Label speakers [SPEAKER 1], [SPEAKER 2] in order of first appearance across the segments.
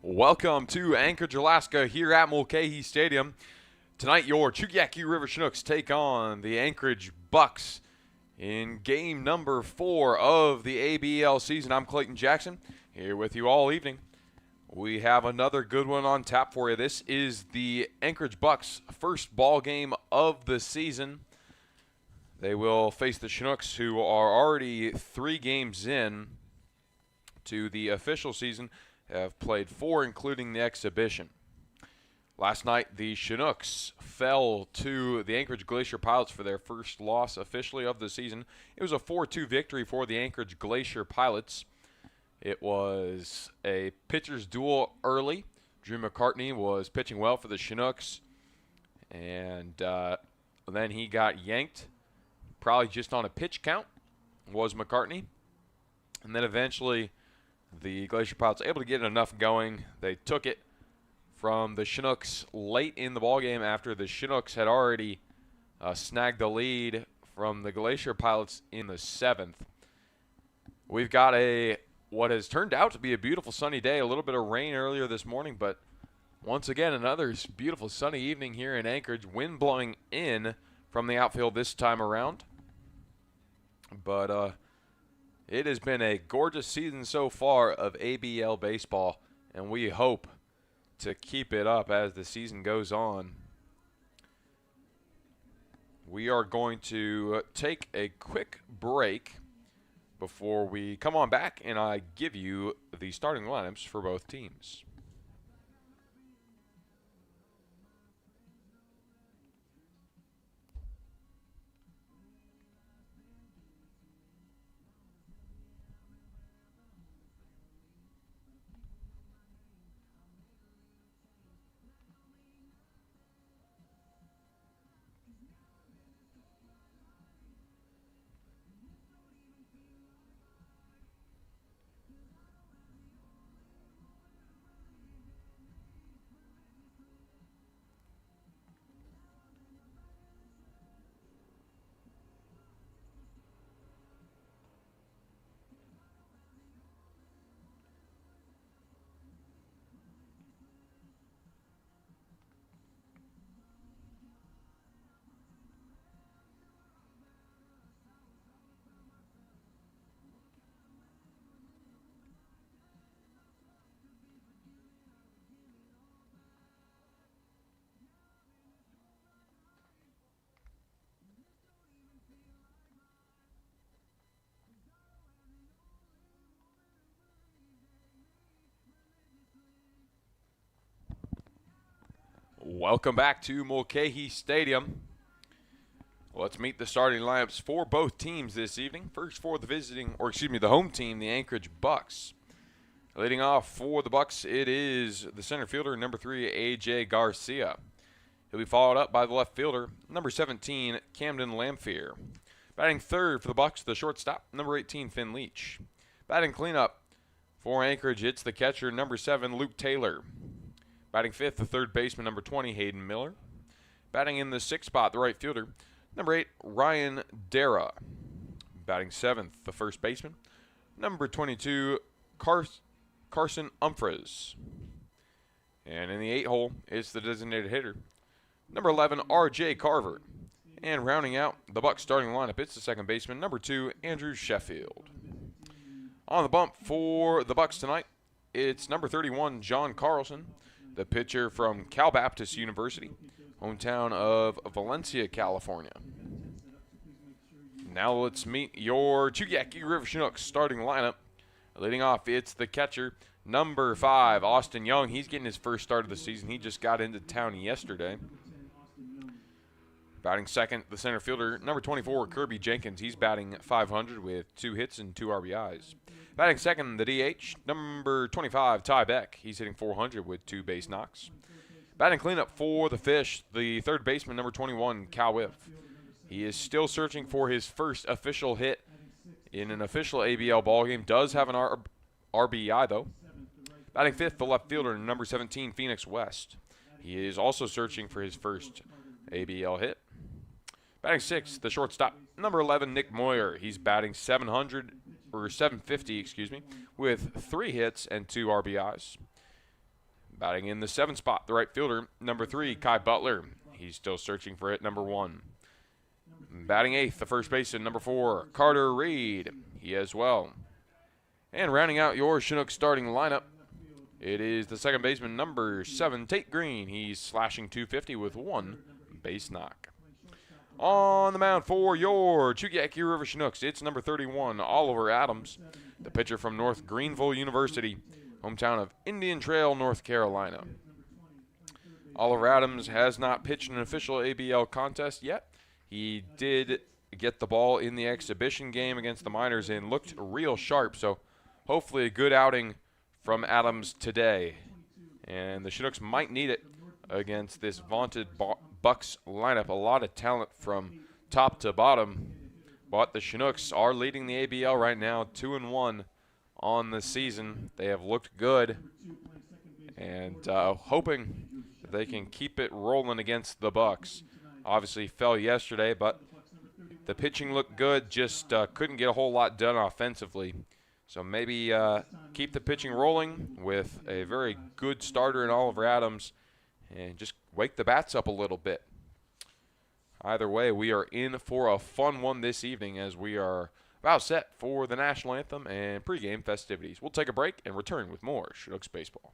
[SPEAKER 1] Welcome to Anchorage, Alaska, here at Mulcahy Stadium. Tonight, your Chugiak-Eagle River Chinooks take on the Anchorage Bucs in game number 4 of the ABL season. I'm Clayton Jackson, here with you all evening. We have another good one on tap for you. This is the Anchorage Bucs' first ball game of the season. They will face the Chinooks, who are already 3 games in to the official season, have played 4, including the exhibition. Last night, the Chinooks fell to the Anchorage Glacier Pilots for their first loss officially of the season. It was a 4-2 victory for the Anchorage Glacier Pilots. It was a pitcher's duel early. Drew McCartney was pitching well for the Chinooks, and then he got yanked, probably just on a pitch count, was McCartney. And then eventually the Glacier Pilots able to get enough going. They took it from the Chinooks late in the ballgame after the Chinooks had already snagged the lead from the Glacier Pilots in the 7th. We've got what has turned out to be a beautiful sunny day. A little bit of rain earlier this morning, but once again another beautiful sunny evening here in Anchorage. Wind blowing in from the outfield this time around. But it has been a gorgeous season so far of ABL baseball, and we hope to keep it up as the season goes on. We are going to take a quick break before we come on back and I give you the starting lineups for both teams. Welcome back to Mulcahy Stadium. Let's meet the starting lineups for both teams this evening. First for the home team, the Anchorage Bucs. Leading off for the Bucs, it is the center fielder, number 3, A.J. Garcia. He'll be followed up by the left fielder, number 17, Camden Lamphere. Batting third for the Bucs, the shortstop, number 18, Finn Leach. Batting cleanup for Anchorage, it's the catcher, number 7, Luke Taylor. Batting fifth, the third baseman, number 20, Hayden Miller. Batting in the 6th spot, the right fielder, number 8, Ryan Dara. Batting seventh, the first baseman, number 22, Carson Humphreys. And in the 8 hole, it's the designated hitter, number 11, R.J. Carver. And rounding out the Bucs starting lineup, it's the second baseman, number 2, Andrew Sheffield. On the bump for the Bucs tonight, it's number 31, John Carlson, the pitcher from Cal Baptist University, hometown of Valencia, California. Now let's meet your Chugiak-Eagle River Chinooks starting lineup. Leading off, it's the catcher, number 5, Austin Young. He's getting his first start of the season. He just got into town yesterday. Batting second, the center fielder, number 24, Kirby Jenkins. He's batting .500 with 2 hits and 2 RBIs. Batting second, the DH, number 25, Ty Beck. He's hitting .400 with 2 base knocks. Batting cleanup for the Fish, the third baseman, number 21, Cal Whiff. He is still searching for his first official hit in an official ABL ballgame. Does have an RBI, though. Batting fifth, the left fielder, number 17, Phoenix West. He is also searching for his first ABL hit. Batting sixth, the shortstop, number 11, Nick Moyer. He's batting .750, with 3 hits and 2 RBIs. Batting in the 7th spot, the right fielder, number 3, Kai Butler. He's still searching for it, number 1. Batting 8th, the first baseman, number 4, Carter Reed. He as well. And rounding out your Chinooks starting lineup, it is the second baseman, number 7, Tate Green. He's slashing .250 with 1 base knock. On the mound for your Chugiak-Eagle River Chinooks, it's number 31, Oliver Adams, the pitcher from North Greenville University, hometown of Indian Trail, North Carolina. Oliver Adams has not pitched an official ABL contest yet. He did get the ball in the exhibition game against the Miners and looked real sharp, so hopefully a good outing from Adams today. And the Chinooks might need it against this vaunted Bucs lineup. A lot of talent from top to bottom, but the Chinooks are leading the ABL right now, 2-1 on the season. They have looked good, and hoping that they can keep it rolling against the Bucs. Obviously fell yesterday, but the pitching looked good, just couldn't get a whole lot done offensively. So maybe keep the pitching rolling with a very good starter in Oliver Adams and just wake the bats up a little bit. Either way, we are in for a fun one this evening as we are about set for the national anthem and pregame festivities. We'll take a break and return with more Chinooks baseball.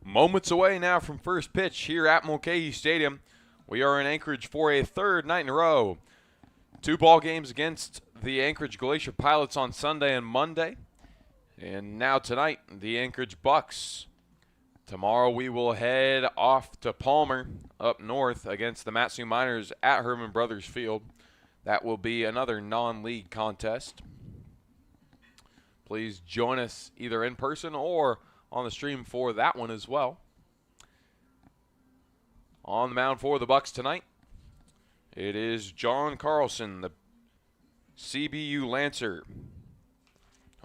[SPEAKER 1] Moments away now from first pitch here at Mulcahy Stadium. We are in Anchorage for a third night in a row. 2 ball games against the Anchorage Glacier Pilots on Sunday and Monday. And now tonight, the Anchorage Bucs. Tomorrow we will head off to Palmer up north against the Matsu Miners at Herman Brothers Field. That will be another non-league contest. Please join us either in person or on the stream for that one as well. On the mound for the Bucs tonight, it is John Carlson, the CBU Lancer,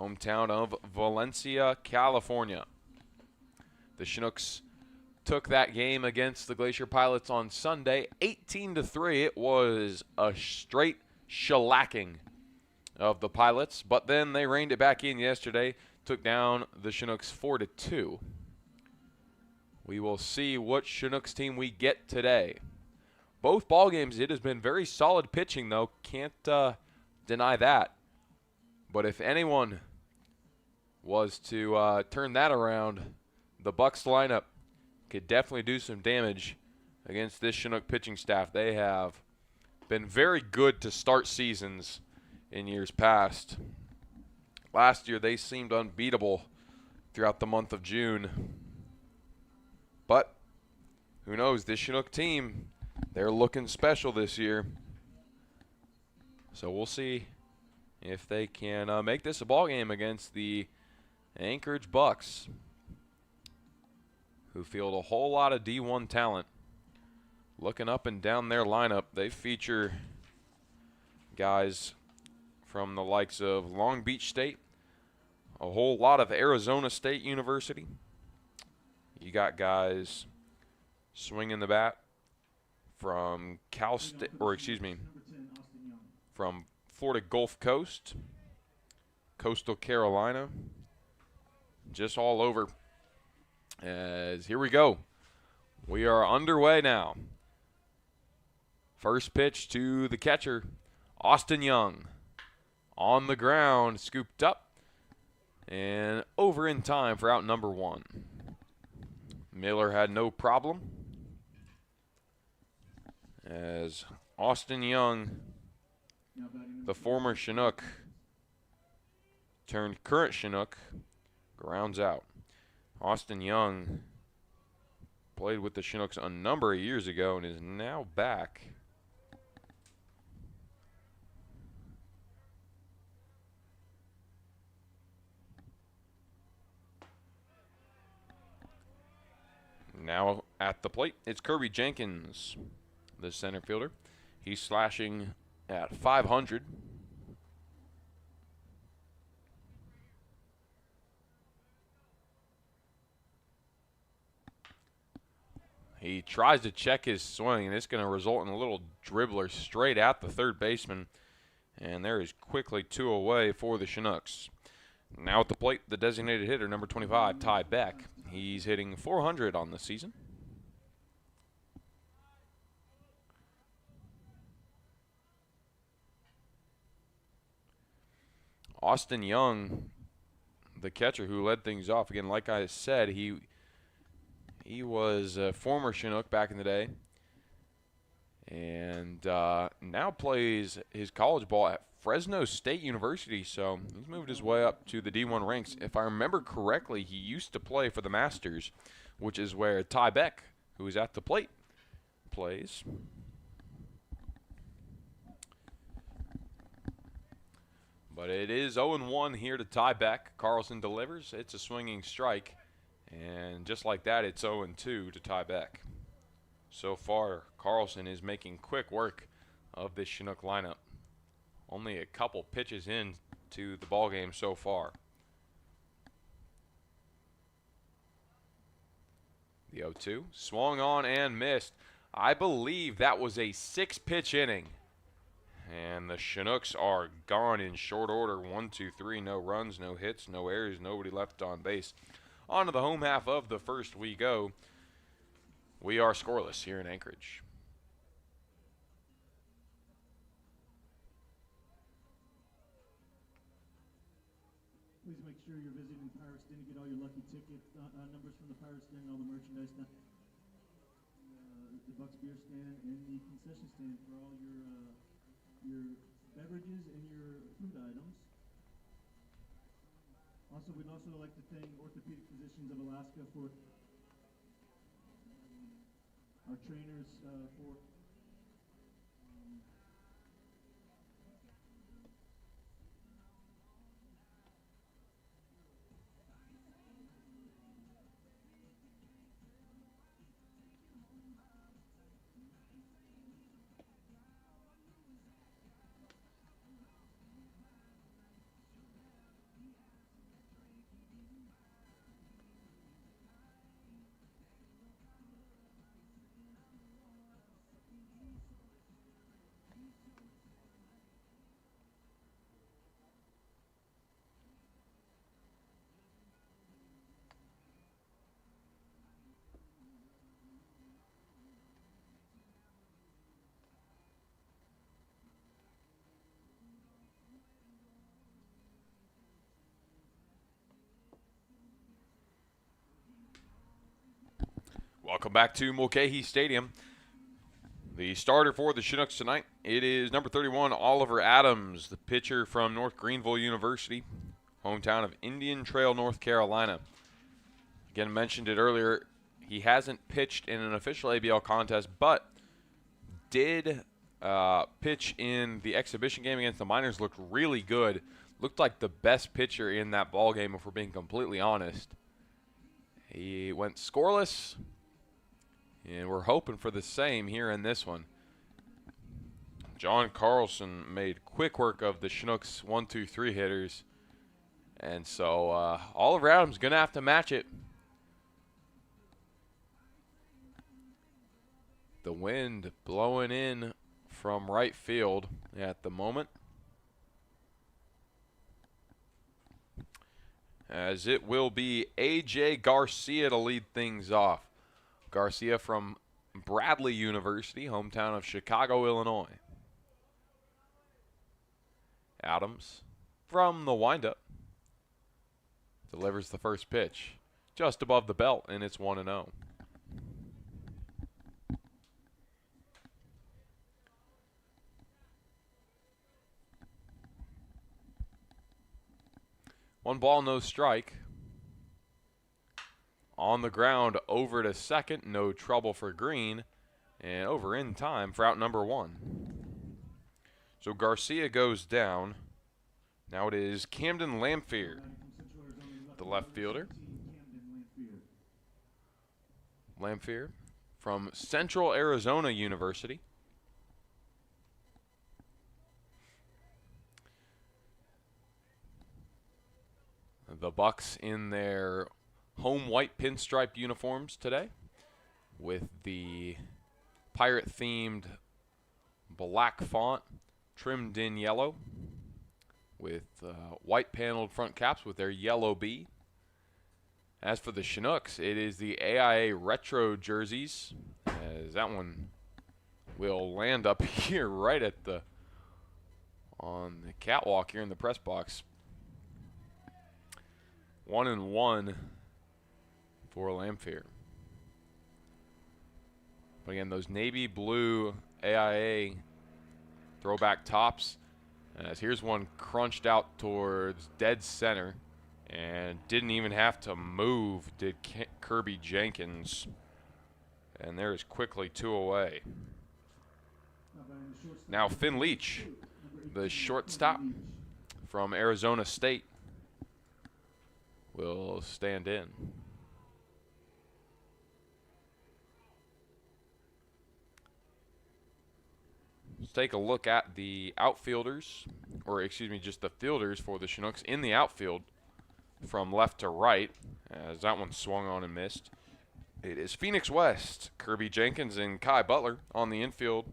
[SPEAKER 1] hometown of Valencia, California. The Chinooks took that game against the Glacier Pilots on Sunday, 18-3. It was a straight shellacking of the Pilots, but then they reined it back in yesterday, took down the Chinooks 4-2. We will see what Chinooks team we get today. Both ball games, it has been very solid pitching, though. Can't deny that. But if anyone was to turn that around, the Bucs lineup could definitely do some damage against this Chinook pitching staff. They have been very good to start seasons in years past. Last year, they seemed unbeatable throughout the month of June. But who knows, this Chinook team, they're looking special this year. So we'll see if they can make this a ball game against the Anchorage Bucs, who field a whole lot of D1 talent. Looking up and down their lineup, they feature guys from the likes of Long Beach State, a whole lot of Arizona State University. You got guys swinging the bat from from Florida Gulf Coast, Coastal Carolina, just all over. As here we go. We are underway now. First pitch to the catcher, Austin Young. On the ground, scooped up, and over in time for out number 1. Miller had no problem, as Austin Young, the former Chinook turned current Chinook, grounds out. Austin Young played with the Chinooks a number of years ago and is now back. Now at the plate, it's Kirby Jenkins, the center fielder. He's slashing at .500. He tries to check his swing, and it's going to result in a little dribbler straight at the third baseman. And there is quickly 2 away for the Chinooks. Now at the plate, the designated hitter, number 25, Ty Beck. He's hitting .400 on the season. Austin Young, the catcher who led things off. Again, like I said, he was a former Chinook back in the day, and now plays his college ball at Fresno State University. So he's moved his way up to the D1 ranks. If I remember correctly, he used to play for the Masters, which is where Ty Beck, who is at the plate, plays. But it is 0-1 here to Ty Beck. Carlson delivers. It's a swinging strike. And just like that, it's 0-2 to Ty Beck. So far, Carlson is making quick work of this Chinook lineup. Only a couple pitches in to the ball game so far. The 0-2 swung on and missed. I believe that was a 6-pitch inning. And the Chinooks are gone in short order. 1, 2, 3. No runs, no hits, no errors, nobody left on base. On to the home half of the first we go. We are scoreless here in Anchorage.
[SPEAKER 2] Please make sure you're visiting Pirates Den to get all your lucky ticket numbers from the Pirates Den and all the merchandise down. The Bucs beer stand and the concession stand for all your beverages and your food items. Also, we'd also like to thank Orthopedic Physicians of Alaska for our trainers for
[SPEAKER 1] Welcome back to Mulcahy Stadium. The starter for the Chinooks tonight, it is number 31, Oliver Adams, the pitcher from North Greenville University, hometown of Indian Trail, North Carolina. Again, mentioned it earlier. He hasn't pitched in an official ABL contest, but did pitch in the exhibition game against the Miners. Looked really good. Looked like the best pitcher in that ball game, if we're being completely honest. He went scoreless, and we're hoping for the same here in this one. John Carlson made quick work of the Chinooks 1, 2, 3 hitters. And so Oliver Adams going to have to match it. The wind blowing in from right field at the moment, as it will be A.J. Garcia to lead things off. Garcia from Bradley University, hometown of Chicago, Illinois. Adams from the windup delivers the first pitch just above the belt, and it's 1-0. One ball, no strike. On the ground, over to second, no trouble for Green, and over in time for out number 1. So Garcia goes down. Now it is Camden Lamphere, the left fielder. Lamphere from Central Arizona University. The Bucs in their home white pinstripe uniforms today, with the pirate-themed black font trimmed in yellow, with white paneled front caps with their yellow B. As for the Chinooks, it is the AIA retro jerseys, as that one will land up here right at on the catwalk here in the press box. 1-1 for Lamphere. But again, those navy blue AIA throwback tops. As here's one crunched out towards dead center, and didn't even have to move, did Kirby Jenkins. And there is quickly 2 away. Now Finn Leach, the shortstop from Arizona State, will stand in. Let's take a look at the outfielders, or excuse me, just the fielders for the Chinooks in the outfield from left to right, as that one swung on and missed. It is Phoenix West, Kirby Jenkins and Kai Butler. On the infield,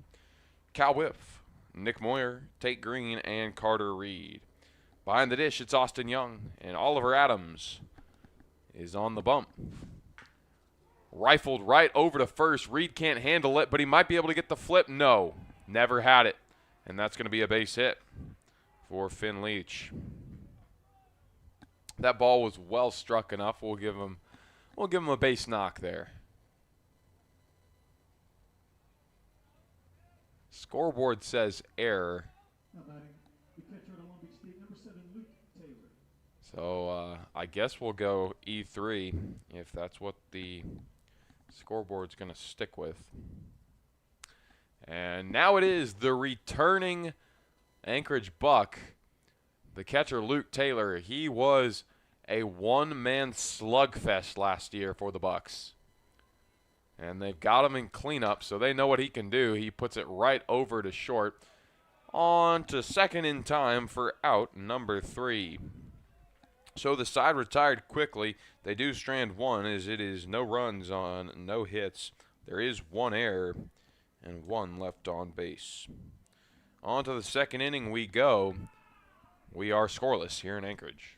[SPEAKER 1] Cal Whiff, Nick Moyer, Tate Green, and Carter Reed. Behind the dish, it's Austin Young, and Oliver Adams is on the bump. Rifled right over to first. Reed can't handle it, but he might be able to get the flip. No, never had it, and that's going to be a base hit for Finn Leach. That ball was well struck enough. We'll give him a base knock there. Scoreboard says error. So I guess we'll go E3 if that's what the scoreboard's going to stick with. And now it is the returning Anchorage Buck, the catcher Luke Taylor. He was a one-man slugfest last year for the Bucs. And they've got him in cleanup, so they know what he can do. He puts it right over to short. On to second in time for out number 3. So the side retired quickly. They do strand one, as it is no runs on no hits. There is 1 error and 1 left on base. On to the second inning we go. We are scoreless here in Anchorage.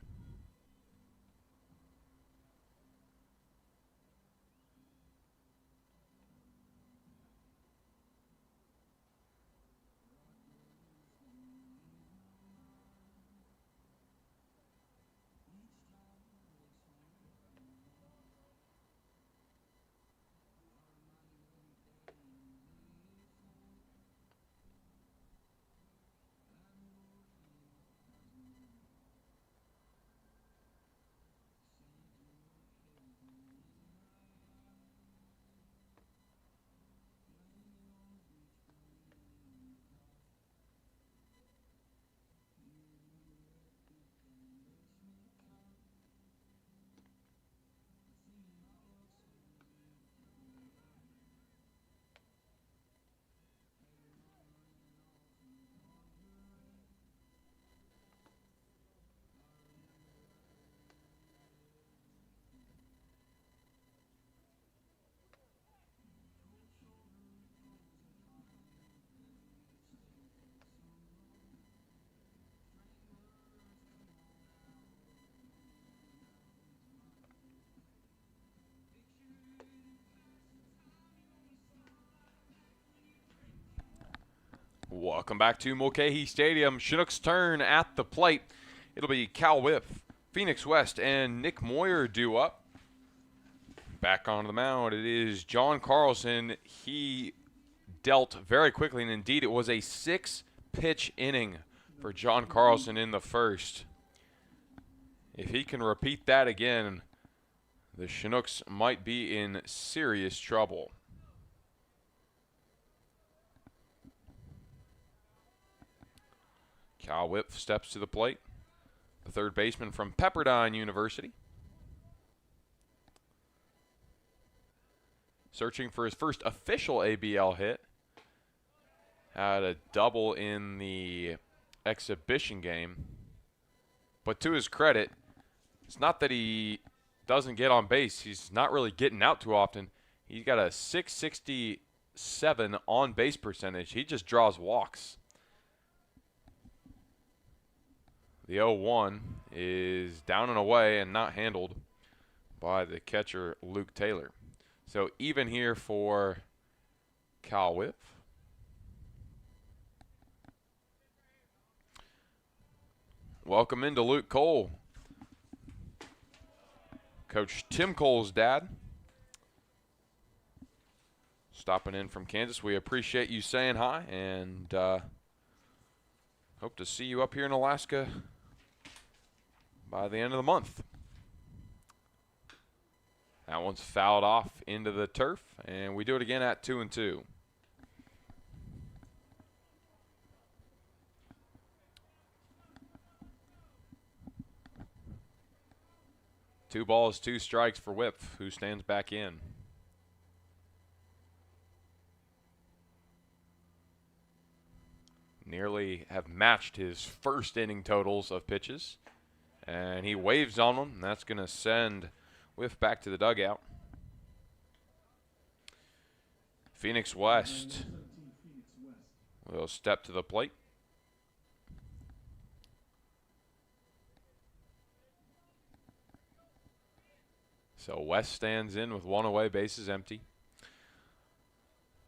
[SPEAKER 1] Welcome back to Mulcahy Stadium. Chinooks turn at the plate. It'll be Cal Whip, Phoenix West, and Nick Moyer due up. Back on the mound, it is John Carlson. He dealt very quickly, and indeed it was a 6-pitch inning for John Carlson in the first. If he can repeat that again, the Chinooks might be in serious trouble. Cal Whip steps to the plate. The third baseman from Pepperdine University. Searching for his first official ABL hit. Had a double in the exhibition game. But to his credit, it's not that he doesn't get on base. He's not really getting out too often. He's got a .667 on base percentage. He just draws walks. The 0-1 is down and away and not handled by the catcher, Luke Taylor. So even here for Cal Whip. Welcome into Luke Cole. Coach Tim Cole's dad. Stopping in from Kansas. We appreciate you saying hi, and hope to see you up here in Alaska by the end of the month. That one's fouled off into the turf, and we do it again at 2-2. Two balls, 2 strikes for Whip, who stands back in. Nearly have matched his first inning totals of pitches. And he waves on them, and that's going to send Whiff back to the dugout. Phoenix West will step to the plate. So West stands in with 1 away, bases empty.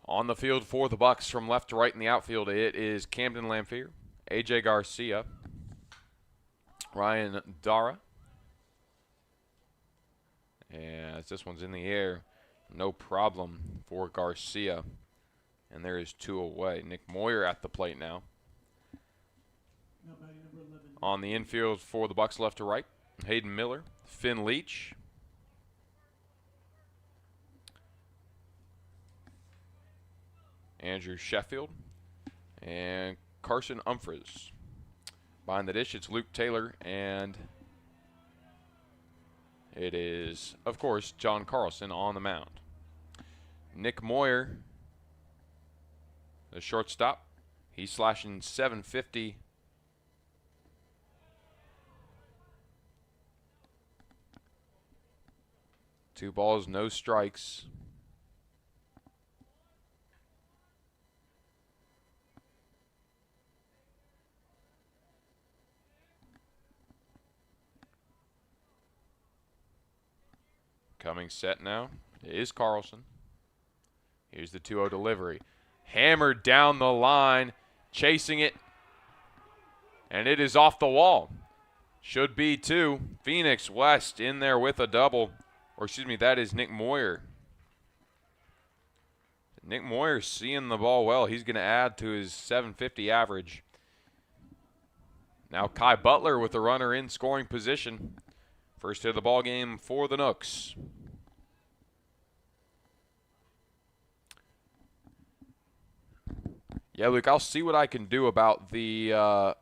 [SPEAKER 1] On the field for the Bucs from left to right in the outfield, it is Camden Lamphere, A.J. Garcia, Ryan Dara. And as this one's in the air, no problem for Garcia. And there is 2 away. Nick Moyer at the plate now. On the infield for the Bucs left to right, Hayden Miller, Finn Leach, Andrew Sheffield, and Carson Humphreys. Behind the dish, it's Luke Taylor, and it is, of course, John Carlson on the mound. Nick Moyer, the shortstop, he's slashing .750. Two balls, no strikes. Coming set now is Carlson. Here's the 2-0 delivery. Hammered down the line, chasing it, and it is off the wall. Should be 2. Phoenix West in there with a double. Or excuse me, that is Nick Moyer. Nick Moyer seeing the ball well. He's going to add to his .750 average. Now Kai Butler with the runner in scoring position. First hit of the ball game for the Nooks. Yeah, Luke, I'll see what I can do about the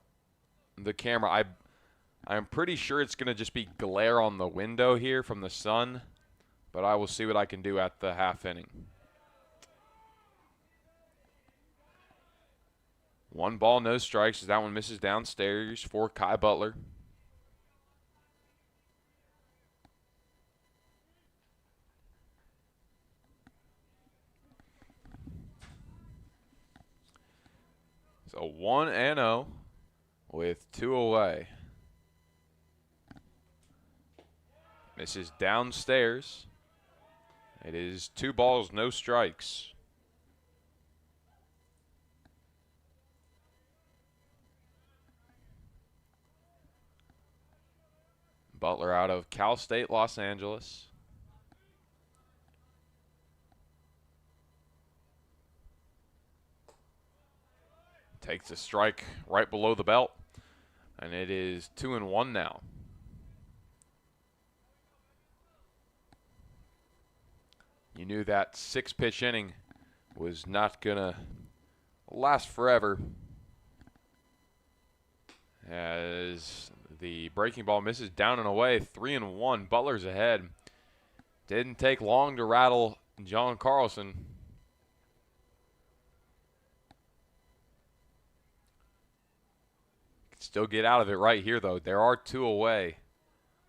[SPEAKER 1] camera. I'm pretty sure it's going to just be glare on the window here from the sun, but I will see what I can do at the half inning. 1 ball, no strikes as that one misses downstairs for Kai Butler. So 1-0 with 2 away. Misses downstairs. It is 2 balls, no strikes. Butler out of Cal State, Los Angeles. Takes a strike right below the belt, and it is 2-1 now. You knew that 6-pitch inning was not going to last forever, as the breaking ball misses down and away. 3-1. Butler's ahead. Didn't take long to rattle John Carlson. Still get out of it right here, though. There are 2 away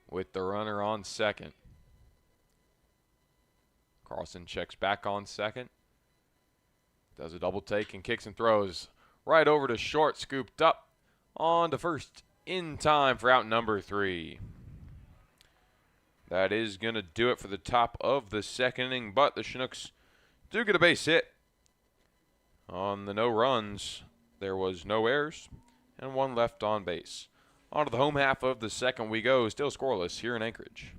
[SPEAKER 1] with the runner on second. Carlson checks back on second. Does a double take and kicks and throws right over to short, scooped up on to first in time for out number 3. That is going to do it for the top of the second inning, but the Chinooks do get a base hit. On the no runs, there was no errors and 1 left on base. On to the home half of the second we go, still scoreless here in Anchorage.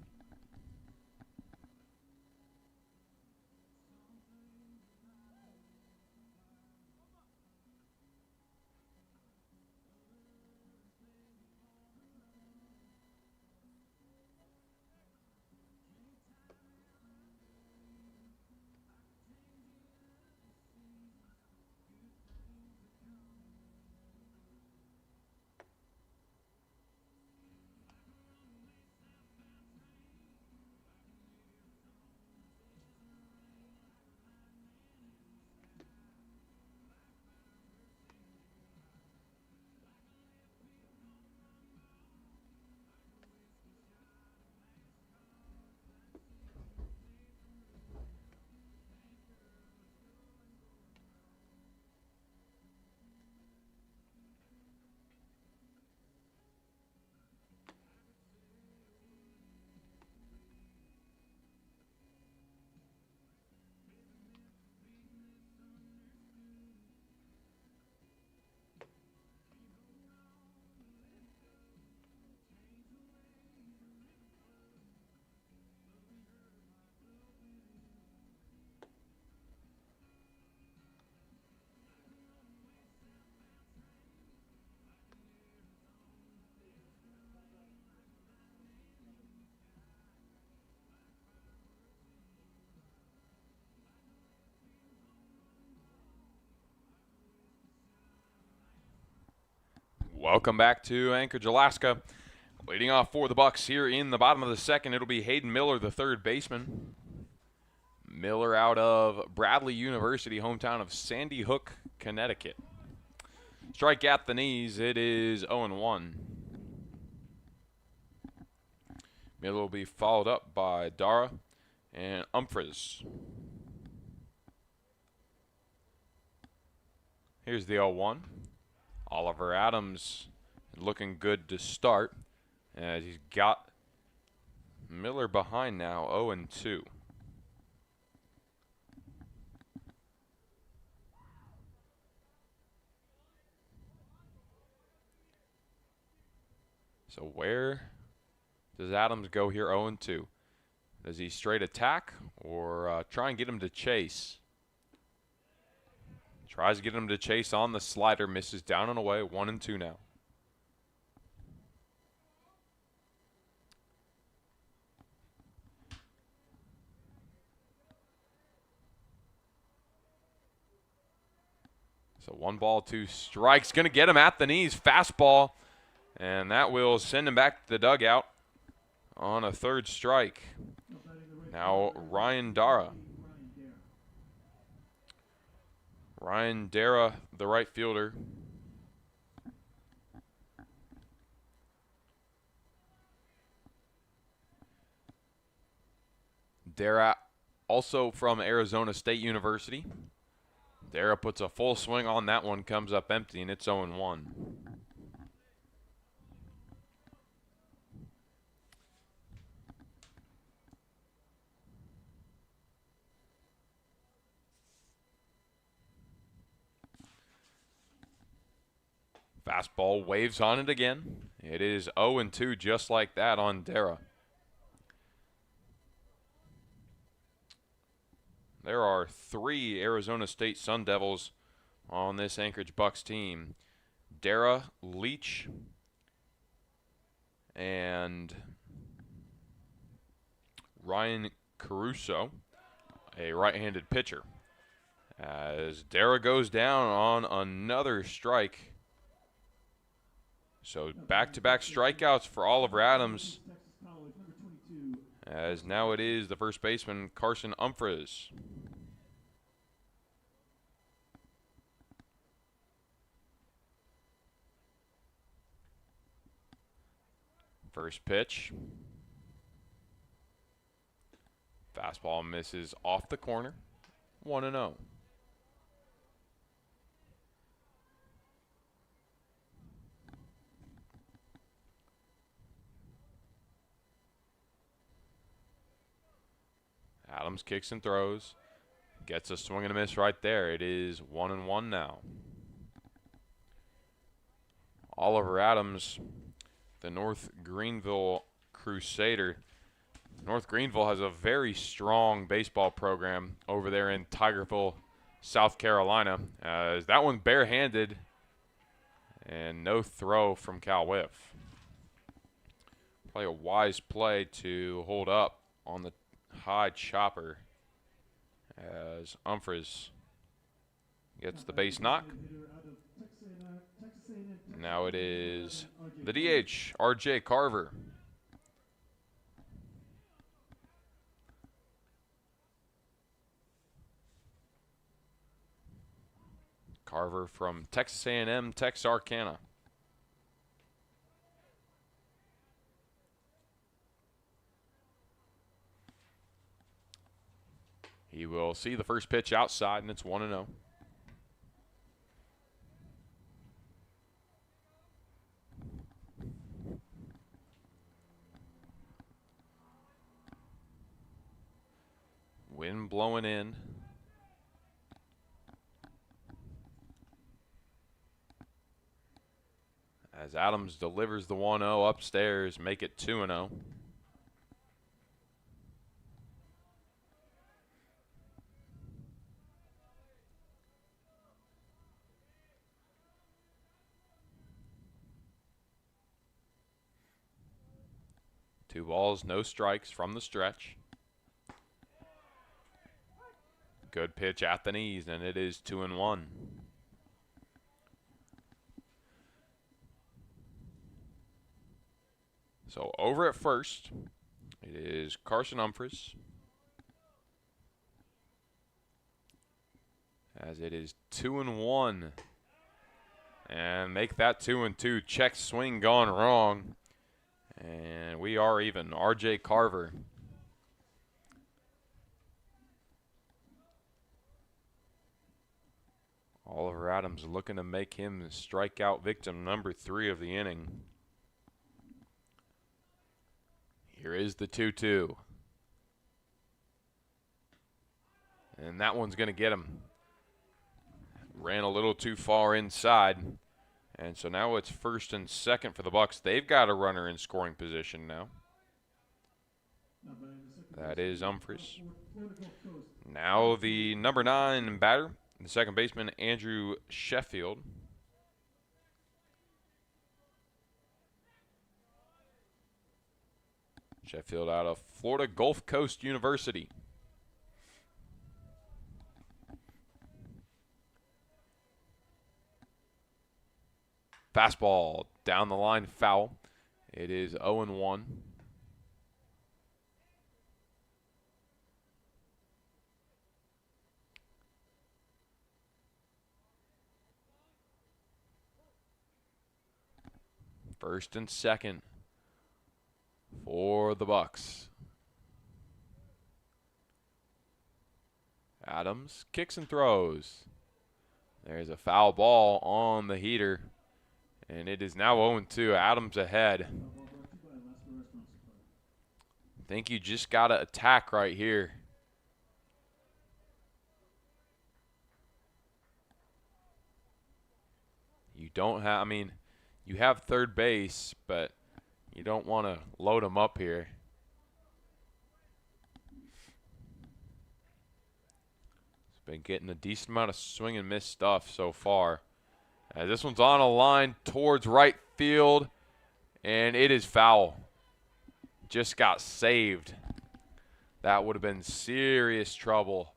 [SPEAKER 1] Welcome back to Anchorage, Alaska. Leading off for the Bucs here in the bottom of the second, it'll be Hayden Miller, the third baseman. Miller out of Bradley University, hometown of Sandy Hook, Connecticut. Strike at the knees, it is 0-1. Miller will be followed up by Dara and Humphreys. Here's the 0-1. Oliver Adams looking good to start, as he's got Miller behind now, 0-2. So where does Adams go here, 0-2? Does he straight attack or try and get him to chase? Tries to get him to chase on the slider, misses down and away, 1-2 now. So 1 ball, 2 strikes. Going to get him at the knees. Fastball. And that will send him back to the dugout on a 3rd strike. Now Ryan Dara. Ryan Dara, the right fielder. Dara also from Arizona State University. Dara puts a full swing on that one, comes up empty, and it's 0-1. Fastball waves on it again. It is 0-2 just like that on Dara. There are 3 Arizona State Sun Devils on this Anchorage Bucs team. Dara, Leach, and Ryan Caruso, a right-handed pitcher. As Dara goes down on another strike. So back-to-back strikeouts for Oliver Adams. As now it is the first baseman, Carson Humphreys. First pitch. Fastball misses off the corner. 1-0. Adams kicks and throws. Gets a swing and a miss right there. It is 1-1 now. Oliver Adams, the North Greenville Crusader. North Greenville has a very strong baseball program over there in Tigerville, South Carolina. As that one barehanded and no throw from Cal Whiff. Probably a wise play to hold up on the high chopper as Humphreys gets the base knock. Now it is the DH, RJ Carver. Carver from Texas A&M Texarkana. He will see the first pitch outside, and it's 1-0. Wind blowing in. As Adams delivers the 1-0 upstairs, make it 2-0. Two balls, no strikes from the stretch. Good pitch at the knees, and it is 2-1. So over at first, it is Carson Humphreys. As it is 2-1. And make that 2-2. Check swing gone wrong. And we are even. RJ Carver. Oliver Adams looking to make him the strikeout victim number 3 of the inning. Here is the 2-2. And that one's going to get him. Ran a little too far inside. And so now it's first and second for the Bucs. They've got a runner in scoring position now. That is Humphreys. Now the number 9 batter, the second baseman, Andrew Sheffield. Sheffield out of Florida Gulf Coast University. Fastball down the line, foul. It is 0-1. First and second for the Bucs. Adams kicks and throws. There's a foul ball on the heater. And it is now 0-2. Adams ahead. I think you just got to attack right here. You don't have, I mean, You have third base, but you don't want to load him up here. He's been getting a decent amount of swing and miss stuff so far. As this one's on a line towards right field, and it is foul. Just got saved. That would have been serious trouble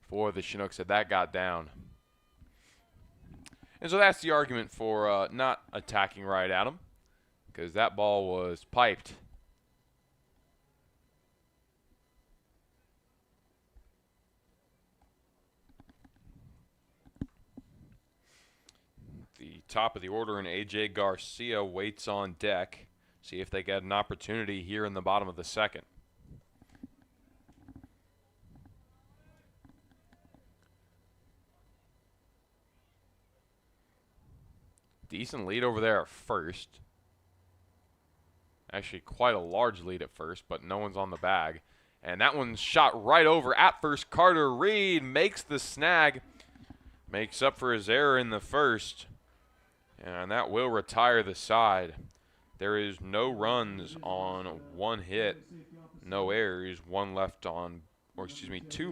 [SPEAKER 1] for the Chinooks if that got down. And so that's the argument for not attacking right at him, because that ball was piped. The top of the order, and A.J. Garcia waits on deck. See if they get an opportunity here in the bottom of the second. Decent lead over there at first. Actually, quite a large lead at first, but no one's on the bag. And that one's shot right over at first. Carter Reed makes the snag. Makes up for his error in the first. And that will retire the side. There is no runs on one hit. No errors. Two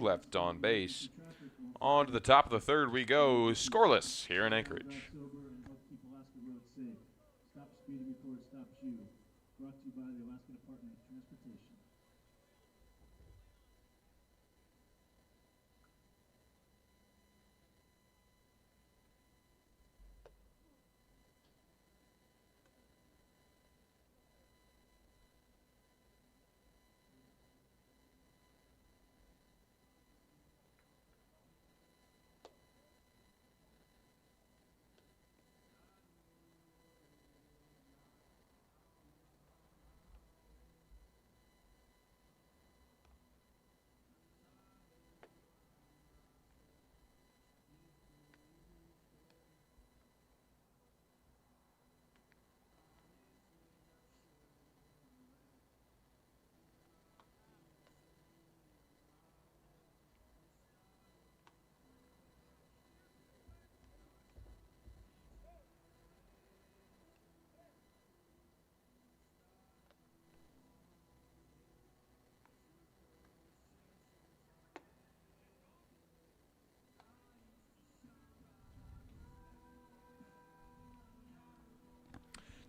[SPEAKER 1] left on base. On to the top of the third we go. Scoreless here in Anchorage.
[SPEAKER 2] Stop speeding before it stops you. Brought to you by the Alaska Department of Transportation.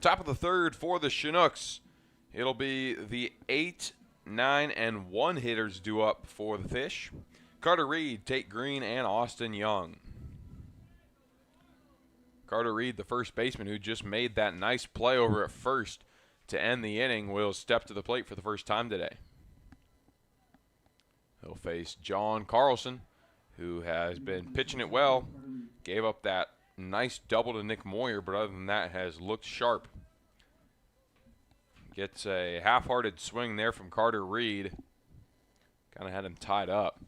[SPEAKER 1] Top of the third for the Chinooks. It'll be the 8, 9, and 1 hitters due up for the Fish. Carter Reed, Tate Green, and Austin Young. Carter Reed, the first baseman who just made that nice play over at first to end the inning, will step to the plate for the first time today. He'll face John Carlson, who has been pitching it well. Gave up that nice double to Nick Moyer, but other than that has looked sharp. Gets a half-hearted swing there from Carter Reed. Kind of had him tied up.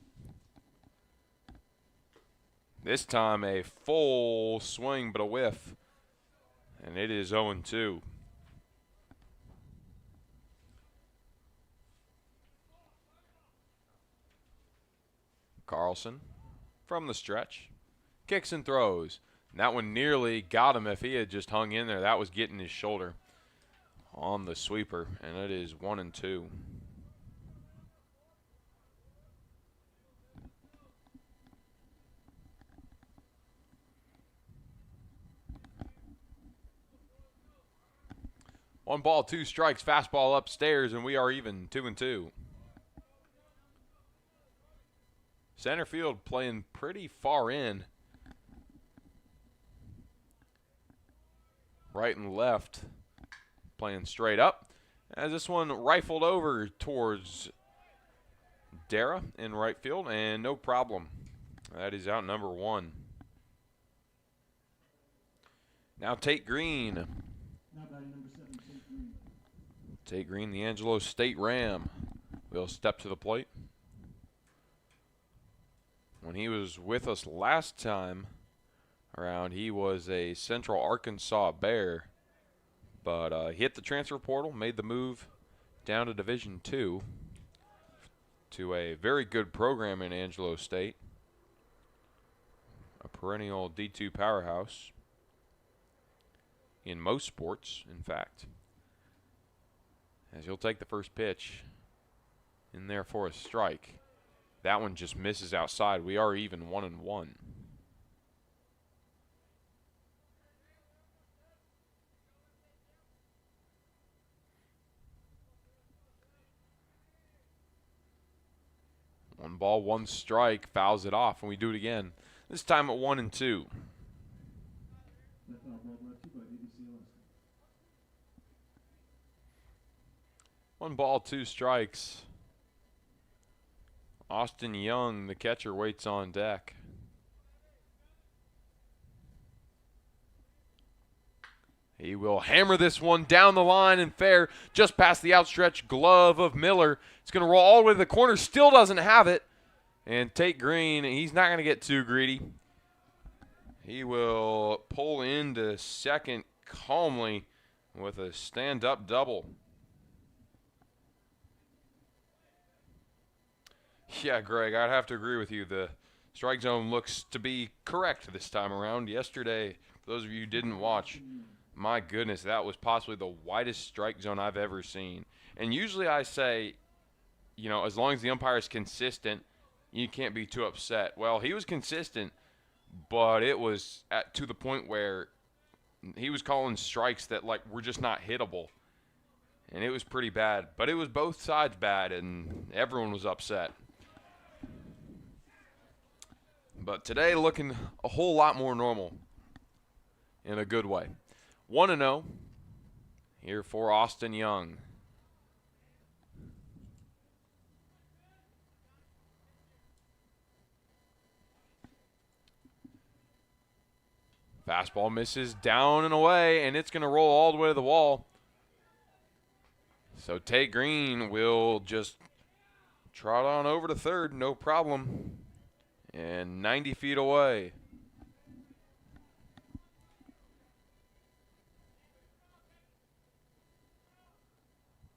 [SPEAKER 1] This time a full swing, but a whiff. And it is 0-2. Carlson from the stretch. Kicks and throws. And that one nearly got him. If he had just hung in there, that was getting his shoulder on the sweeper. And it is 1-2. One ball, 2 strikes, fastball upstairs, and we are even 2-2. Center field playing pretty far in. Right and left playing straight up. As this one rifled over towards Dara in right field, and no problem. That is out number 1. Now Tate Green.
[SPEAKER 2] Now batting number 7, Tate Green.
[SPEAKER 1] Tate Green, the Angelo State Ram, will step to the plate. When he was with us last time around, he was a Central Arkansas Bear, but hit the transfer portal, made the move down to Division II to a very good program in Angelo State, a perennial D2 powerhouse. in most sports, in fact. As he'll take the first pitch in there for a strike. That one just misses outside. We are even 1-1. One ball, one strike, fouls it off, and we do it again. This time at 1-2. One ball, two strikes. Austin Young, the catcher, waits on deck. He will hammer this one down the line and fair, just past the outstretched glove of Miller. It's going to roll all the way to the corner, still doesn't have it. And Tate Green, he's not going to get too greedy. He will pull into second calmly with a stand-up double. Yeah, Greg, I'd have to agree with you. The strike zone looks to be correct this time around. Yesterday, for those of you who didn't watch, my goodness, that was possibly the widest strike zone I've ever seen. And usually I say, you know, as long as the umpire is consistent, you can't be too upset. Well, he was consistent, but it was to the point where he was calling strikes that, like, were just not hittable. And it was pretty bad. But it was both sides bad, and everyone was upset. But today looking a whole lot more normal in a good way. 1-0 here for Austin Young. Fastball misses down and away, and it's going to roll all the way to the wall. So Tate Green will just trot on over to third, no problem. And 90 feet away.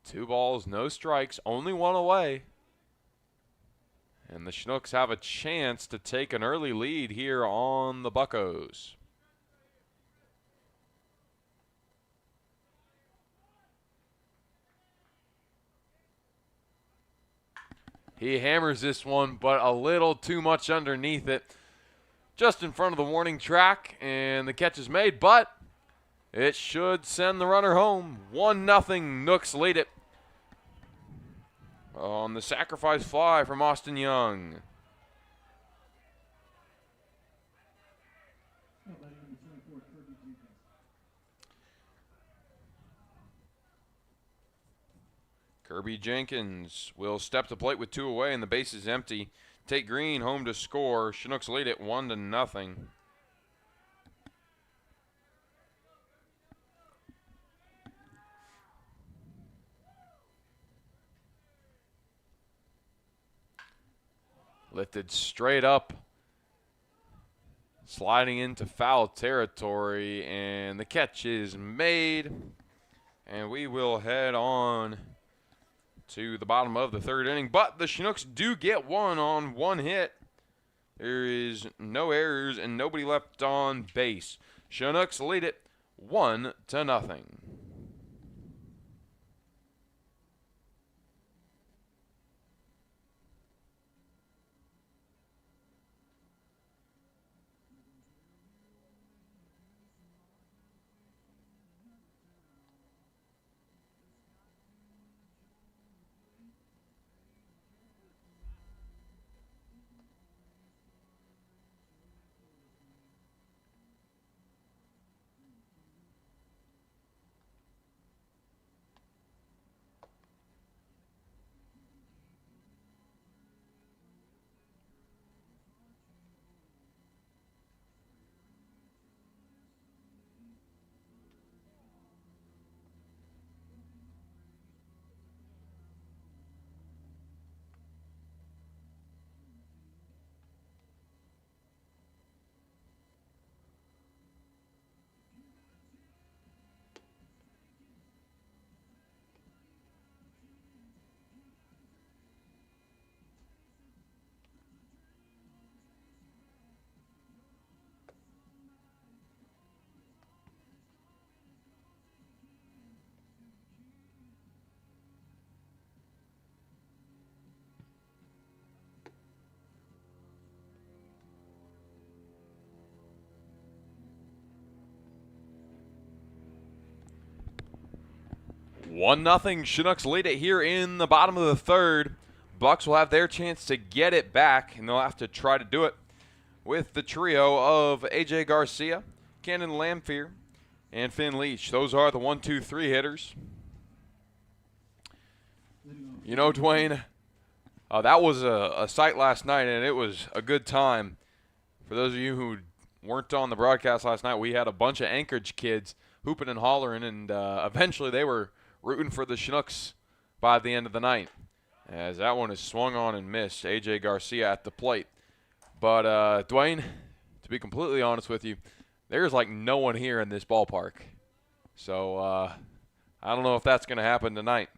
[SPEAKER 1] Two balls, no strikes, only one away. And the Chinooks have a chance to take an early lead here on the Buccos. He hammers this one, but a little too much underneath it. Just in front of the warning track, and the catch is made, but it should send the runner home. 1-0, Nooks lead it on the sacrifice fly from Austin Young. Kirby Jenkins will step to plate with two away, and the base is empty. Tate Green home to score. Chinooks lead it 1-0. Lifted straight up, sliding into foul territory, and the catch is made. And we will head on to the bottom of the third inning, but the Chinooks do get one on one hit. There is no errors and nobody left on base. Chinooks lead it 1-0. 1-0 Chinooks lead it here in the bottom of the third. Bucs will have their chance to get it back, and they'll have to try to do it with the trio of A.J. Garcia, Cannon Lamphere, and Finn Leach. Those are the 1-2-3 hitters. You know, Dwayne, that was a sight last night, and it was a good time. For those of you who weren't on the broadcast last night, we had a bunch of Anchorage kids hooping and hollering, and eventually they were rooting for the Chinooks by the end of the night, as that one is swung on and missed. A.J. Garcia at the plate. But, Dwayne, to be completely honest with you, there's like no one here in this ballpark. So I don't know if that's going to happen tonight.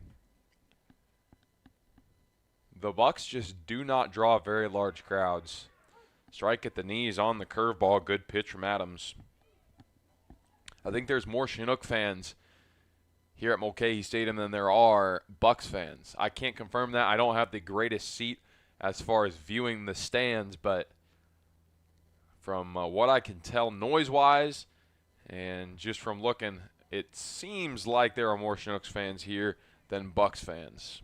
[SPEAKER 1] The Bucs just do not draw very large crowds. Strike at the knees on the curveball. Good pitch from Adams. I think there's more Chinook fans here at Mulcahy Stadium than there are Bucs fans. I can't confirm that. I don't have the greatest seat as far as viewing the stands, but from what I can tell noise-wise and just from looking, it seems like there are more Chinooks fans here than Bucs fans.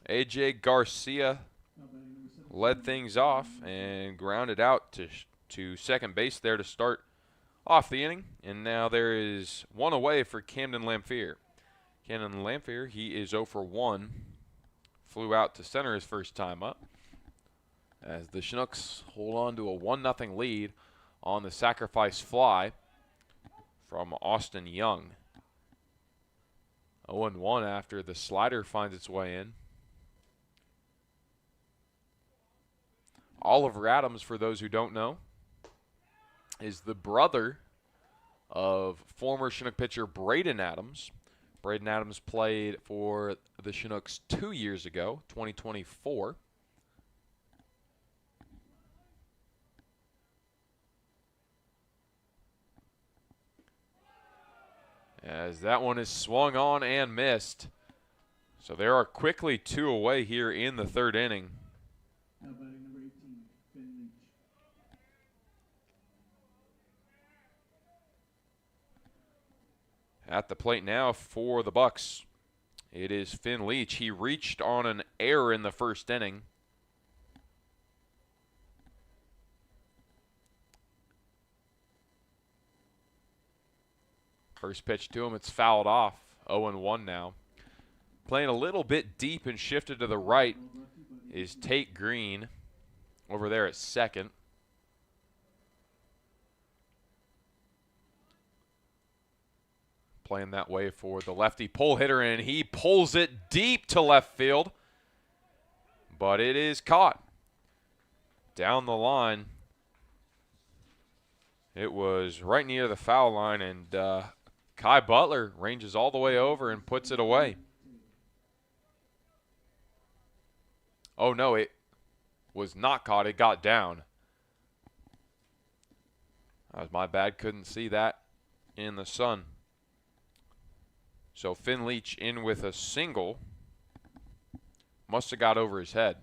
[SPEAKER 1] A.J. Garcia led things off and grounded out to second base there to start off the inning. And now there is one away for Camden Lamphere. Camden Lamphere, he is 0 for 1. Flew out to center his first time up, as the Chinooks hold on to a 1-0 lead on the sacrifice fly from Austin Young. 0-1 after the slider finds its way in. Oliver Adams, for those who don't know, is the brother of former Chinook pitcher Braden Adams. Braden Adams played for the Chinooks 2 years ago, 2024. As that one is swung on and missed. So there are quickly 2 away here in the third inning.
[SPEAKER 2] Now batting number 18, Finn Leach.
[SPEAKER 1] At the plate now for the Bucs, it is Finn Leach. He reached on an error in the first inning. First pitch to him, it's fouled off. 0-1 now. Playing a little bit deep and shifted to the right is Tate Green over there at second. Playing that way for the lefty pull hitter, and he pulls it deep to left field. But it is caught down the line. It was right near the foul line, and Kai Butler ranges all the way over and puts it away. Oh, no, it was not caught. It got down. That was my bad. Couldn't see that in the sun. So Finn Leach in with a single. Must have got over his head.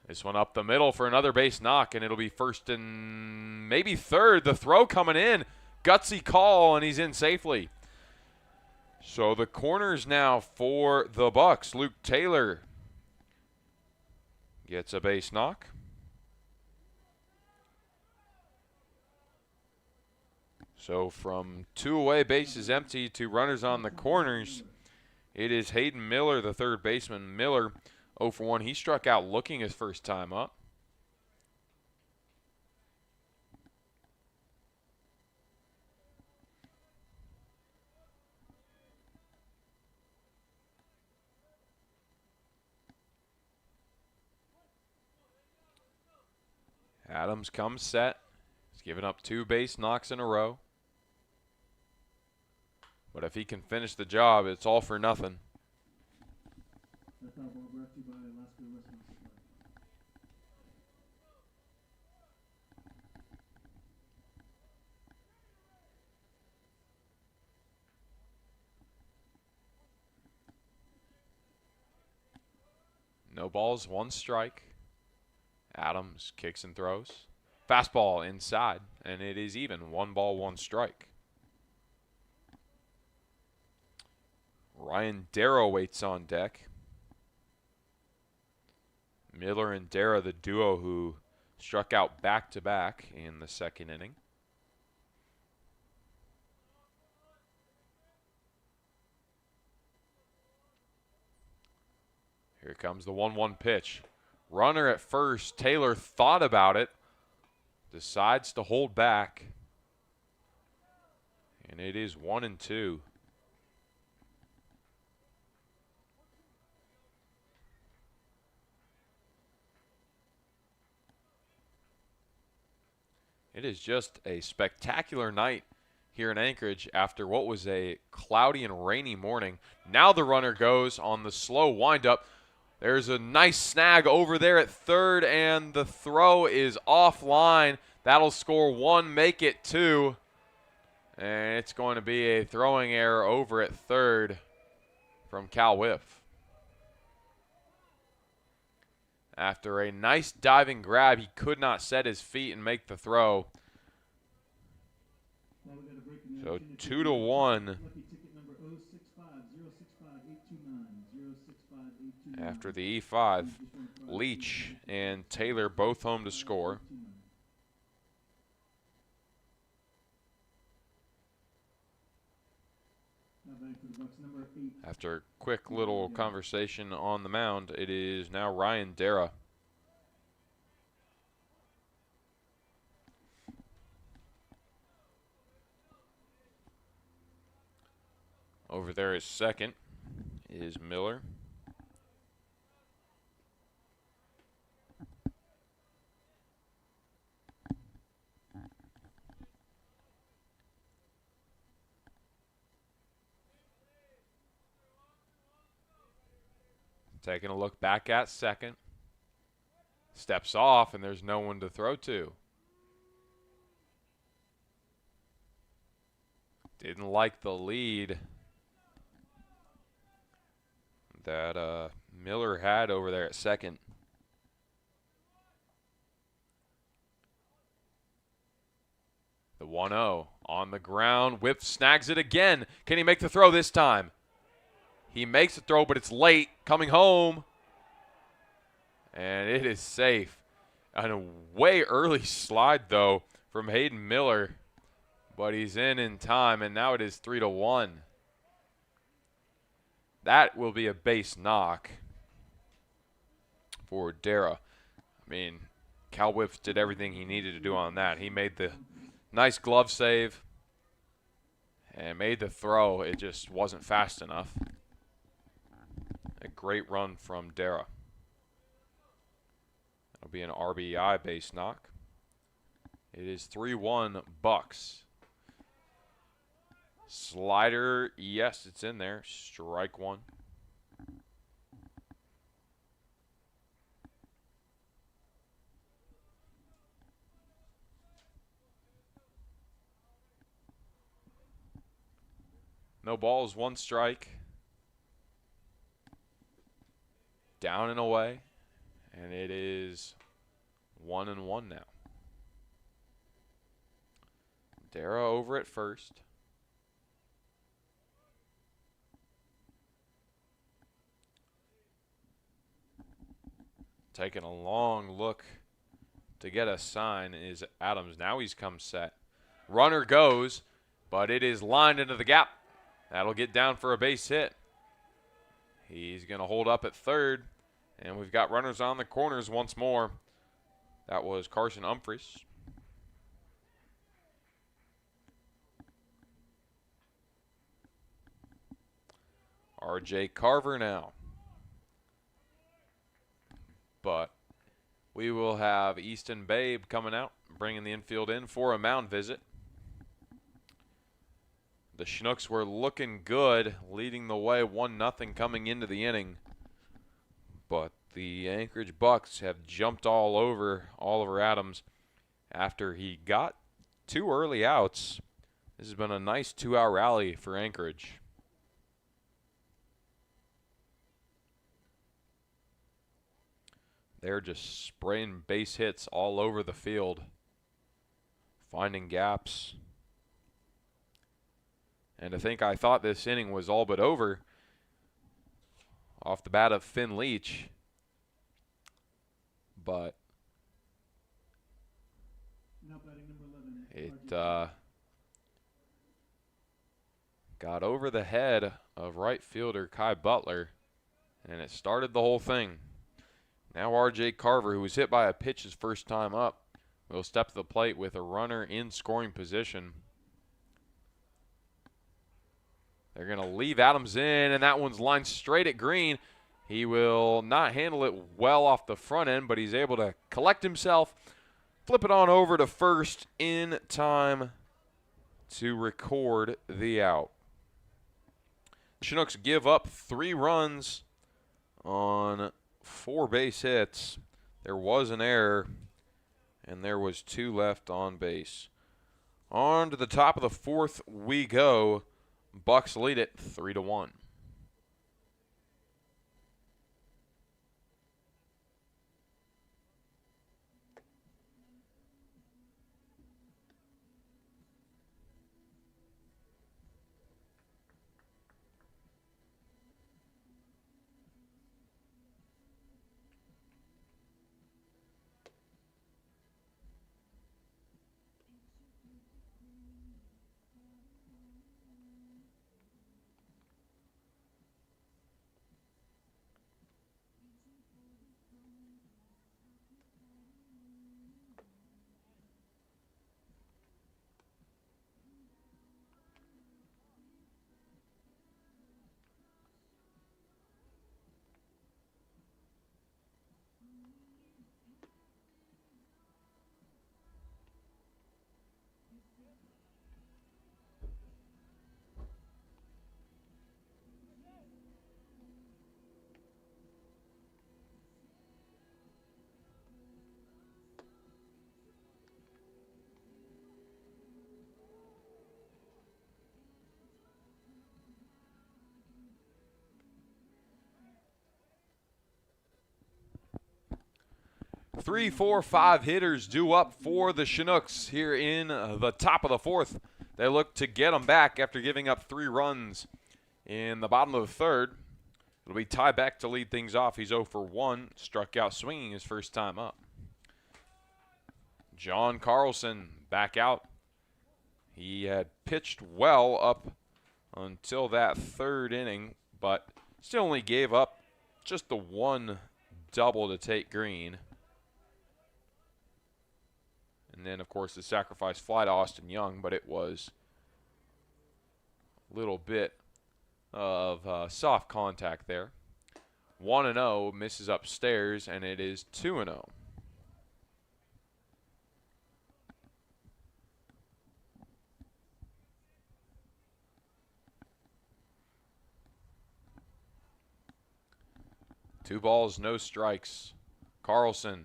[SPEAKER 1] This one up the middle for another base knock, and it'll be first and maybe third. The throw coming in. Gutsy call, and he's in safely. So the corners now for the Bucs. Luke Taylor gets a base knock. So from 2 away, bases empty, to runners on the corners, it is Hayden Miller, the third baseman. Miller, 0 for 1. He struck out looking his first time up. Adams comes set. He's given up 2 base knocks in a row. But if he can finish the job, it's all for nothing.
[SPEAKER 2] That foul ball brought to you by Alaska Restaurant Supply.
[SPEAKER 1] No balls, 1 strike. Adams kicks and throws. Fastball inside, and it is even. 1 ball, 1 strike. Ryan Darrow waits on deck. Miller and Darrow, the duo who struck out back-to-back in the second inning. Here comes the 1-1 pitch. Runner at first. Taylor thought about it. Decides to hold back. And it is 1-2. It is just a spectacular night here in Anchorage after what was a cloudy and rainy morning. Now the runner goes on the slow windup. There's a nice snag over there at third, and the throw is offline. That'll score 1, make it 2. And it's going to be a throwing error over at third from Cal Whiff. After a nice diving grab, he could not set his feet and make the throw. So 2-1. After the E5, Leach and Taylor both home to score. After a quick little conversation on the mound, it is now Ryan Darrow. Over there is second is Miller. Taking a look back at second. Steps off, and there's no one to throw to. Didn't like the lead that Miller had over there at second. The 1-0 on the ground. Whip snags it again. Can he make the throw this time? He makes the throw, but it's late. Coming home. And it is safe. And a way early slide, though, from Hayden Miller. But he's in time, and now it is 3-1. That will be a base knock for Darrow. I mean, Cal Whiff did everything he needed to do on that. He made the nice glove save and made the throw. It just wasn't fast enough. A great run from Darrow. That'll be an RBI base knock. It is 3-1 Bucs. Slider, yes, it's in there. Strike 1. No balls, 1 strike. Down and away. And it is 1-1 now. Darrow over at first. Taking a long look to get a sign is Adams. Now he's come set. Runner goes, but it is lined into the gap. That'll get down for a base hit. He's going to hold up at third, and we've got runners on the corners once more. That was Carson Humphreys. RJ Carver now. But we will have Easton Babe coming out, bringing the infield in for a mound visit. The Chinooks were looking good, leading the way 1-0 coming into the inning. But the Anchorage Bucs have jumped all over Oliver Adams after he got 2 early outs. This has been a nice 2-out rally for Anchorage. They're just spraying base hits all over the field. finding gaps. And I thought this inning was all but over off the bat of Finn Leach. But
[SPEAKER 2] Now batting number 11.
[SPEAKER 1] it got over the head of right fielder Kai Butler, and it started the whole thing. Now R.J. Carver, who was hit by a pitch his first time up, will step to the plate with a runner in scoring position. They're going to leave Adams in, and that one's lined straight at Green. He will not handle it well off the front end, but he's able to collect himself, flip it on over to first in time to record the out. The Chinooks give up 3 runs on 4 base hits. There was an error, and there was 2 left on base. On to the top of the 4th we go. Bucs lead it 3-1. Three, 4, 5 hitters due up for the Chinooks here in the top of the 4th. They look to get them back after giving up 3 runs in the bottom of the 3rd. It'll be Ty Beck to lead things off. He's 0 for 1, struck out swinging his first time up. John Carlson back out. He had pitched well up until that 3rd inning, but still only gave up just the 1 double to take Green. And then, of course, the sacrifice fly to Austin Young, but it was a little bit of soft contact there. 1-0, misses upstairs, and it is 2-0. Two balls, no strikes. Carlson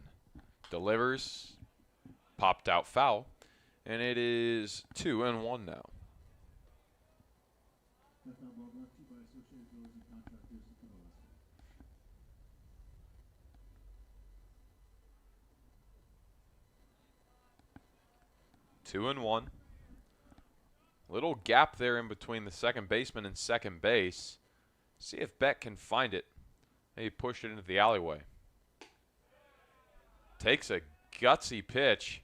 [SPEAKER 1] delivers. Popped out foul, and it is 2-1 now.
[SPEAKER 2] Left-out ball brought to you by Associated Builders and Contractors of Kavanaugh.
[SPEAKER 1] 2-1. Little gap there in between the second baseman and second base. See if Beck can find it. Maybe push it into the alleyway. Takes a gutsy pitch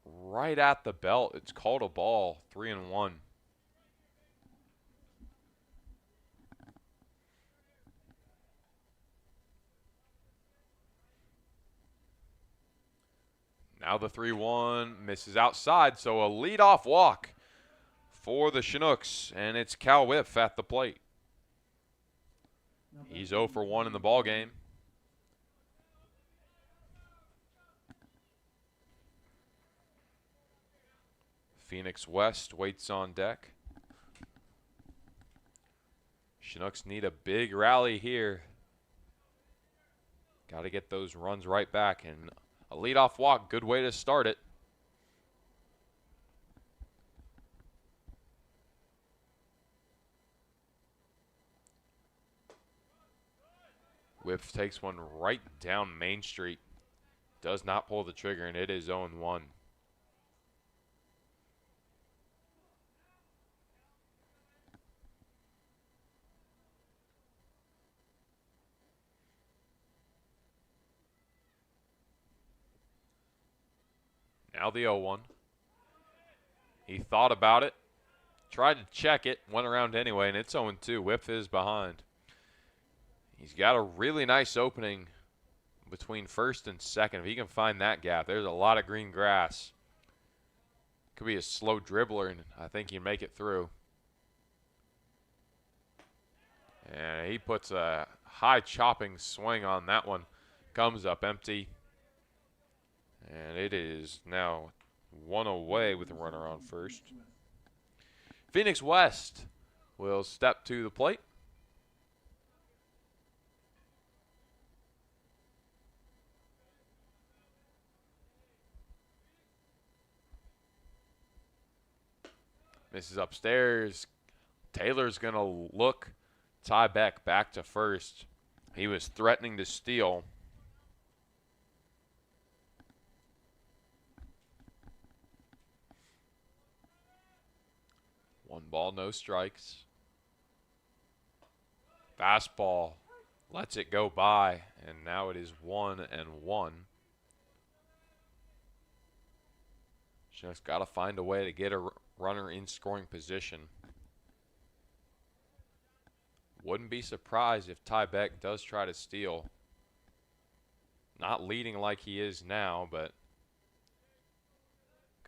[SPEAKER 1] right at the belt. It's called a ball. 3-1. Now the 3-1 misses outside, so a leadoff walk for the Chinooks, and it's Cal Whiff at the plate. He's 0 for 1 in the ball game. Phoenix West waits on deck. Chinooks need a big rally here. Got to get those runs right back, and a leadoff walk, good way to start it. Whiff takes one right down Main Street. Does not pull the trigger, and it is 0-1. Now the 0-1. He thought about it, tried to check it, went around anyway, and it's 0-2. Whip is behind. He's got a really nice opening between first and second. If he can find that gap, there's a lot of green grass. Could be a slow dribbler, and I think he'd make it through. And he puts a high chopping swing on that one. Comes up empty. And it is now one away with a runner on first. Phoenix West will step to the plate. Misses upstairs. Taylor's going to look. Ty Beck back to first. He was threatening to steal. One ball, no strikes. Fastball lets it go by, and now it is 1-1. Just got to find a way to get a runner in scoring position. Wouldn't be surprised if Ty Beck does try to steal. Not leading like he is now, but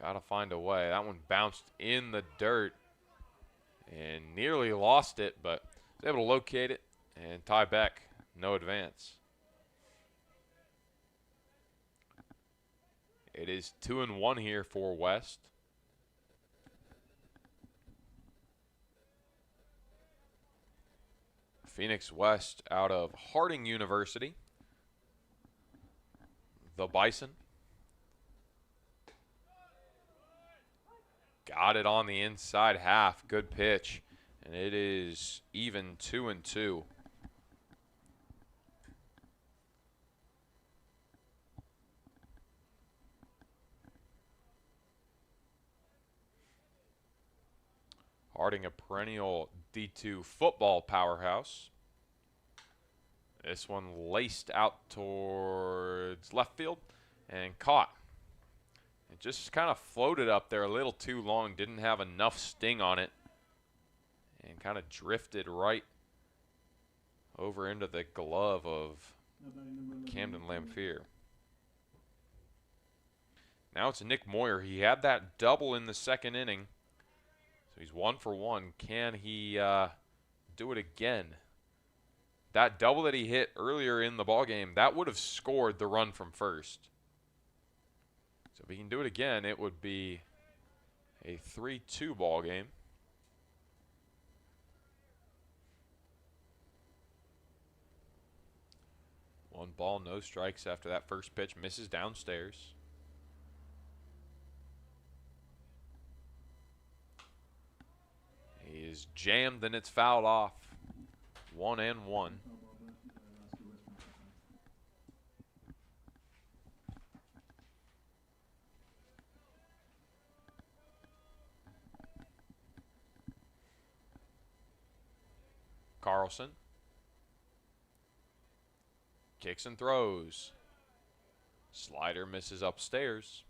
[SPEAKER 1] got to find a way. That one bounced in the dirt and nearly lost it, but was able to locate it. And Ty Beck, no advance. It is 2-1 here for West. Phoenix West out of Harding University. The Bison. Got it on the inside half. Good pitch. And it is even 2-2. Harding, a perennial D2 football powerhouse. This one laced out towards left field and caught. It just kind of floated up there a little too long, didn't have enough sting on it, and kind of drifted right over into the glove of Camden Lamphere. Now it's Nick Moyer. He had that double in the second inning. So he's 1 for 1. Can he do it again? That double that he hit earlier in the ballgame, that would have scored the run from first. So if he can do it again, it would be a 3-2 ball game. One ball, no strikes after that first pitch. Misses downstairs. He is jammed and it's fouled off. 1-1. Carlson kicks and throws. Slider misses upstairs.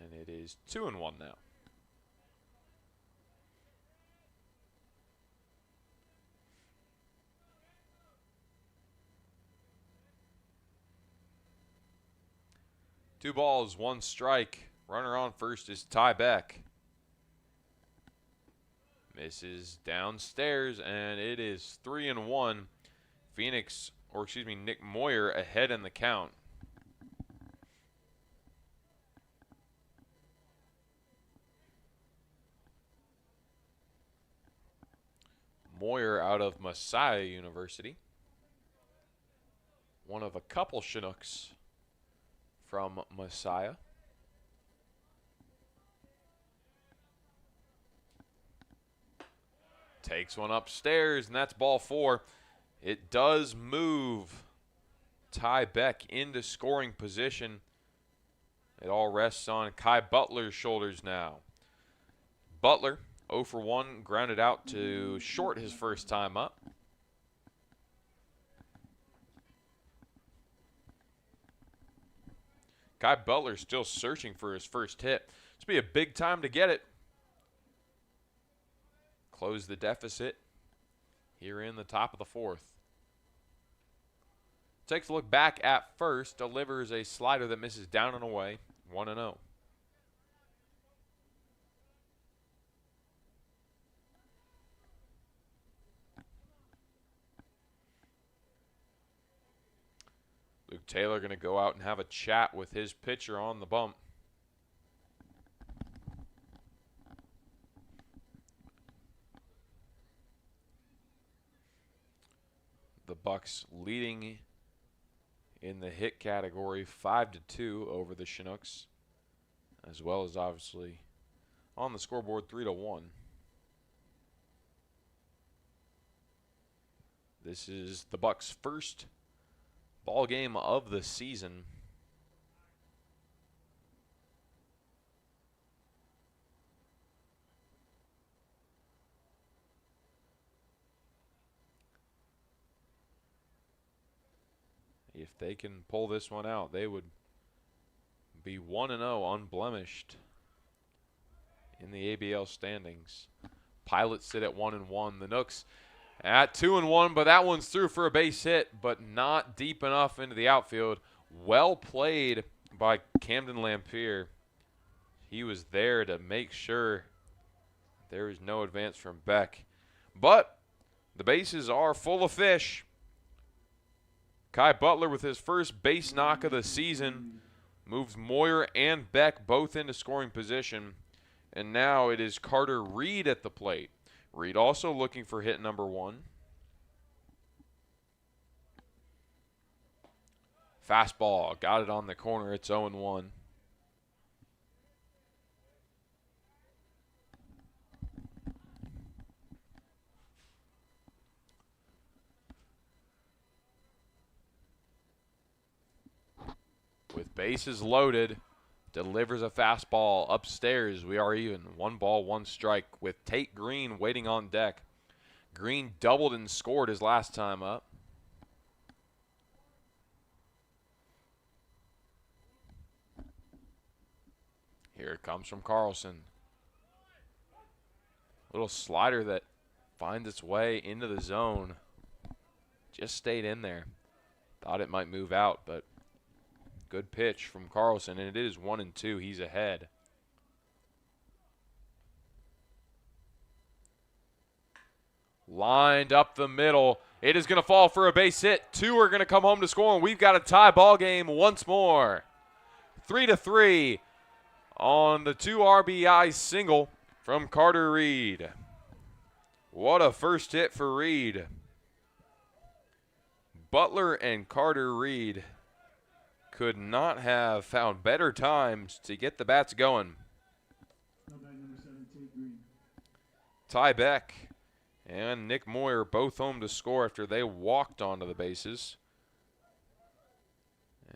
[SPEAKER 1] And it is 2-1 now. Two balls, one strike. Runner on first is Ty Beck. Misses downstairs, and it is 3-1. Phoenix, or excuse me, Nick Moyer ahead in the count. Moyer out of Messiah University. One of a couple Chinooks from Messiah. Takes one upstairs, and that's ball 4. It does move Ty Beck into scoring position. It all rests on Kai Butler's shoulders now. Butler, 0 for 1, grounded out to short his first time up. Kai Butler still searching for his first hit. This will be a big time to get it. Close the deficit here in the top of the fourth. Takes a look back at first, delivers a slider that misses down and away, 1-0. Luke Taylor going to go out and have a chat with his pitcher on the bump. The Bucs leading in the hit category 5-2 over the Chinooks, as well as obviously on the scoreboard 3-1. This is the Bucs' first ball game of the season. If they can pull this one out, they would be 1-0 unblemished in the ABL standings. Pilots sit at 1-1. The Nooks at 2-1, but that one's through for a base hit, but not deep enough into the outfield. Well played by Camden Lampier. He was there to make sure there was no advance from Beck. But the bases are full of fish. Kai Butler with his first base knock of the season moves Moyer and Beck both into scoring position. And now it is Carter Reed at the plate. Reed also looking for hit number 1. Fastball, got it on the corner. It's 0-1. With bases loaded, delivers a fastball upstairs. We are even. 1 ball, 1 strike with Tate Green waiting on deck. Green doubled and scored his last time up. Here it comes from Carlson. Little slider that finds its way into the zone. Just stayed in there. Thought it might move out, but good pitch from Carlson, and it is 1-2. He's ahead. Lined up the middle. It is going to fall for a base hit. 2 are going to come home to score, and we've got a tie ball game once more. 3-3 on the 2 RBI single from Carter Reed. What a first hit for Reed. Butler and Carter Reed could not have found better times to get the bats going. Ty Beck and Nick Moyer both home to score after they walked onto the bases.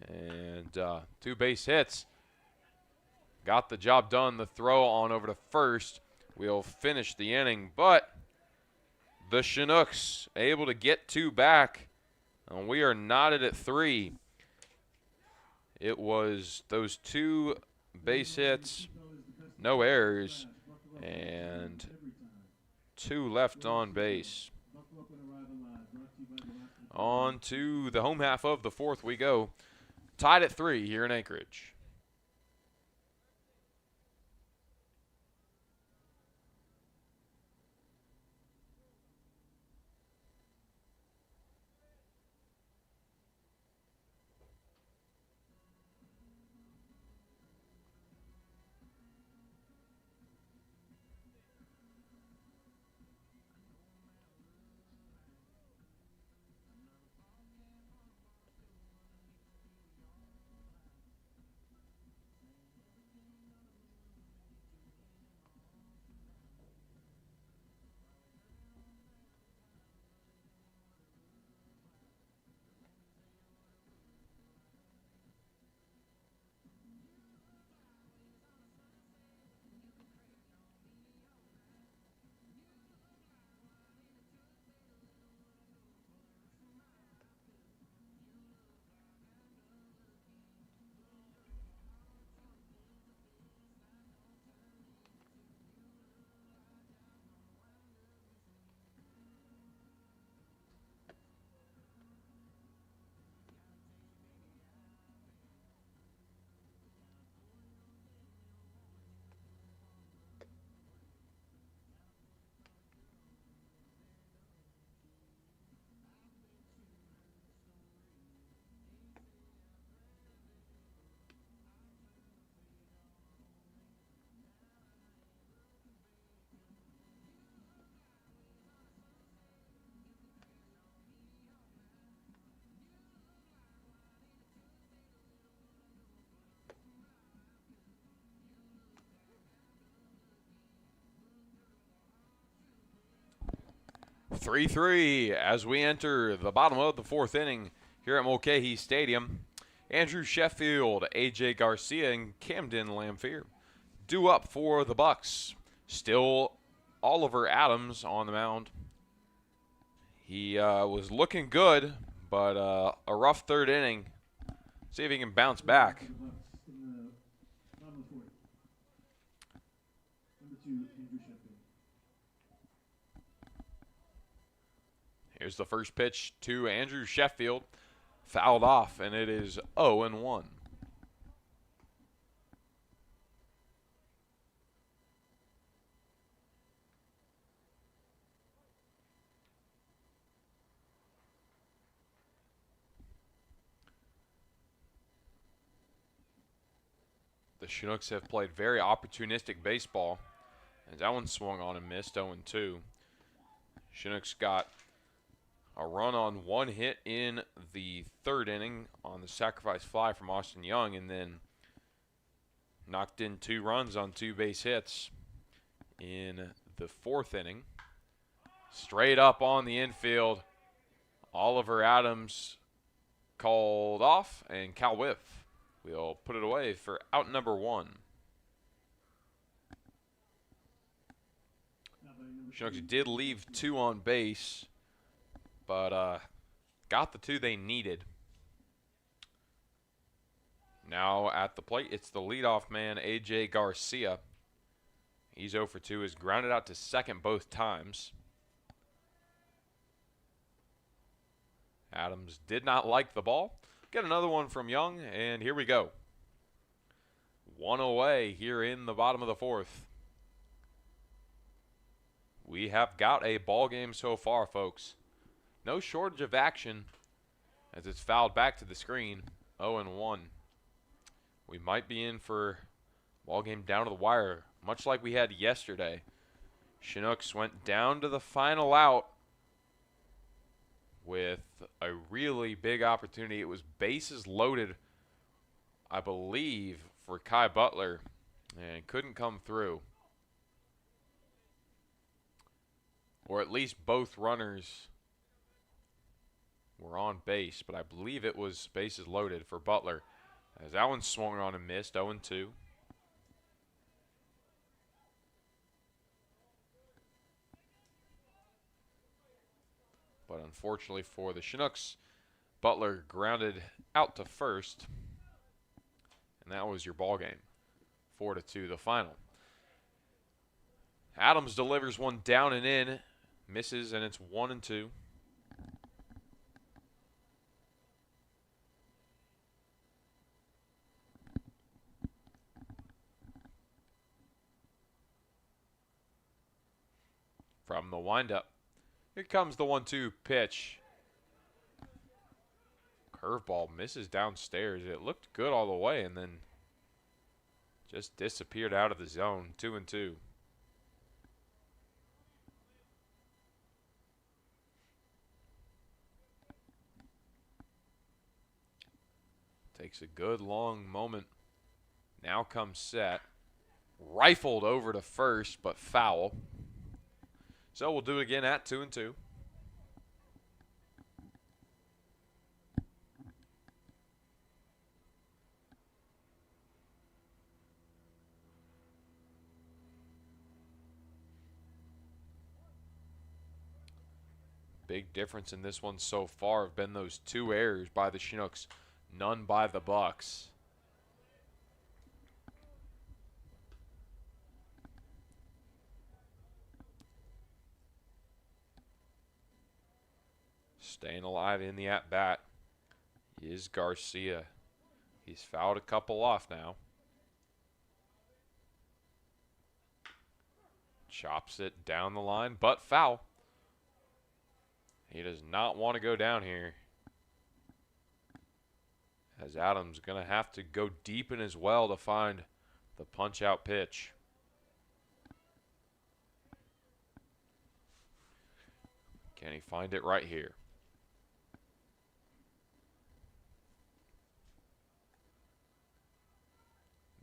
[SPEAKER 1] And 2 base hits. Got the job done. The throw on over to first will finish the inning. But the Chinooks able to get 2 back. And we are knotted at 3. It was those 2 base hits, no errors, and 2 left on base. On to the home half of the fourth we go. Tied at 3 here in Anchorage. 3-3 as we enter the bottom of the fourth inning here at Mulcahy Stadium. Andrew Sheffield, A.J. Garcia, and Camden Lamphere due up for the Bucs. Still Oliver Adams on the mound. He was looking good, but a rough third inning. See if he can bounce back. Here's the first pitch to Andrew Sheffield. Fouled off, and it is 0-1. The Chinooks have played very opportunistic baseball, as that one swung on and missed, 0-2. Chinooks got a run on one hit in the third inning on the sacrifice fly from Austin Young, and then knocked in 2 runs on 2 base hits in the fourth inning. Straight up on the infield, Oliver Adams called off, and Cal Whiff will put it away for out number 1. Chinooks did leave 2 on base, but got the 2 they needed. Now at the plate, it's the leadoff man, A.J. Garcia. He's 0 for 2, is grounded out to second both times. Adams did not like the ball. Get another one from Young, and here we go. 1 away here in the bottom of the fourth. We have got a ball game so far, folks. No shortage of action as it's fouled back to the screen. 0-1. We might be in for ball game down to the wire, much like we had yesterday. Chinooks went down to the final out with a really big opportunity. It was bases loaded, I believe, for Kai Butler, and couldn't come through. Or at least both runners were on base, but I believe it was bases loaded for Butler, as that one swung on and missed, 0-2. But unfortunately for the Chinooks, Butler grounded out to first, and that was your ball game. 4-2 the final. Adams delivers one down and in, misses, and it's 1-2. From the windup, here comes the 1-2 pitch. Curveball misses downstairs. It looked good all the way, and then just disappeared out of the zone. 2-2. Takes a good long moment. Now comes set. Rifled over to first, but foul. So we'll do it again at 2-2. Big difference in this one so far have been those 2 errors by the Chinooks, none by the Bucs. Staying alive in the at-bat is Garcia. He's fouled a couple off now. Chops it down the line, but foul. He does not want to go down here, as Adams going to have to go deep in his well to find the punch-out pitch. Can he find it right here?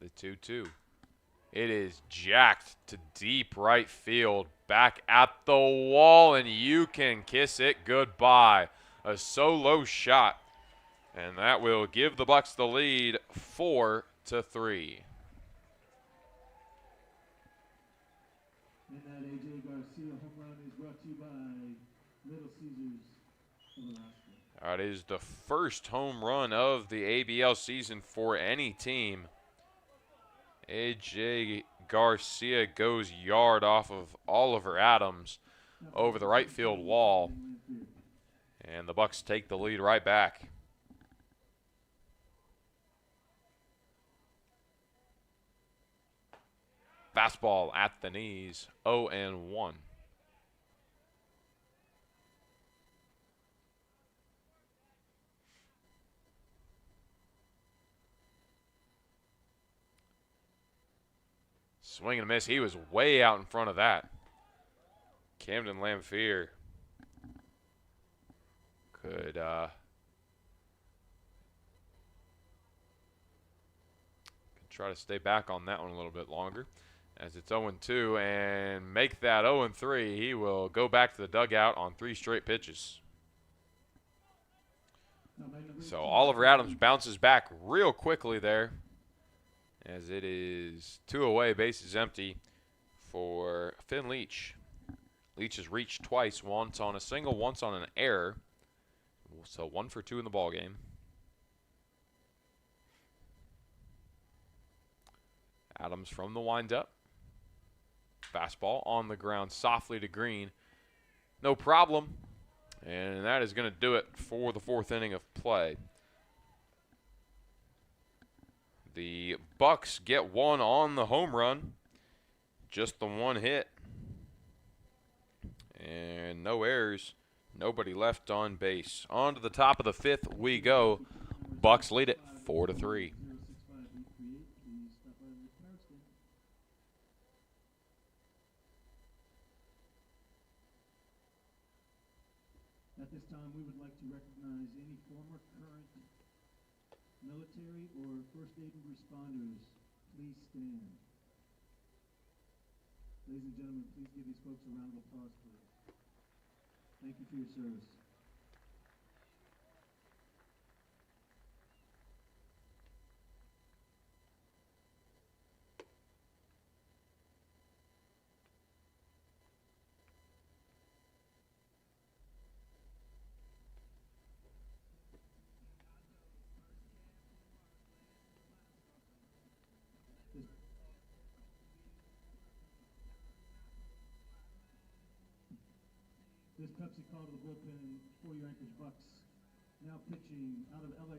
[SPEAKER 1] The 2-2. It is jacked to deep right field, back at the wall, and you can kiss it goodbye. A solo shot, and that will give the Bucs the lead 4-3.
[SPEAKER 2] And that A.J. Garcia home run is brought to you by Little Caesars of Alaska.
[SPEAKER 1] That is the first home run of the ABL season for any team. A.J. Garcia goes yard off of Oliver Adams over the right field wall, and the Bucs take the lead right back. Fastball at the knees, 0-1. Swing and a miss. He was way out in front of that. Camden Lamphere could try to stay back on that one a little bit longer, as it's 0-2, and make that 0-3. He will go back to the dugout on 3 straight pitches. So Oliver Adams bounces back real quickly there, as it is 2 away, bases empty for Finn Leach. Leach has reached twice, once on a single, once on an error. So 1 for 2 in the ballgame. Adams from the windup. Fastball on the ground softly to Green. No problem. And that is going to do it for the 4th inning of play. The Bucs get 1 on the home run. Just the 1 hit. And no errors. Nobody left on base. On to the top of the 5th we go. Bucs lead it 4-3.
[SPEAKER 2] At this time, we would like to recognize any former, current military or first aid responders. Please stand. Ladies and gentlemen, please give these folks a round of applause, please. Thank you for your service. This Pepsi call to the bullpen for your Anchorage Bucs. Now pitching out of LA.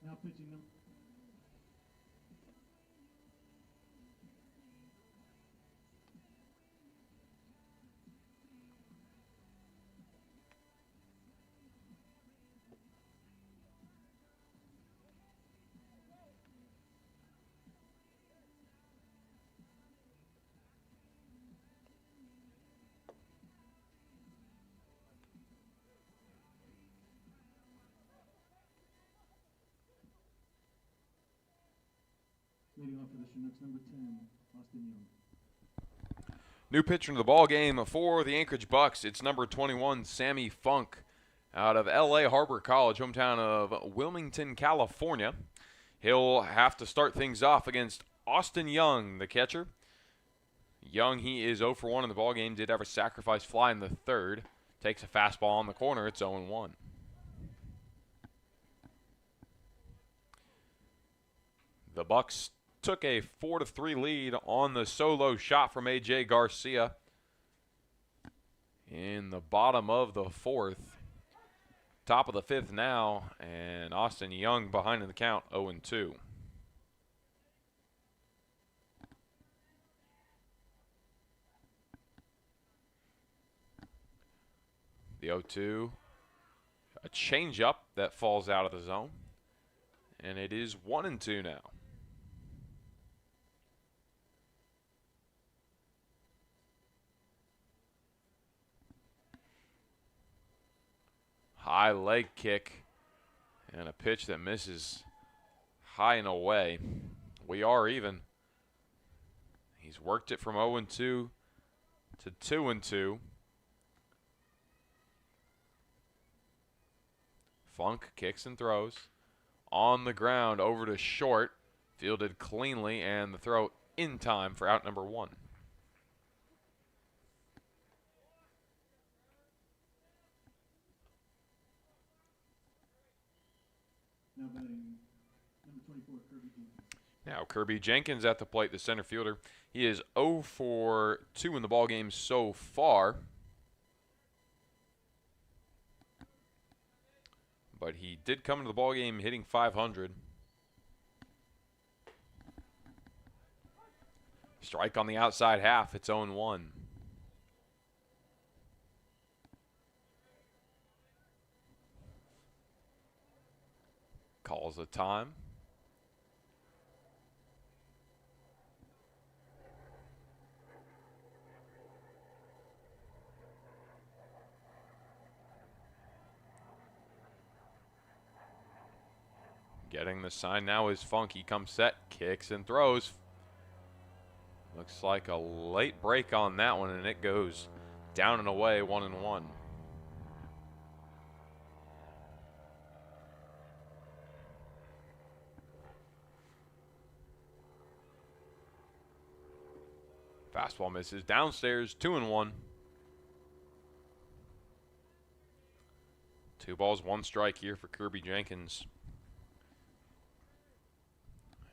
[SPEAKER 2] Now pitching them. Leading off for the Chinooks, number 10, Austin Young.
[SPEAKER 1] New pitcher in the ball game for the Anchorage Bucs. It's number 21, Sammy Funk, out of L.A. Harbor College, hometown of Wilmington, California. He'll have to start things off against Austin Young, the catcher. Young, he is 0 for 1 in the ball game. Did have a sacrifice fly in the 3rd. Takes a fastball on the corner. It's 0-1. The Bucs took a 4-3 lead on the solo shot from A.J. Garcia in the bottom of the 4th. Top of the 5th now, and Austin Young behind in the count, 0-2. The 0-2, a changeup that falls out of the zone, and it is 1-2 now. High leg kick and a pitch that misses high and away. We are even. He's worked it from 0-2 to 2-2. Funk kicks and throws. On the ground, over to short. Fielded cleanly, and the throw in time for out number 1.
[SPEAKER 2] Now batting number 24, Kirby Jenkins.
[SPEAKER 1] Now Kirby Jenkins at the plate, the center fielder. He is 0 for 2 in the ballgame so far. But he did come into the ballgame hitting .500. Strike on the outside half. It's 0-1. Calls the time. Getting the sign now is Funk. He comes set, kicks and throws. Looks like a late break on that one, and it goes down and away, 1-1. Fastball misses downstairs, 2-1. 2 balls, 1 strike here for Kirby Jenkins.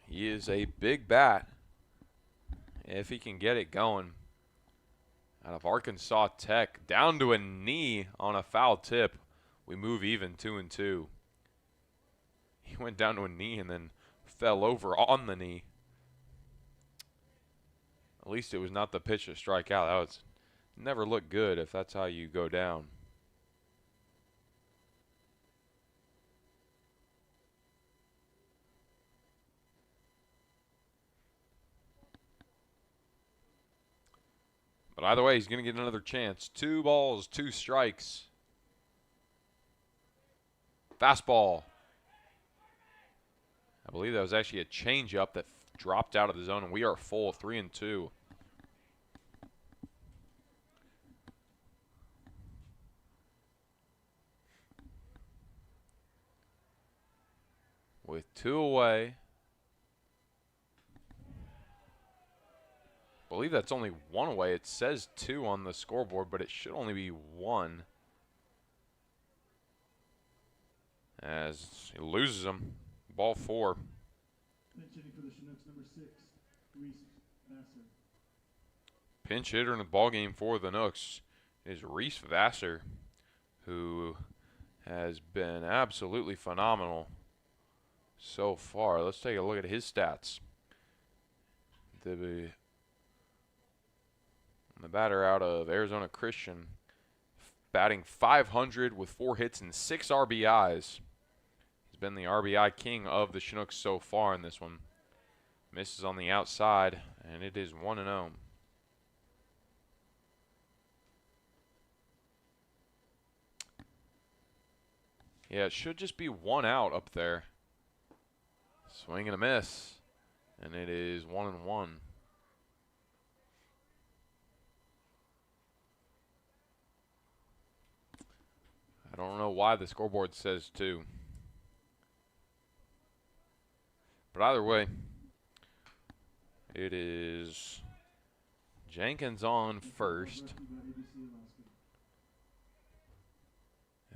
[SPEAKER 1] He is a big bat if he can get it going. Out of Arkansas Tech, down to a knee on a foul tip. We move even, 2-2. He went down to a knee and then fell over on the knee. At least it was not the pitch to strike out. That was never look good if that's how you go down. But either way, he's going to get another chance. 2 balls, 2 strikes. Fastball. I believe that was actually a changeup that dropped out of the zone, and we are full, 3-2. With 2 away. I believe that's only 1 away. It says 2 on the scoreboard, but it should only be 1. As he loses him. Ball 4.
[SPEAKER 2] Pinch hitting for the Chinooks, number 6, Reese Vassar.
[SPEAKER 1] Pinch hitter in the ballgame for the Nooks is Reese Vassar, who has been absolutely phenomenal so far. Let's take a look at his stats. The batter out of Arizona Christian, batting .500 with 4 hits and 6 RBIs. He's been the RBI king of the Chinooks so far in this one. Misses on the outside, and it is 1-0. Yeah, it should just be 1 out up there. Swing and a miss, and it is 1-1. I don't know why the scoreboard says 2. But either way, it is Jenkins on first.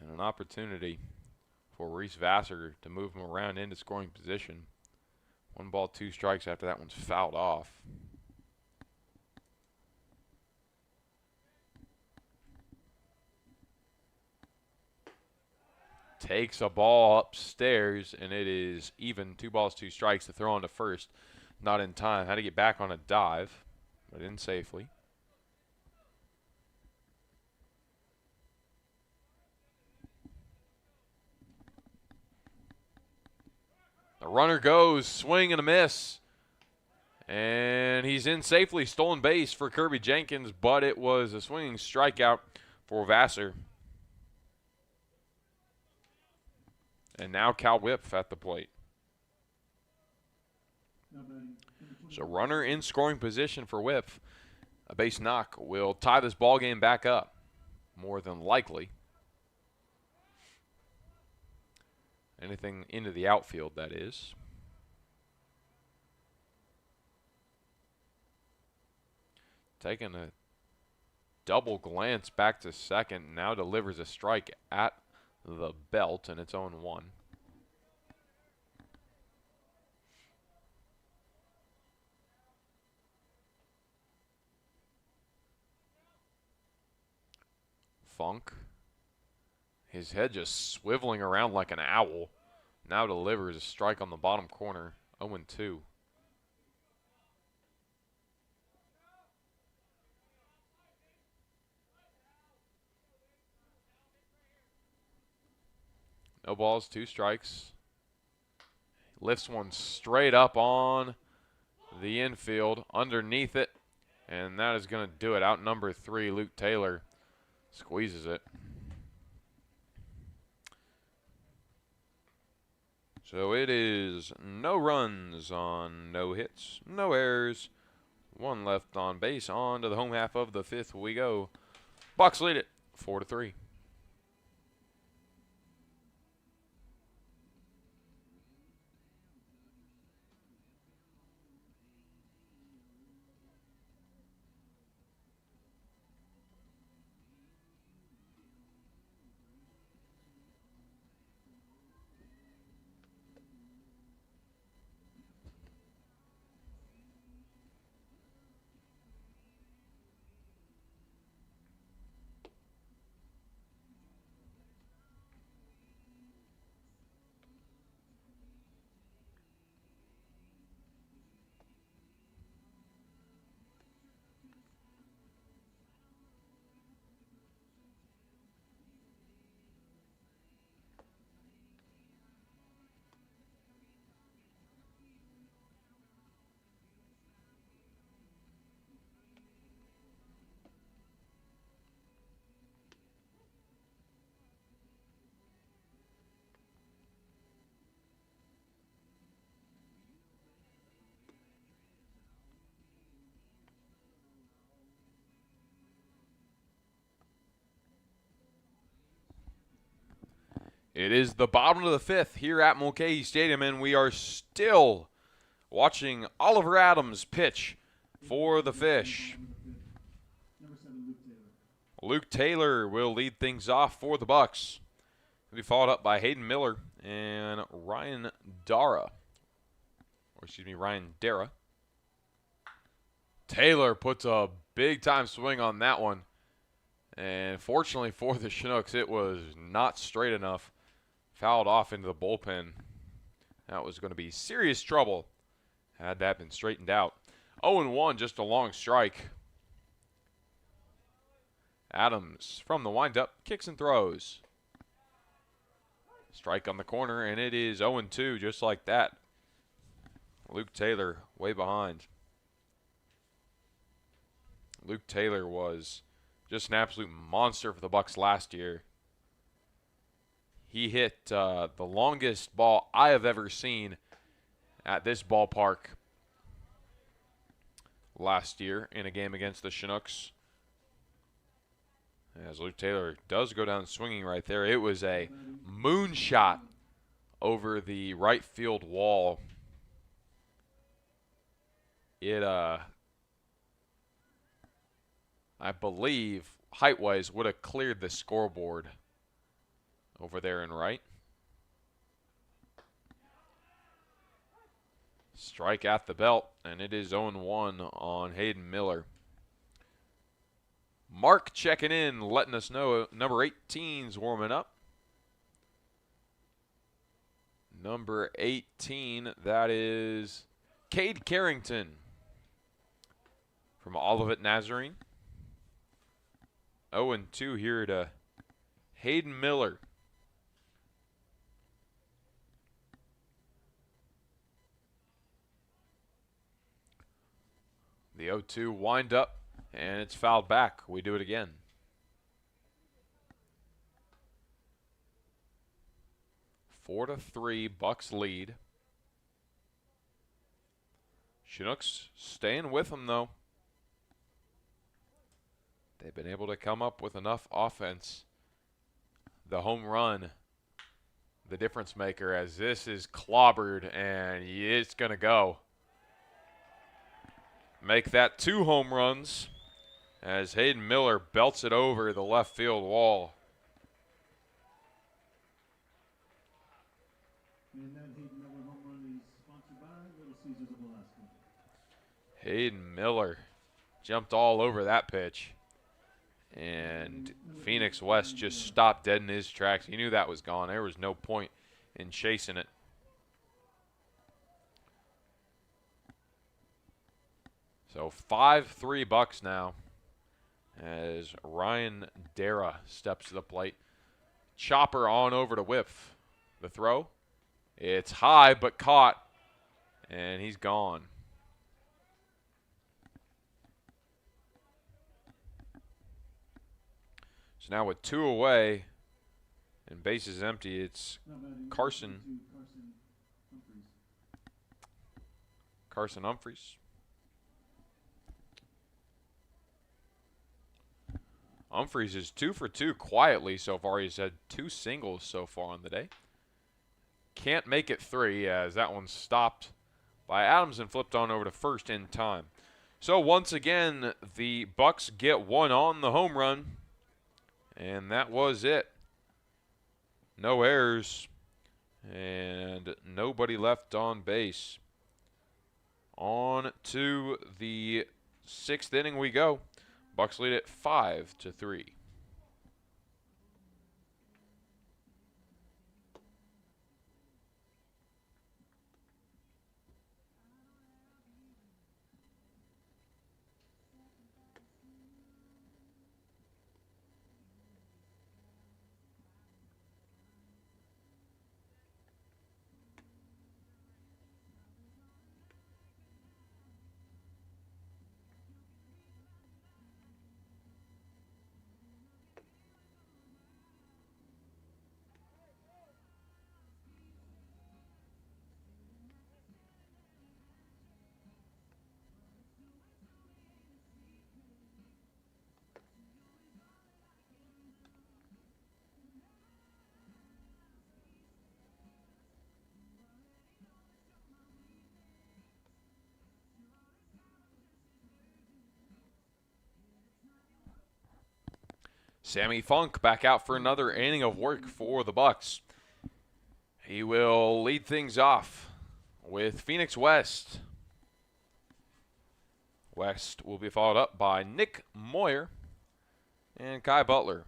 [SPEAKER 1] And an opportunity for Reese Vassar to move him around into scoring position. 1 ball, 2 strikes after that one's fouled off. Takes a ball upstairs, and it is even. 2 balls, 2 strikes. The throw on to first. Not in time. Had to get back on a dive, but in safely. The runner goes. Swing and a miss. And he's in safely. Stolen base for Kirby Jenkins, but it was a swinging strikeout for Vassar. And now Cal Whip at the plate.
[SPEAKER 2] Now batting,
[SPEAKER 1] So runner in scoring position for Whip. A base knock will tie this ball game back up, more than likely. Anything into the outfield, that is. Taking a double glance back to second, now delivers a strike at the belt, and it's 0-1. Funk. His head just swiveling around like an owl. Now delivers a strike on the bottom corner. 0-2. No balls, 2 strikes. Lifts one straight up on the infield, underneath it, and that is going to do it. Out number 3, Luke Taylor squeezes it. So it is no runs on no hits, no errors, 1 left on base. On to the home half of the 5th we go. Bucs lead it 4-3. It is the bottom of the 5th here at Mulcahy Stadium, and we are still watching Oliver Adams pitch for the Fish.
[SPEAKER 2] number 7, Luke Taylor.
[SPEAKER 1] Luke Taylor will lead things off for the Bucs. He'll be followed up by Hayden Miller and Ryan Dara. Ryan Dara. Taylor puts a big-time swing on that one. And fortunately for the Chinooks, it was not straight enough. Fouled off into the bullpen. That was going to be serious trouble had that been straightened out. 0-1, just a long strike. Adams from the windup, kicks and throws. Strike on the corner, and it is 0-2, just like that. Luke Taylor way behind. Luke Taylor was just an absolute monster for the Bucs last year. He hit the longest ball I have ever seen at this ballpark last year in a game against the Chinooks. As Luke Taylor does go down swinging right there. It was a moonshot over the right field wall. It, I believe, height-wise, would have cleared the scoreboard over there in right. Strike at the belt, and it is 0-1 on Hayden Miller. Mark checking in, letting us know number 18's warming up. Number 18, that is Cade Carrington from Olivet Nazarene. 0-2 here to Hayden Miller. The 0-2 wind up, and it's fouled back. We do it again. 4-3, Bucs lead. Chinooks staying with them, though. They've been able to come up with enough offense. The home run, the difference maker, as this is clobbered, and it's going to go. Make that 2 home runs as Hayden Miller belts it over the left field wall.
[SPEAKER 2] And that Hayden Miller home run is sponsored by Little Caesars of Alaska.
[SPEAKER 1] Hayden Miller jumped all over that pitch. And Phoenix West just stopped dead in his tracks. He knew that was gone. There was no point in chasing it. So 5-3 Bucs now as Ryan Dara steps to the plate. Chopper on over to whiff. The throw. It's high but caught. And he's gone. So now with 2 away and bases empty, it's Carson Humphreys. Humphreys is 2 for 2 quietly so far. He's had 2 singles so far on the day. Can't make it 3 as that one stopped by Adams and flipped on over to first in time. So once again, the Bucs get 1 on the home run. And that was it. No errors and nobody left on base. On to the 6th inning we go. Bucs lead it 5-3. Sammy Funk back out for another inning of work for the Bucs. He will lead things off with Phoenix West. West will be followed up by Nick Moyer and Kai Butler.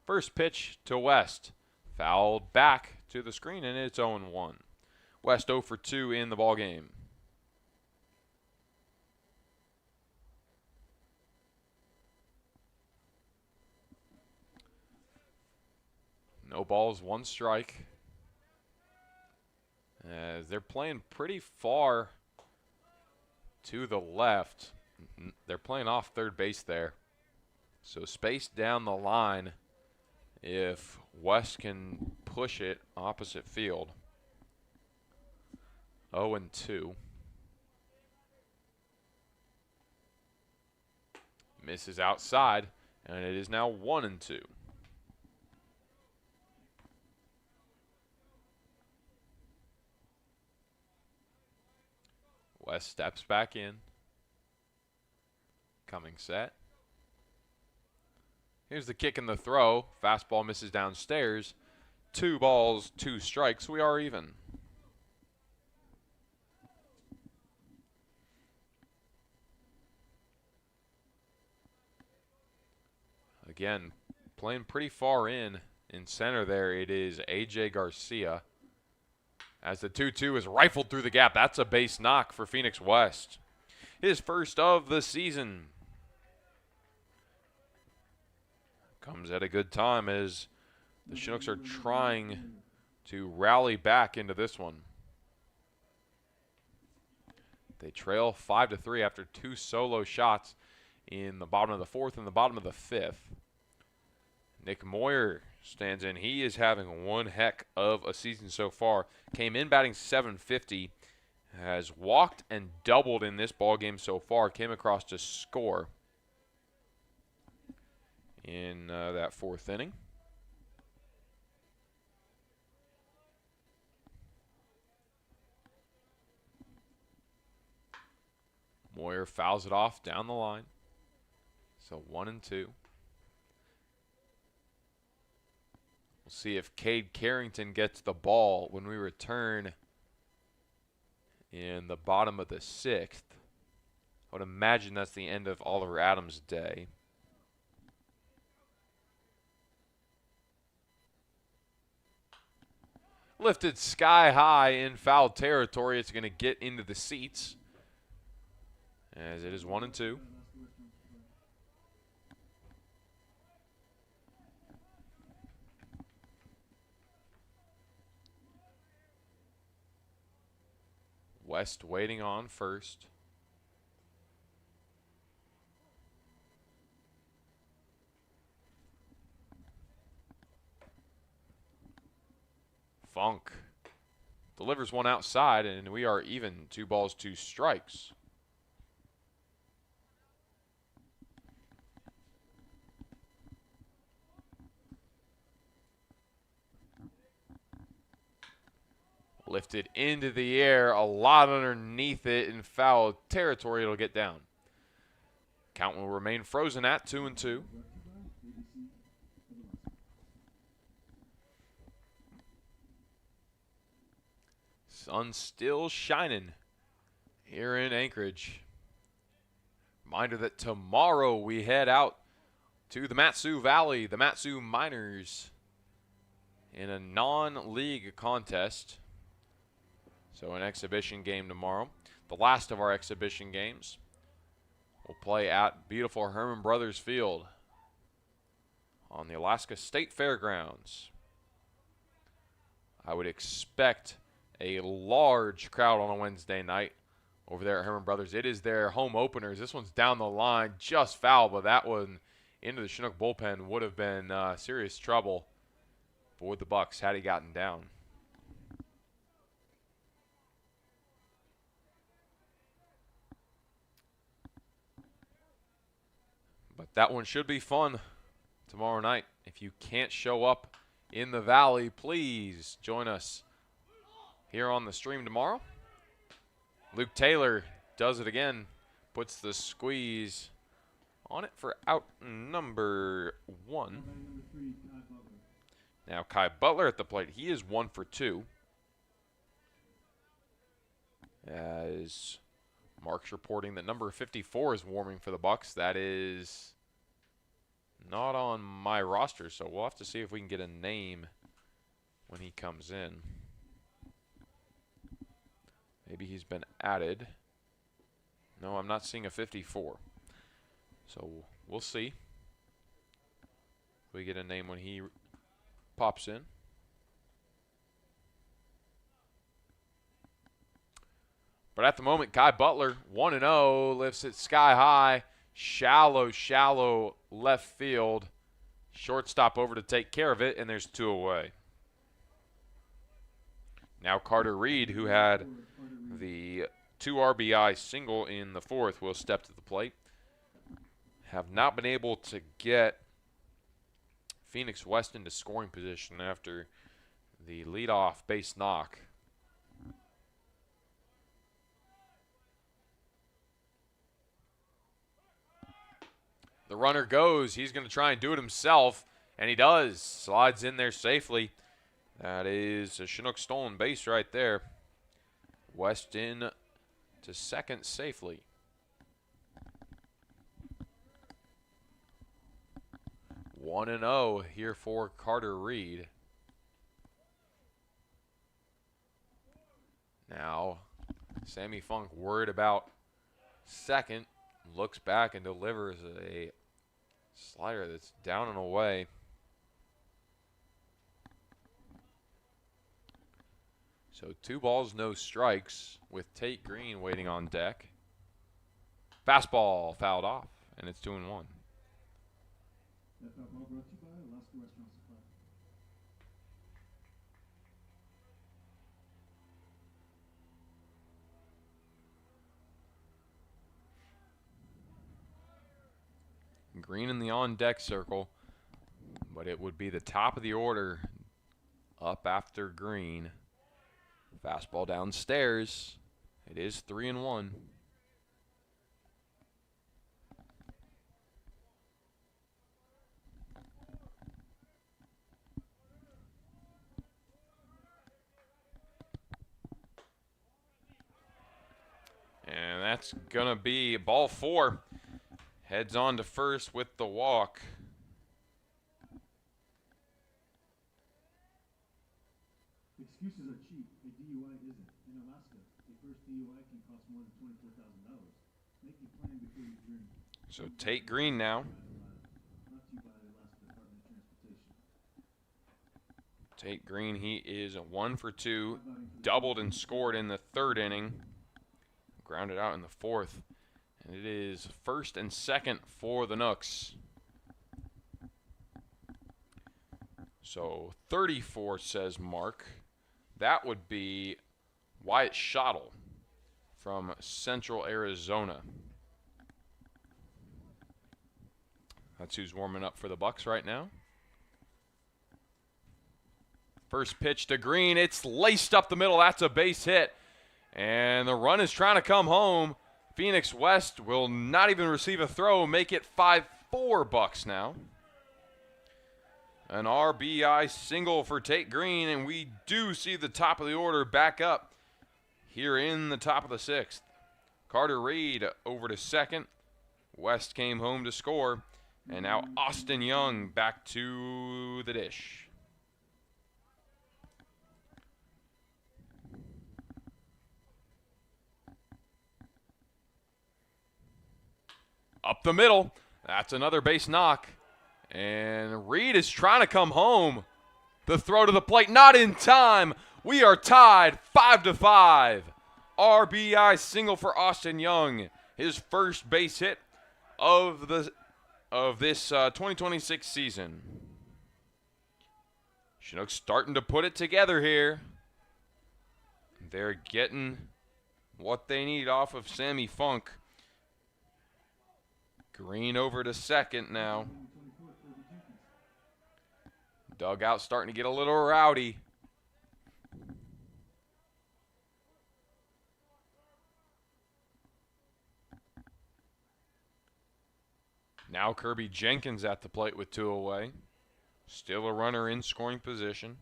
[SPEAKER 1] First pitch to West. Fouled back to the screen, and it's 0-1. West 0 for 2 in the ballgame. No balls, 1 strike. As they're playing pretty far to the left. They're playing off third base there. So space down the line if West can push it opposite field. 0-2. Misses outside, and it is now 1-2. West steps back in. Coming set. Here's the kick and the throw. Fastball misses downstairs. 2 balls, 2 strikes. We are even. Again, playing pretty far in center there. It is A.J. Garcia. As the 2-2 is rifled through the gap. That's a base knock for Phoenix West. His first of the season. Comes at a good time as the Chinooks are trying to rally back into this one. They trail 5-3 after 2 solo shots in the bottom of the 4th and the bottom of the 5th. Nick Moyer stands in. He is having one heck of a season so far. Came in batting .750, has walked and doubled in this ball game so far. Came across to score in that fourth inning. Moyer fouls it off down the line. So 1-2. We'll see if Cade Carrington gets the ball when we return in the bottom of the sixth. I would imagine that's the end of Oliver Adams' day. Lifted sky high in foul territory. It's going to get into the seats as it is 1-2. West waiting on first. Funk delivers one outside, and we are even. 2 balls, 2 strikes. Lifted into the air, a lot underneath it in foul territory. It'll get down. Count will remain frozen at 2-2. Sun still shining here in Anchorage. Reminder that tomorrow we head out to the Mat-Su Valley, the Mat-Su Miners, in a non-league contest. So an exhibition game tomorrow. The last of our exhibition games. We'll play at beautiful Herman Brothers Field on the Alaska State Fairgrounds. I would expect a large crowd on a Wednesday night over there at Herman Brothers. It is their home openers. This one's down the line, just foul, but that one into the Chinook bullpen would have been serious trouble for the Bucs had he gotten down. But that one should be fun tomorrow night. If you can't show up in the Valley, please join us here on the stream tomorrow. Luke Taylor does it again, puts the squeeze on it for out number 1. Now Kai Butler at the plate. He is 1 for 2. As Mark's reporting that number 54 is warming for the Bucs. That is not on my roster, so we'll have to see if we can get a name when he comes in. Maybe he's been added. No, I'm not seeing a 54. So we'll see if we get a name when he pops in. But at the moment, Kai Butler, 1-0, lifts it sky high. Shallow left field. Shortstop over to take care of it, and there's 2 away. Now Carter Reed, who had the 2 RBI single in the 4th, will step to the plate. Have not been able to get Phoenix West into scoring position after the leadoff base knock. The runner goes. He's going to try and do it himself, and he does. Slides in there safely. That is a Chinook stolen base right there. West in to second safely. One and 0 here for Carter Reed. Now, Sammy Funk worried about second. Looks back and delivers a slider that's down and away. So 2 balls, no strikes with Tate Green waiting on deck. Fastball fouled off, and it's 2-1.
[SPEAKER 2] That foul ball brought to you by Alaska Restaurant Supply.
[SPEAKER 1] Green in the on-deck circle, but it would be the top of the order up after Green. Fastball downstairs. It is 3-1. And that's going to be ball 4. Heads on to first with the walk.
[SPEAKER 2] Excuses are cheap. A DUI isn't. In Alaska, a first DUI can cost more than $24,000. Make a plan before you drink.
[SPEAKER 1] So Tate Green now.
[SPEAKER 2] Brought to you by the Alaska Department of Transportation.
[SPEAKER 1] Tate Green, he is 1 for 2. Doubled and scored in the 3rd inning. Grounded out in the 4th. And it is 1st and 2nd for the Nooks. So 34, says Mark. That would be Wyatt Schottel from Central Arizona. That's who's warming up for the Bucs right now. First pitch to Green. It's laced up the middle. That's a base hit. And the run is trying to come home. Phoenix West will not even receive a throw. Make it 5-4 Bucs now. An RBI single for Tate Green, and we do see the top of the order back up here in the top of the 6th. Carter Reed over to second. West came home to score. And now Austin Young back to the dish. Up the middle. That's another base knock. And Reed is trying to come home. The throw to the plate, not in time. We are tied 5-5. RBI single for Austin Young. His first base hit of this 2026 season. Chinooks starting to put it together here. They're getting what they need off of Sammy Funk. Green over to second now. Dugout starting to get a little rowdy. Now Kirby Jenkins at the plate with 2 away. Still a runner in scoring position.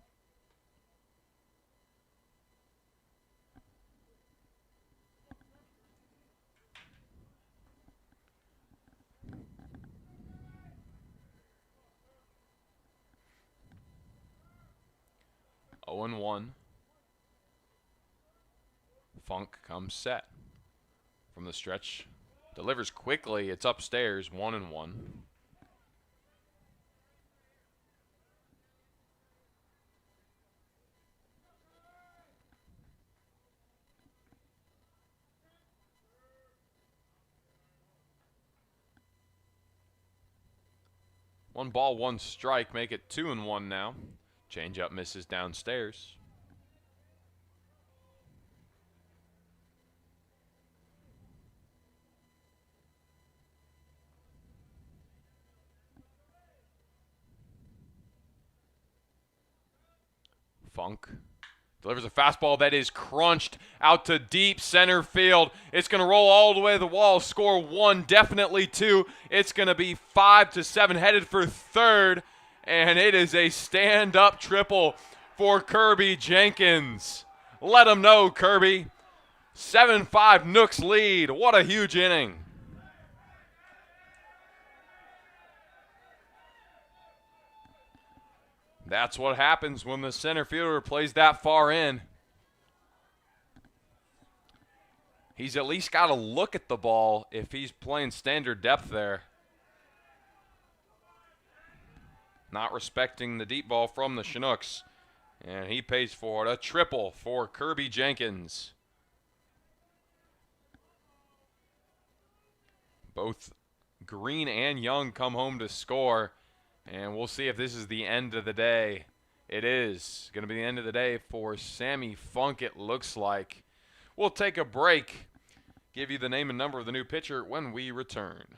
[SPEAKER 1] Oh and 1. Funk comes set from the stretch. Delivers quickly. It's upstairs. 1-1. One ball, 1 strike. Make it 2-1 now. Changeup misses downstairs. Funk delivers a fastball that is crunched out to deep center field. It's going to roll all the way to the wall. Score 1, definitely 2. It's going to be 5-7, headed for third. And it is a stand-up triple for Kirby Jenkins. Let him know, Kirby. 7-5 Nooks lead. What a huge inning. That's what happens when the center fielder plays that far in. He's at least got to look at the ball if he's playing standard depth there. Not respecting the deep ball from the Chinooks. And he pays for it. A triple for Kirby Jenkins. Both Green and Young come home to score. And we'll see if this is the end of the day. It is going to be the end of the day for Sammy Funk, it looks like. We'll take a break. Give you the name and number of the new pitcher when we return.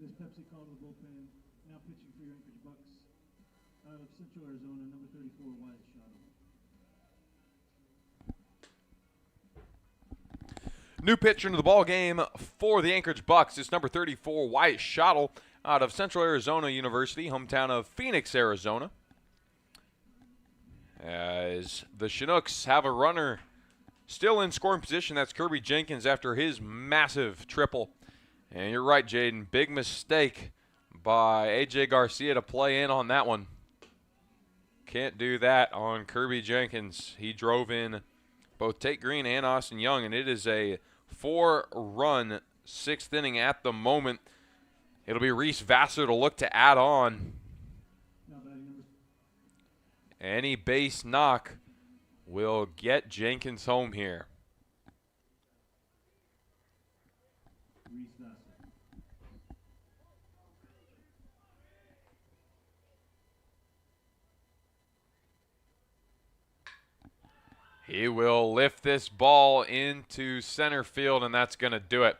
[SPEAKER 2] This Pepsi call to the bullpen. Now pitching for your Anchorage Bucs out of Central Arizona, number 34, Wyatt Schottle.
[SPEAKER 1] New pitcher into the ball game for the Anchorage Bucs is number 34, Wyatt Schottle, out of Central Arizona University, hometown of Phoenix, Arizona. As the Chinooks have a runner still in scoring position, that's Kirby Jenkins after his massive triple. And you're right, Jaden, big mistake by A.J. Garcia to play in on that one. Can't do that on Kirby Jenkins. He drove in both Tate Green and Austin Young, and it is a 4-run sixth inning at the moment. It'll be Reese Vassar to look to add on. Any base knock will get Jenkins home here. He will lift this ball into center field, and that's going to do it.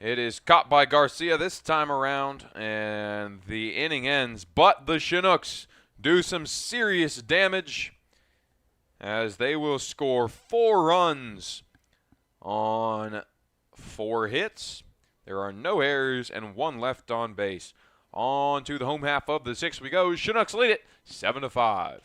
[SPEAKER 1] It is caught by Garcia this time around, and the inning ends. But the Chinooks do some serious damage as they will score 4 runs on 4 hits. There are no errors and 1 left on base. On to the home half of the 6th we go. Chinooks lead it 7-5.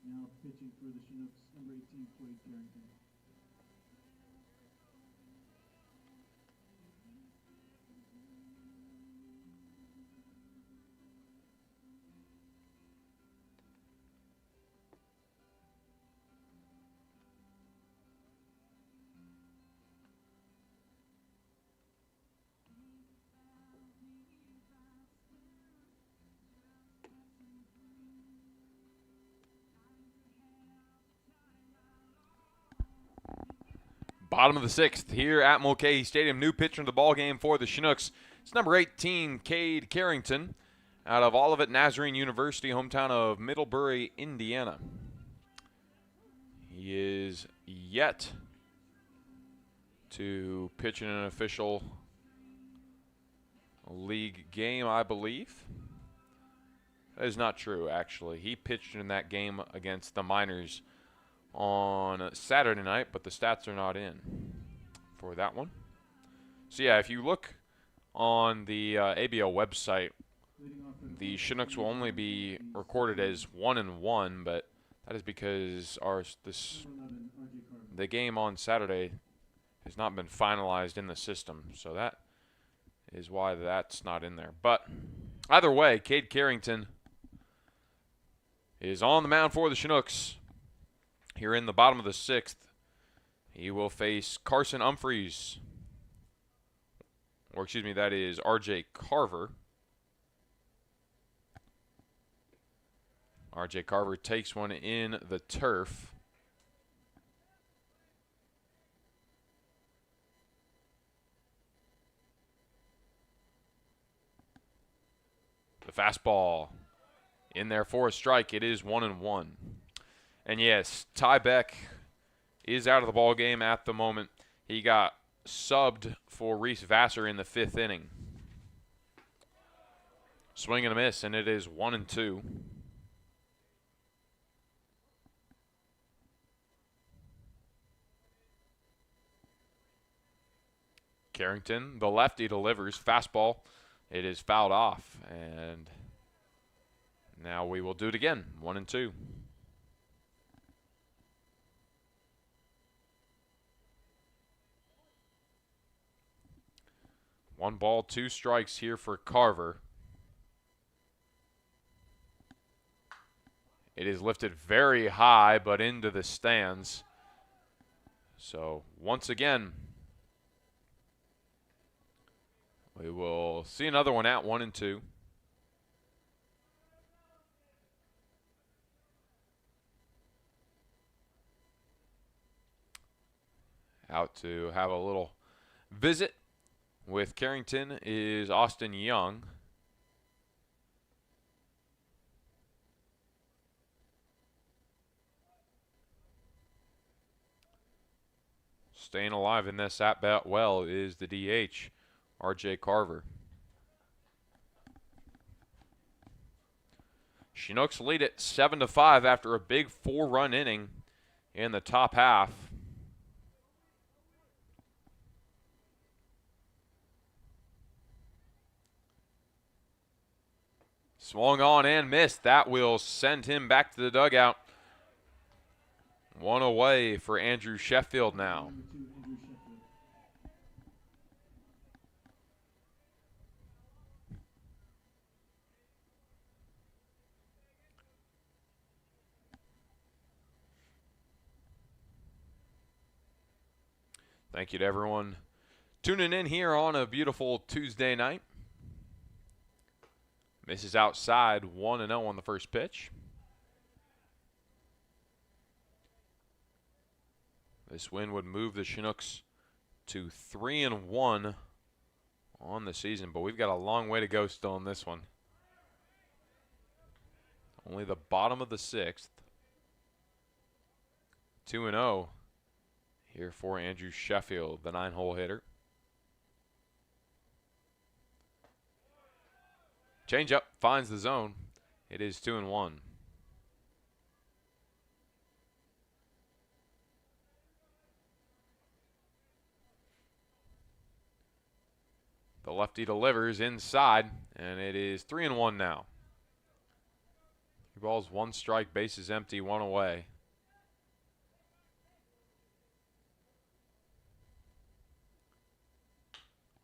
[SPEAKER 2] Now pitching for the Chinooks, number 18, Cade Carrington.
[SPEAKER 1] Bottom of the 6th here at Mulcahy Stadium. New pitcher in the ball game for the Chinooks. It's number 18, Cade Carrington, out of Olivet Nazarene University, hometown of Middlebury, Indiana. He is yet to pitch in an official league game, I believe. That is not true, actually. He pitched in that game against the Miners on Saturday night, but the stats are not in for that one. So yeah, if you look on the ABL website, the Chinooks will only be recorded as 1-1, but that is because the game on Saturday has not been finalized in the system, so that is why that's not in there. But either way, Cade Carrington is on the mound for the Chinooks. Here in the bottom of the 6th, he will face Carson Humphreys. Or excuse me, that is R.J. Carver. R.J. Carver takes one in the turf. The fastball in there for a strike. It is 1-1. And yes, Ty Beck is out of the ball game at the moment. He got subbed for Reese Vassar in the 5th inning. Swing and a miss, and it is 1-2. Carrington, the lefty, delivers. Fastball. It is fouled off, and Now we will do it again. 1 and 2. One ball, 2 strikes here for Carver. It is lifted very high, but into the stands. So once again, we will see another one at 1 and 2. Out to have a little visit with Carrington is Austin Young. Staying alive in this at-bat well is the DH, R.J. Carver. Chinooks lead it 7-5 after a big 4-run inning in the top half. Swung on and missed. That will send him back to the dugout. 1 away for Andrew Sheffield now. Thank you to everyone tuning in here on a beautiful Tuesday night. Misses outside, 1-0 on the first pitch. This win would move the Chinooks to 3-1 on the season, but we've got a long way to go still in this one. Only the bottom of the 6th. 2-0 here for Andrew Sheffield, the 9-hole hitter. Changeup finds the zone. It is 2-1. The lefty delivers inside, and it is 3-1 now. 3 balls, 1 strike, bases empty, 1 away.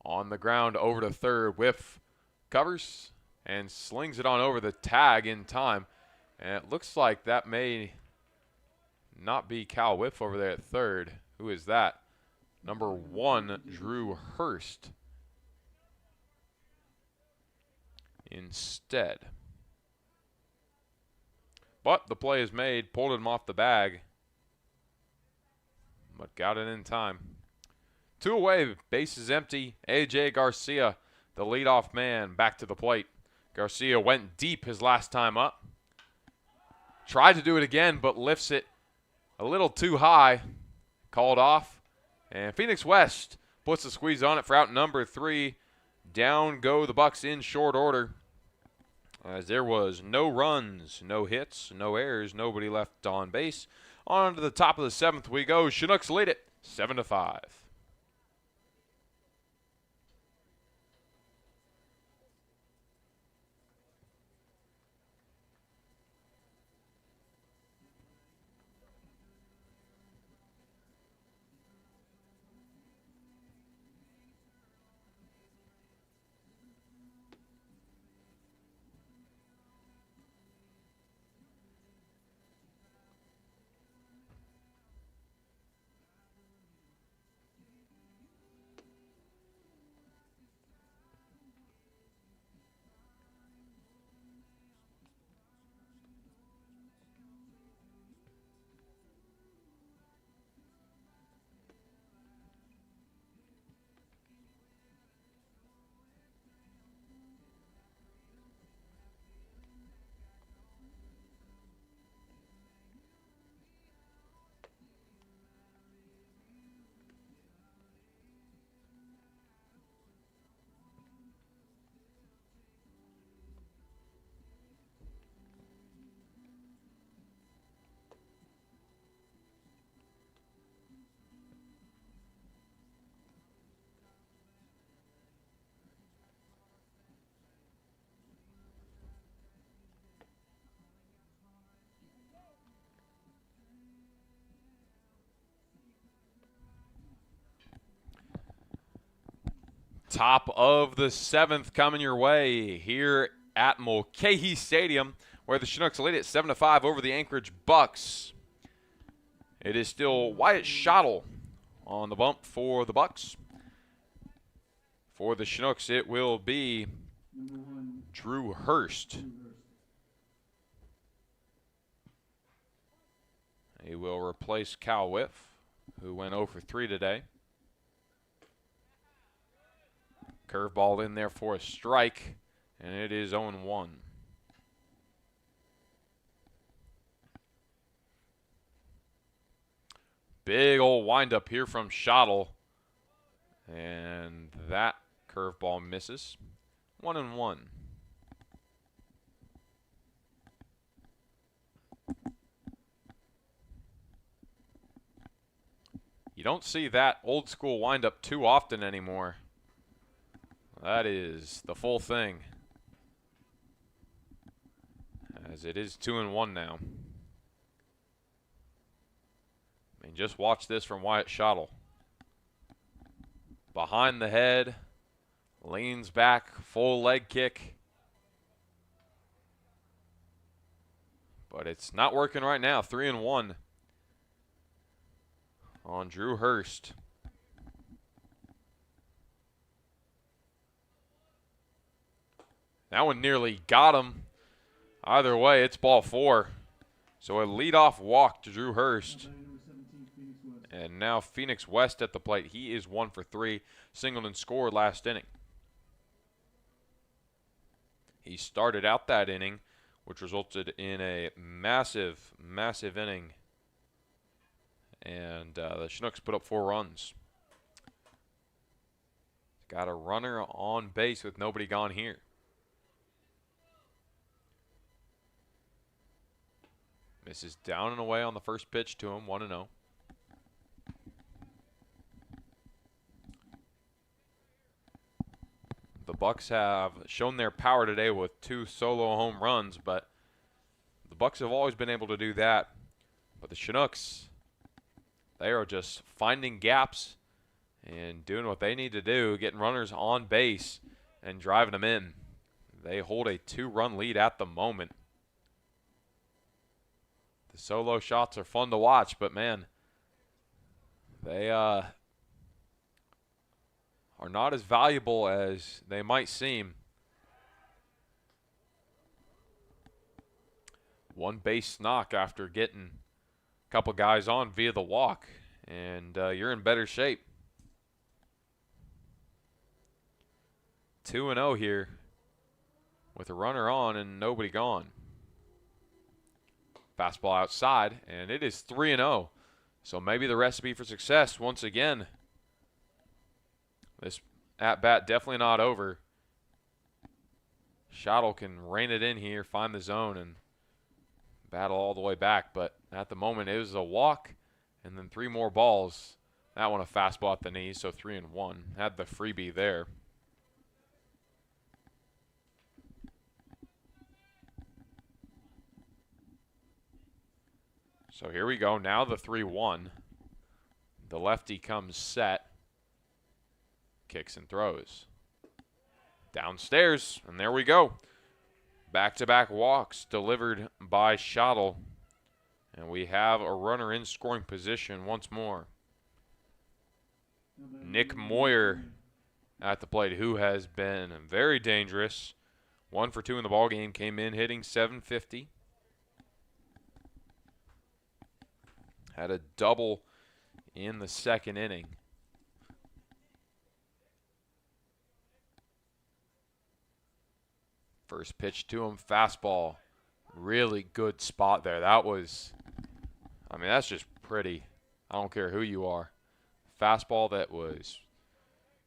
[SPEAKER 1] On the ground, over to third, whiff, covers, and slings it on over the tag in time. And it looks like that may not be Cal Whiff over there at third. Who is that? Number 1, Drew Hurst. Instead. But the play is made, pulled him off the bag, but got it in time. 2 away, bases empty. A.J. Garcia, the leadoff man, back to the plate. Garcia went deep his last time up. Tried to do it again, but lifts it a little too high. Called off. And Phoenix West puts the squeeze on it for out number 3. Down go the Bucs in short order, as there was no runs, no hits, no errors, nobody left on base. On to the top of the 7th we go. Chinooks lead it 7-5. Top of the 7th coming your way here at Mulcahy Stadium, where the Chinooks lead it 7-5 over the Anchorage Bucs. It is still Wyatt Schottle on the bump for the Bucs. For the Chinooks, it will be Drew Hurst. He will replace Cal Whiff, who went 0 for 3 today. Curveball in there for a strike, and it is 0-1. Big old windup here from Schottle, and that curveball misses. 1-1. You don't see that old school windup too often anymore. That is the full thing, as it is 2-1 now. I mean, just watch this from Wyatt Schottle. Behind the head, leans back, full leg kick. But it's not working right now. 3-1 on Drew Hurst. That one nearly got him. Either way, it's ball 4. So a leadoff walk to Drew Hurst. And now Phoenix West at the plate. He is 1 for 3. Singled and scored last inning. He started out that inning, which resulted in a massive, massive inning. And the Chinooks put up 4 runs. Got a runner on base with nobody gone here. Misses down and away on the first pitch to him, 1-0. The Bucs have shown their power today with 2 solo home runs, but the Bucs have always been able to do that. But the Chinooks, they are just finding gaps and doing what they need to do, getting runners on base and driving them in. They hold a 2-run lead at the moment. The solo shots are fun to watch, but man, they are not as valuable as they might seem. One base knock after getting a couple guys on via the walk, and you're in better shape. 2-0 here with a runner on and nobody gone. Fastball outside, and it is 3-0. So maybe the recipe for success once again. This at-bat definitely not over. Schottle can rein it in here, find the zone, and battle all the way back. But at the moment, it was a walk and then 3 more balls. That one a fastball at the knees, so 3-1. Had the freebie there. So here we go. Now the 3-1. The lefty comes set. Kicks and throws. Downstairs, and there we go. Back-to-back walks delivered by Schottle. And we have a runner in scoring position once more. Nick Moyer at the plate, who has been very dangerous. 1 for 2 in the ballgame, came in hitting .750. Had a double in the 2nd inning. First pitch to him, fastball. Really good spot there. That was, I mean, that's just pretty. I don't care who you are. Fastball that was,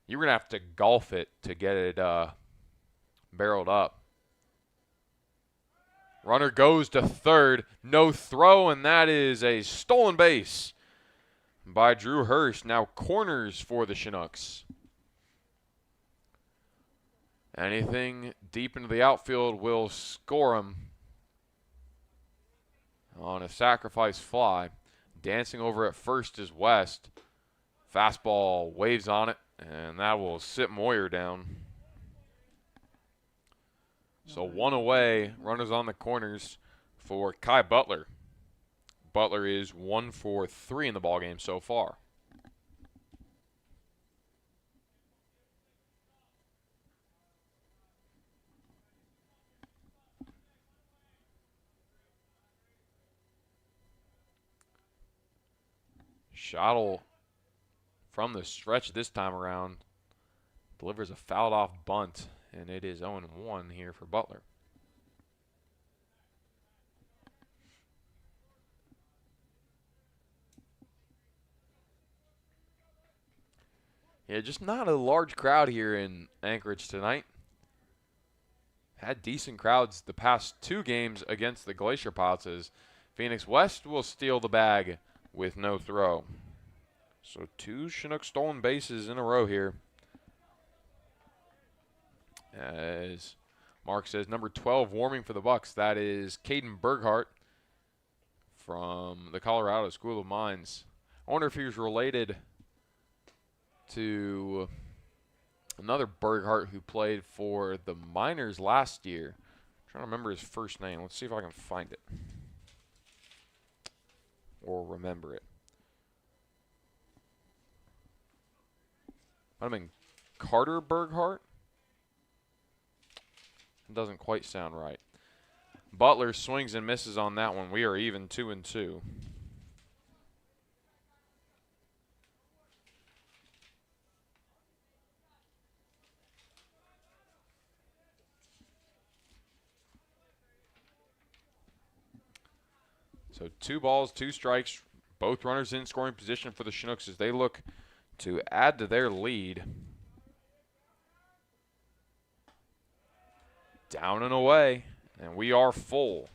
[SPEAKER 1] you were going to have to golf it to get it barreled up. Runner goes to third, no throw, and that is a stolen base by Drew Hurst. Now corners for the Chinooks. Anything deep into the outfield will score him on a sacrifice fly. Dancing over at first is West. Fastball waves on it, And that will sit Moyer down. So 1 away, runners on the corners for Kai Butler. Butler is 1 for 3 in the ballgame so far. Schottel from the stretch this time around delivers a fouled off bunt, and it is 0-1 here for Butler. Yeah, just not a large crowd here in Anchorage tonight. Had decent crowds the past 2 games against the Glacier Pilots, as Phoenix West will steal the bag with no throw. So 2 Chinook stolen bases in a row here. As Mark says, number 12 warming for the Bucs. That is Caden Berghardt from the Colorado School of Mines. I wonder if he was related to another Berghardt who played for the Miners last year. I'm trying to remember his first name. Let's see if I can find it or remember it. Might have been Carter Berghardt. It doesn't quite sound right. Butler swings and misses on that one. We are even 2-2. So 2 balls, 2 strikes, both runners in scoring position for the Chinooks as they look to add to their lead. Down and away, and we are full.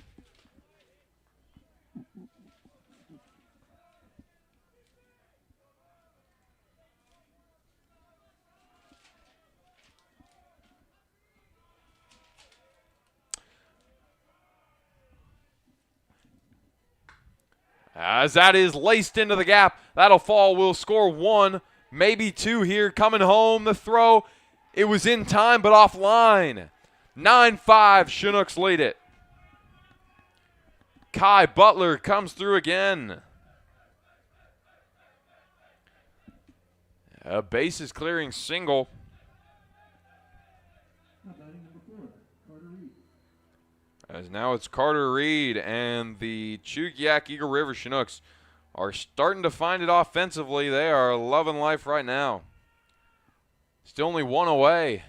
[SPEAKER 1] As that is laced into the gap, that'll fall. We'll score 1, maybe 2 here. Coming home, the throw. It was in time, but offline. 9-5, Chinooks lead it. Kai Butler comes through again. A bases clearing single.
[SPEAKER 2] Batting number 4, Carter Reed.
[SPEAKER 1] As now it's Carter Reed, and the Chugiak-Eagle River Chinooks are starting to find it offensively. They are loving life right now. Still only 1 away.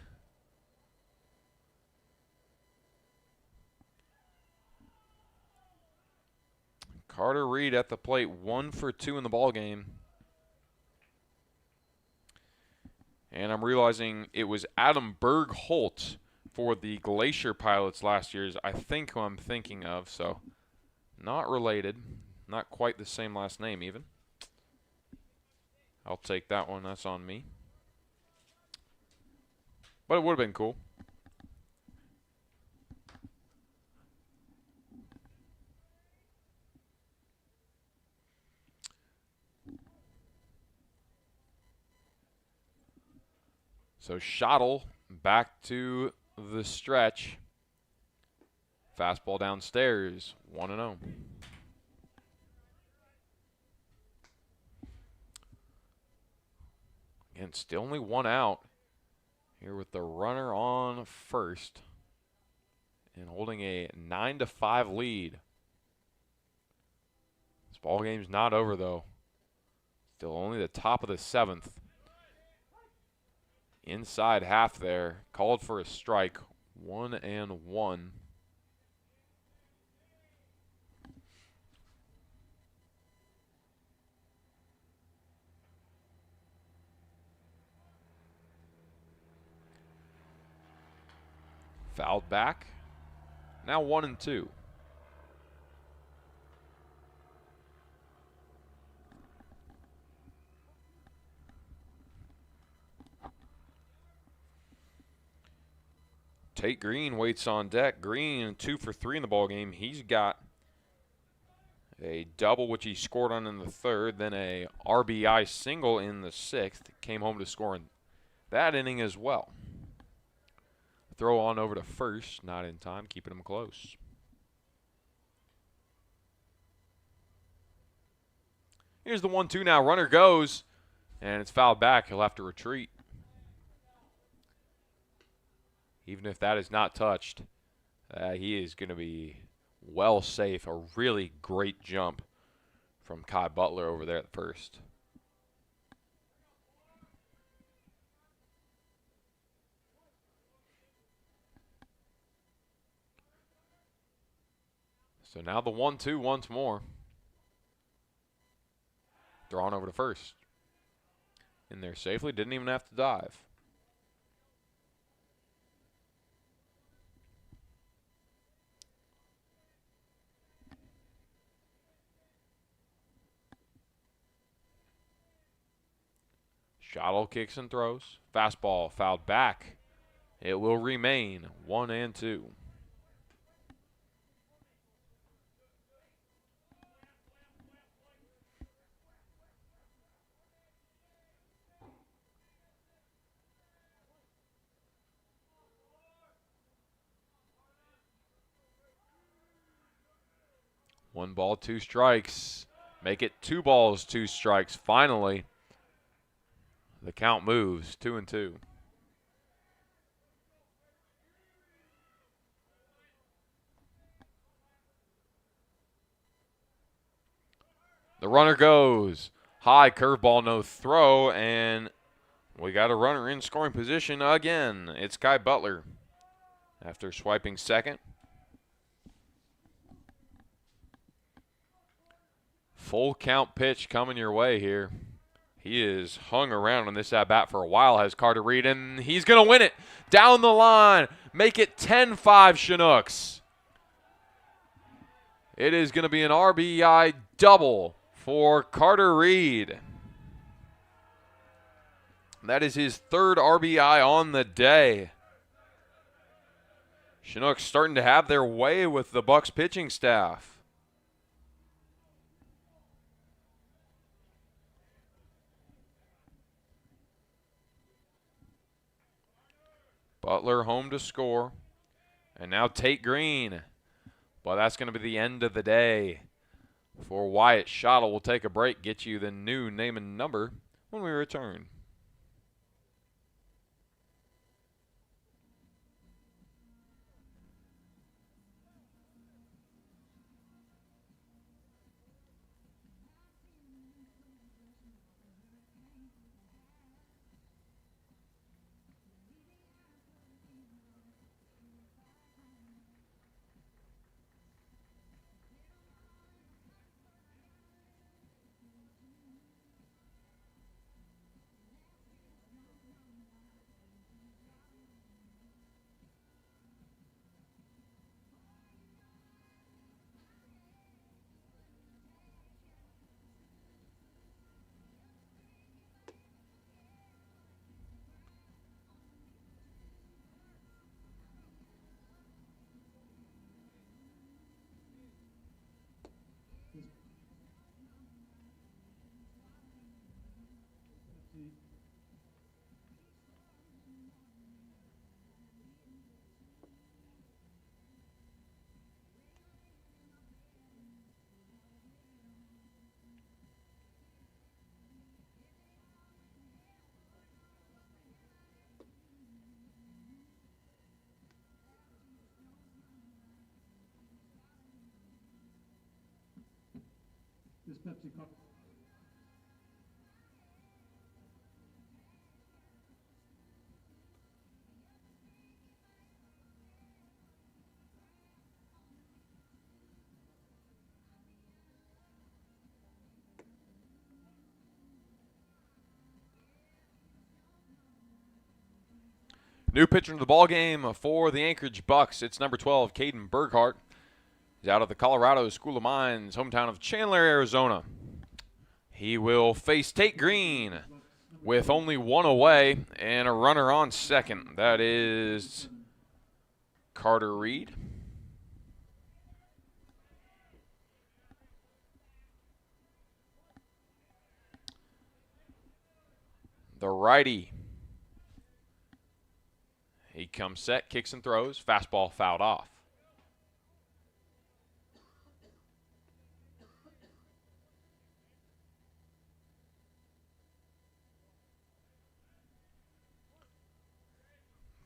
[SPEAKER 1] Carter Reed at the plate, 1 for 2 in the ball game. And I'm realizing it was Adam Bergholt for the Glacier Pilots last year's, I think, who I'm thinking of. So not related, not quite the same last name even. I'll take that one, that's on me. But it would have been cool. So Schottel back to the stretch. Fastball downstairs, 1-0. Again, still only 1 out here with the runner on first and holding a 9-5 lead. This ball game's not over though. Still only the top of the 7th. Inside half there, called for a strike, 1-1. Fouled back. Now 1-2. Tate Green waits on deck. Green 2 for 3 in the ball game. He's got a double, which he scored on in the 3rd, then a RBI single in the 6th. Came home to score that inning as well. Throw on over to first, not in time, keeping them close. Here's the 1-2 now. Runner goes, and it's fouled back. He'll have to retreat. Even if that is not touched, he is going to be well safe. A really great jump from Kai Butler over there at first. So now the 1-2 once more. Thrown over to first. In there safely, didn't even have to dive. Shottle kicks and throws. Fastball fouled back. It will remain 1-2. One ball, two strikes. Make it 2 balls, 2 strikes. Finally, the count moves 2-2. The runner goes. High curveball, no throw, and we got a runner in scoring position again. It's Kai Butler after swiping second. Full count pitch coming your way here. He is hung around on this at-bat for a while, has Carter Reed, and he's going to win it down the line. Make it 10-5 Chinooks. It is going to be an RBI double for Carter Reed. That is his 3rd RBI on the day. Chinooks starting to have their way with the Bucs pitching staff. Butler home to score. And now Tate Green. But that's going to be the end of the day for Wyatt Shottle. We'll take a break, get you the new name and number when we return.
[SPEAKER 2] This Pepsi Cup.
[SPEAKER 1] New pitcher into the ball game for the Anchorage Bucs. It's number 12, Caden Burghardt. He's out of the Colorado School of Mines, hometown of Chandler, Arizona. He will face Tate Green with only 1 away and a runner on second. That is Carter Reed. The righty comes set, kicks and throws. Fastball fouled off.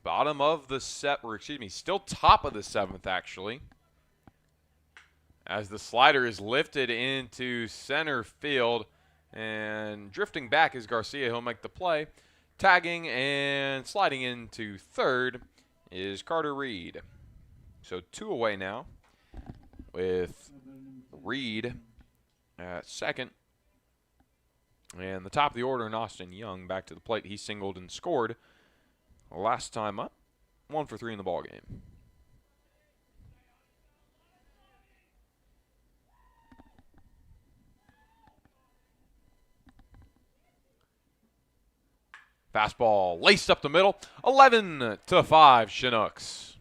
[SPEAKER 1] Bottom of the still top of the 7th, actually. As the slider is lifted into center field, and drifting back is Garcia. He'll make the play. Tagging and sliding into third is Carter Reed. So 2 away now with Reed at second. And the top of the order, in Austin Young back to the plate. He singled and scored last time up. 1 for 3 in the ballgame. Fastball laced up the middle. 11-5 Chinooks.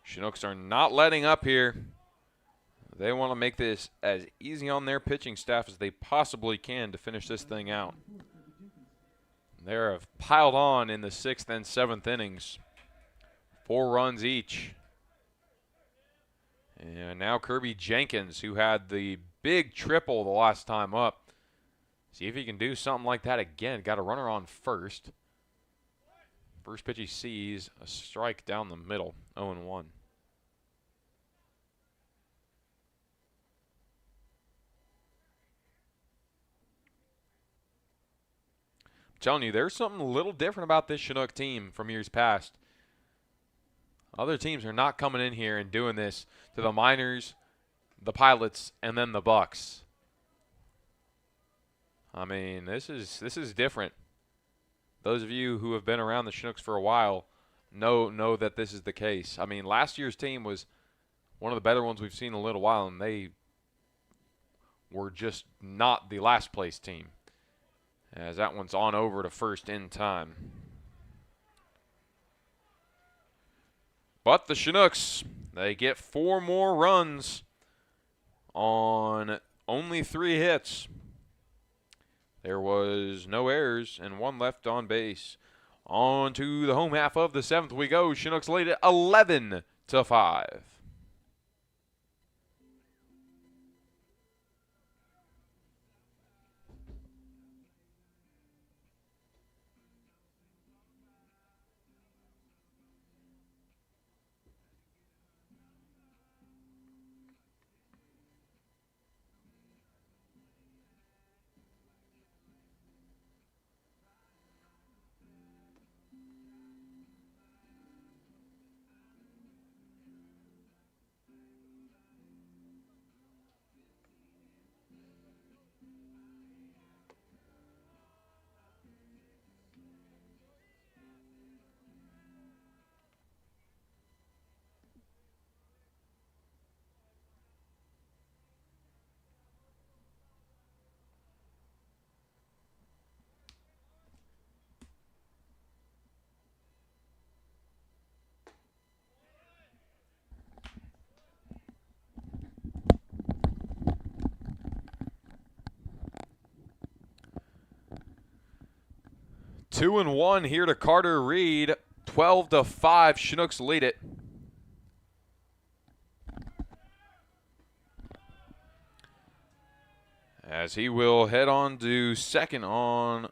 [SPEAKER 1] Chinooks are not letting up here. They want to make this as easy on their pitching staff as they possibly can to finish this thing out. They have piled on in the 6th and 7th innings. 4 runs each. And now Kirby Jenkins, who had the big triple the last time up. See if he can do something like that again. Got a runner on first. First pitch he sees, a strike down the middle, 0-1. I'm telling you, there's something a little different about this Chinook team from years past. Other teams are not coming in here and doing this to the minors, the pilots, and then the Bucs. I mean, this is different. Those of you who have been around the Chinooks for a while know that this is the case. I mean, last year's team was one of the better ones we've seen in a little while, and they were just not the last place team, as that one's on over to first in time. But the Chinooks, they get 4 more runs on only 3 hits. There was no errors and 1 left on base. On to the home half of the 7th we go. Chinooks lead at 11-5. Two and 1 here to Carter Reed. 12-5. Chinooks lead it. As he will head on to second on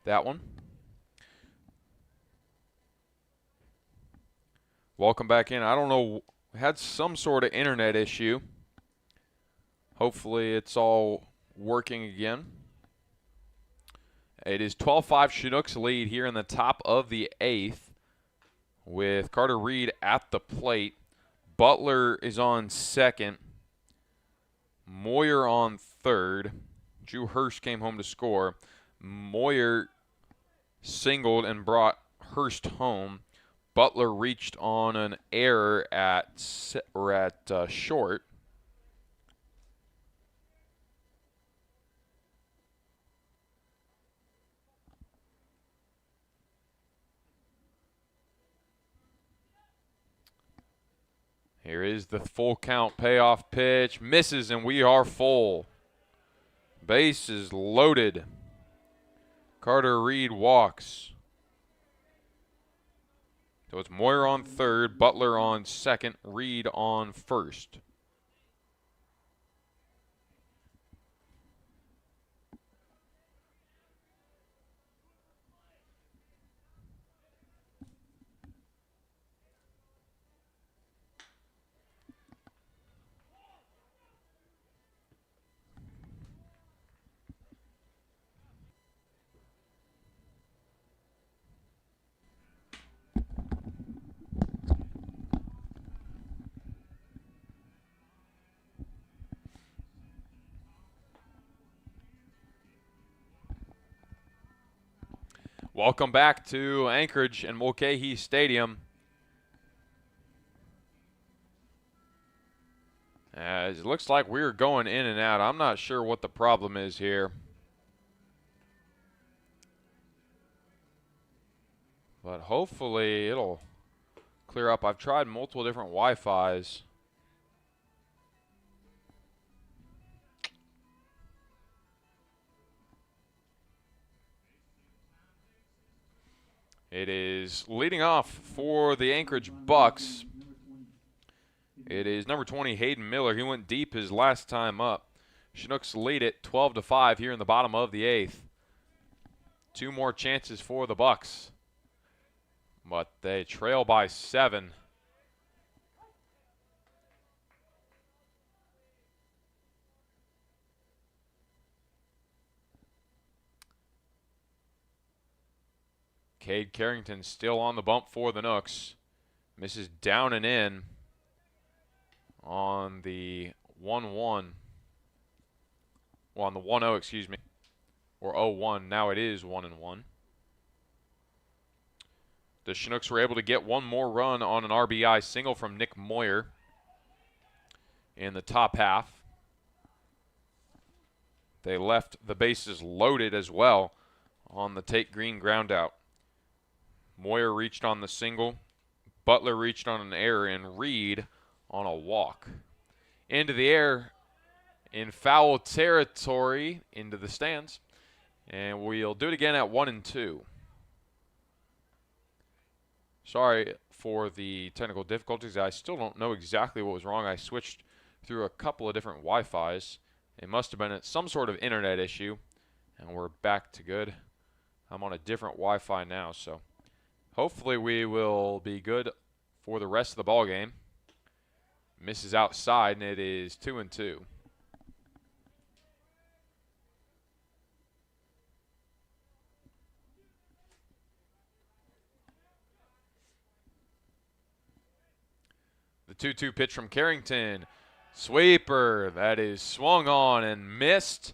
[SPEAKER 1] that one. Welcome back in. I don't know, had some sort of internet issue. Hopefully it's all working again. It is 12-5 Chinooks lead here in the top of the 8th with Carter Reed at the plate. Butler is on second. Moyer on third. Drew Hurst came home to score. Moyer singled and brought Hurst home. Butler reached on an error at short. Here is the full count payoff pitch. Misses, and we are full. Base is loaded. Carter Reed walks. So it's Moyer on third, Butler on second, Reed on first. Welcome back to Anchorage and Mulcahy Stadium. As it looks like we're going in and out. I'm not sure what the problem is here. But hopefully it'll clear up. I've tried multiple different Wi-Fis. It is leading off for the Anchorage Bucs. It is number 20, Hayden Miller. He went deep his last time up. Chinooks lead it 12-5 here in the bottom of the 8th. 2 more chances for the Bucs, but they trail by 7. Cade Carrington still on the bump for the Nooks. Misses down and in on the 1-1. Well, on the 1-0, excuse me. Or 0-1. Now it is 1-1. The Chinooks were able to get one more run on an RBI single from Nick Moyer in the top half. They left the bases loaded as well on the Tate Green groundout. Moyer reached on the single. Butler reached on an error, and Reed on a walk. Into the air in foul territory, into the stands. And we'll do it again at 1-2. Sorry for the technical difficulties. I still don't know exactly what was wrong. I switched through a couple of different Wi-Fis. It must have been some sort of internet issue, and we're back to good. I'm on a different Wi-Fi now, so hopefully we will be good for the rest of the ball game. Misses outside, and it is 2-2. The 2-2 pitch from Carrington. Sweeper, that is swung on and missed.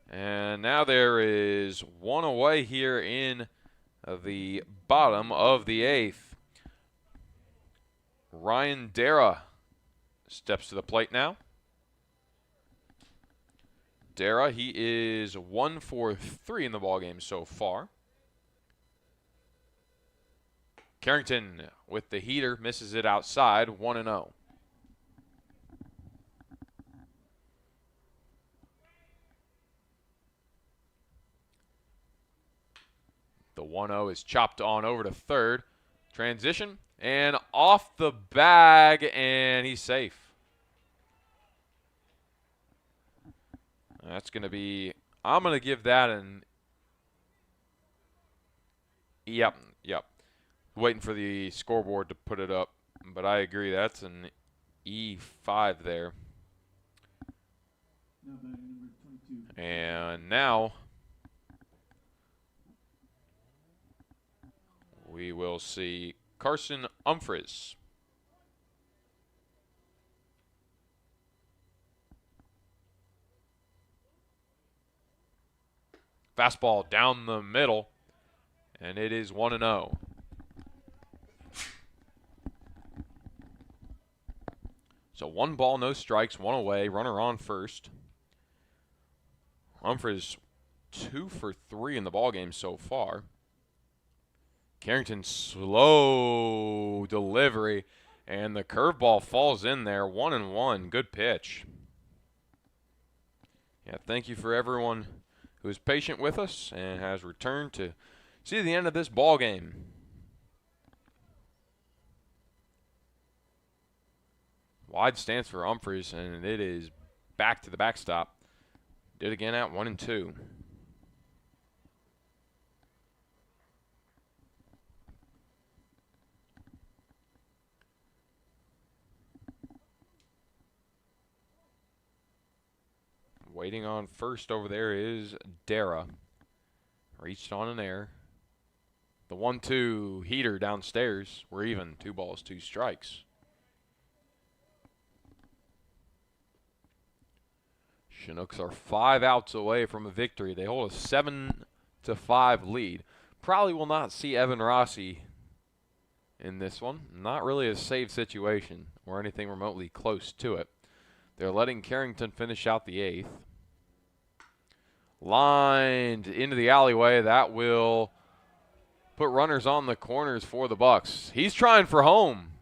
[SPEAKER 1] And now there is one away here in the bottom of the 8th. Ryan Dara steps to the plate now. Dara, he is 1 for 3 in the ballgame so far. Carrington with the heater, misses it outside, 1-0. The 1-0 is chopped on over to third. Transition, and off the bag, and he's safe. That's going to be, I'm going to give that an, yep. Waiting for the scoreboard to put it up, but I agree, that's an E5 there. And now we will see Carson Humphreys. Fastball down the middle, and it is 1-0. So 1 ball, no strikes, 1 away, runner on first. Humphreys 2 for 3 in the ballgame so far. Carrington, slow delivery, and the curveball falls in there. 1-1, good pitch. Yeah, thank you for everyone who is patient with us and has returned to see the end of this ball game. Wide stance for Humphreys, and it is back to the backstop. Did again at 1-2. Waiting on first over there is Dara. Reached on an air. The 1-2 heater downstairs. We're even. 2 balls, 2 strikes. Chinooks are 5 outs away from a victory. They hold a 7-5 lead. Probably will not see Evan Rossi in this one. Not really a save situation or anything remotely close to it. They're letting Carrington finish out the 8th. Lined into the alleyway. That will put runners on the corners for the Bucs. He's trying for home,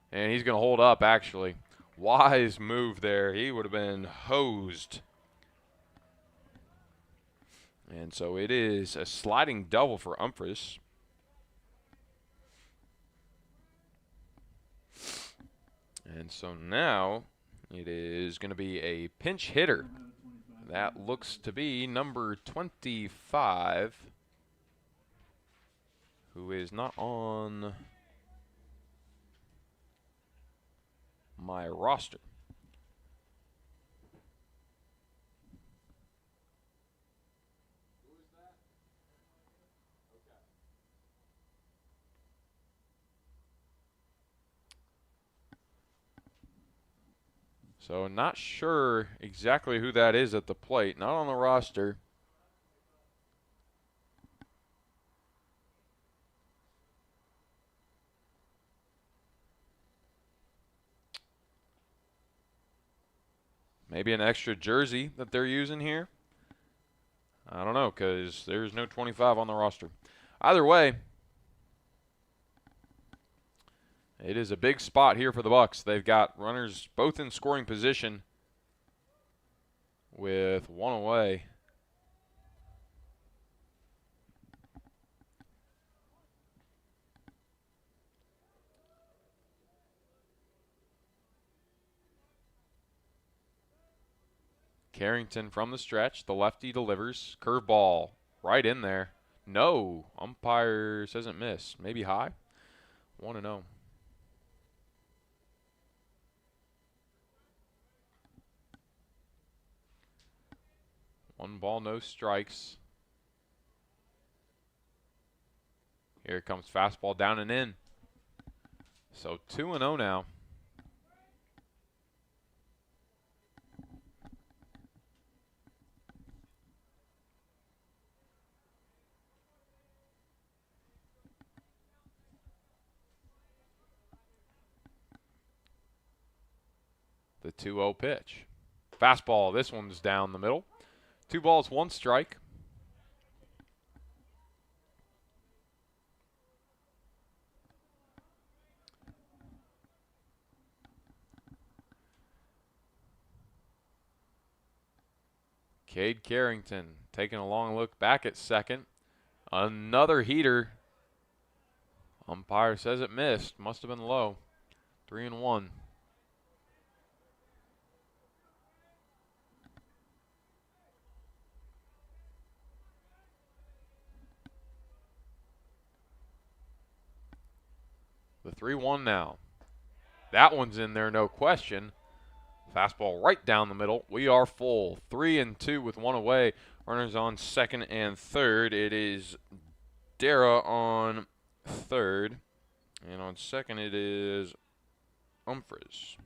[SPEAKER 1] and he's going to hold up, actually. Wise move there. He would have been hosed. And so it is a sliding double for Humphreys. And so now it is going to be a pinch hitter. That looks to be number 25, who is not on my roster. So not sure exactly who that is at the plate. Not on the roster. Maybe an extra jersey that they're using here. I don't know, because there's no 25 on the roster. Either way, it is a big spot here for the Bucs. They've got runners both in scoring position with 1 away. Carrington from the stretch. The lefty delivers. Curveball right in there. No. Umpire says it missed. Maybe high. 1-0. One ball, no strikes. Here comes fastball down and in. So 2-0 now. The 2-0 pitch. Fastball, this one's down the middle. 2 balls, 1 strike. Cade Carrington taking a long look back at second. Another heater. Umpire says it missed. Must have been low. 3-1. The 3-1 now. That one's in there, no question. Fastball right down the middle. We are full. 3-2 with 1 away. Runners on second and third. It is Dara on third. And on second it is Humphreys.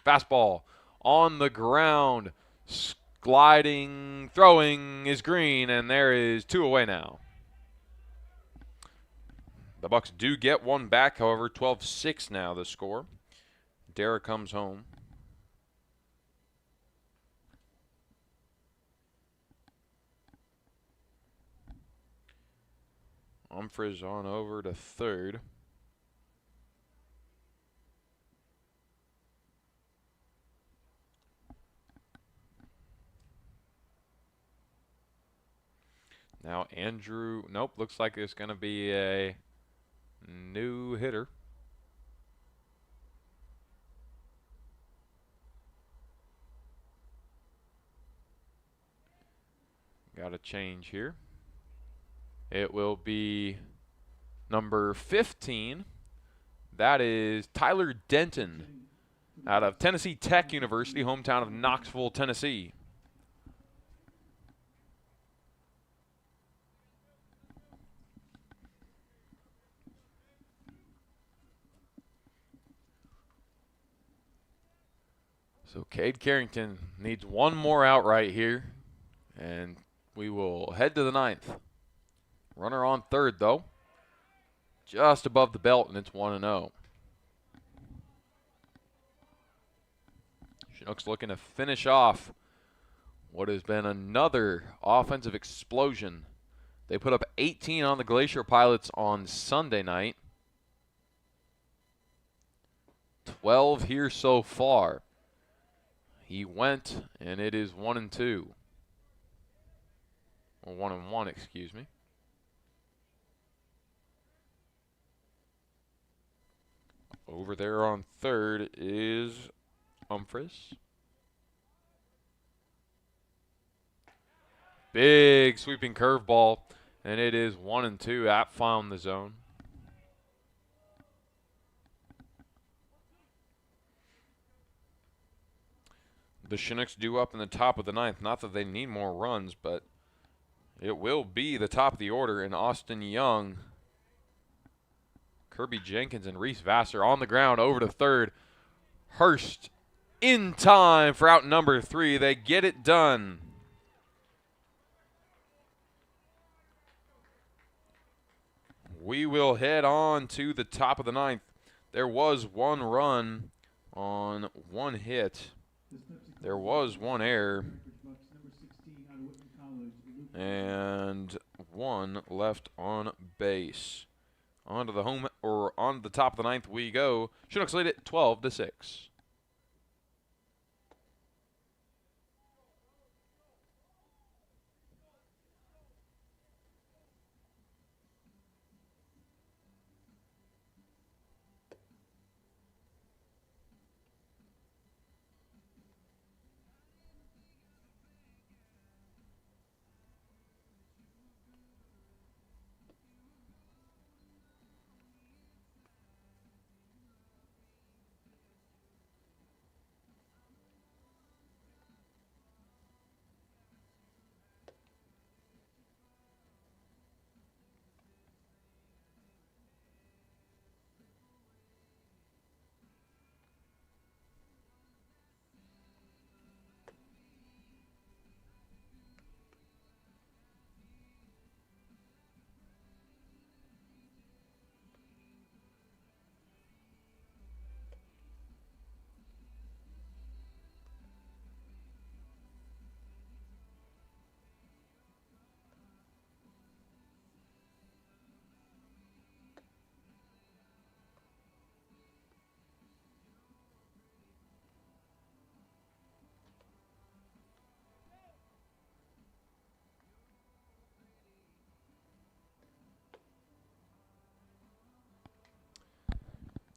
[SPEAKER 1] Fastball on the ground. Gliding, throwing is green, and there is 2 away now. The Bucs do get 1 back, however, 12-6 now the score. Dara comes home. Humphreys on over to third. Now Andrew, nope, looks like it's going to be a new hitter. Got a change here. It will be number 15. That is Tyler Denton out of Tennessee Tech University, hometown of Knoxville, Tennessee. So Cade Carrington needs one more out right here, and we will head to the 9th. Runner on third, though. Just above the belt, and it's 1-0. Chinooks looking to finish off what has been another offensive explosion. They put up 18 on the Glacier Pilots on Sunday night. 12 here so far. He went, and it is 1-2. Or 1-1, excuse me. Over there on third is Humphreys. Big sweeping curveball, and it is 1-2. App found the zone. The Chinooks due up in the top of the 9th. Not that they need more runs, but it will be the top of the order, and Austin Young, Kirby Jenkins, and Reese Vassar on the ground over to third. Hurst in time for out number 3. They get it done. We will head on to the top of the 9th. There was one run on one hit. There was one error. And one left on base. On to the home, or on the top of the 9th we go. Chinooks lead it 12-6.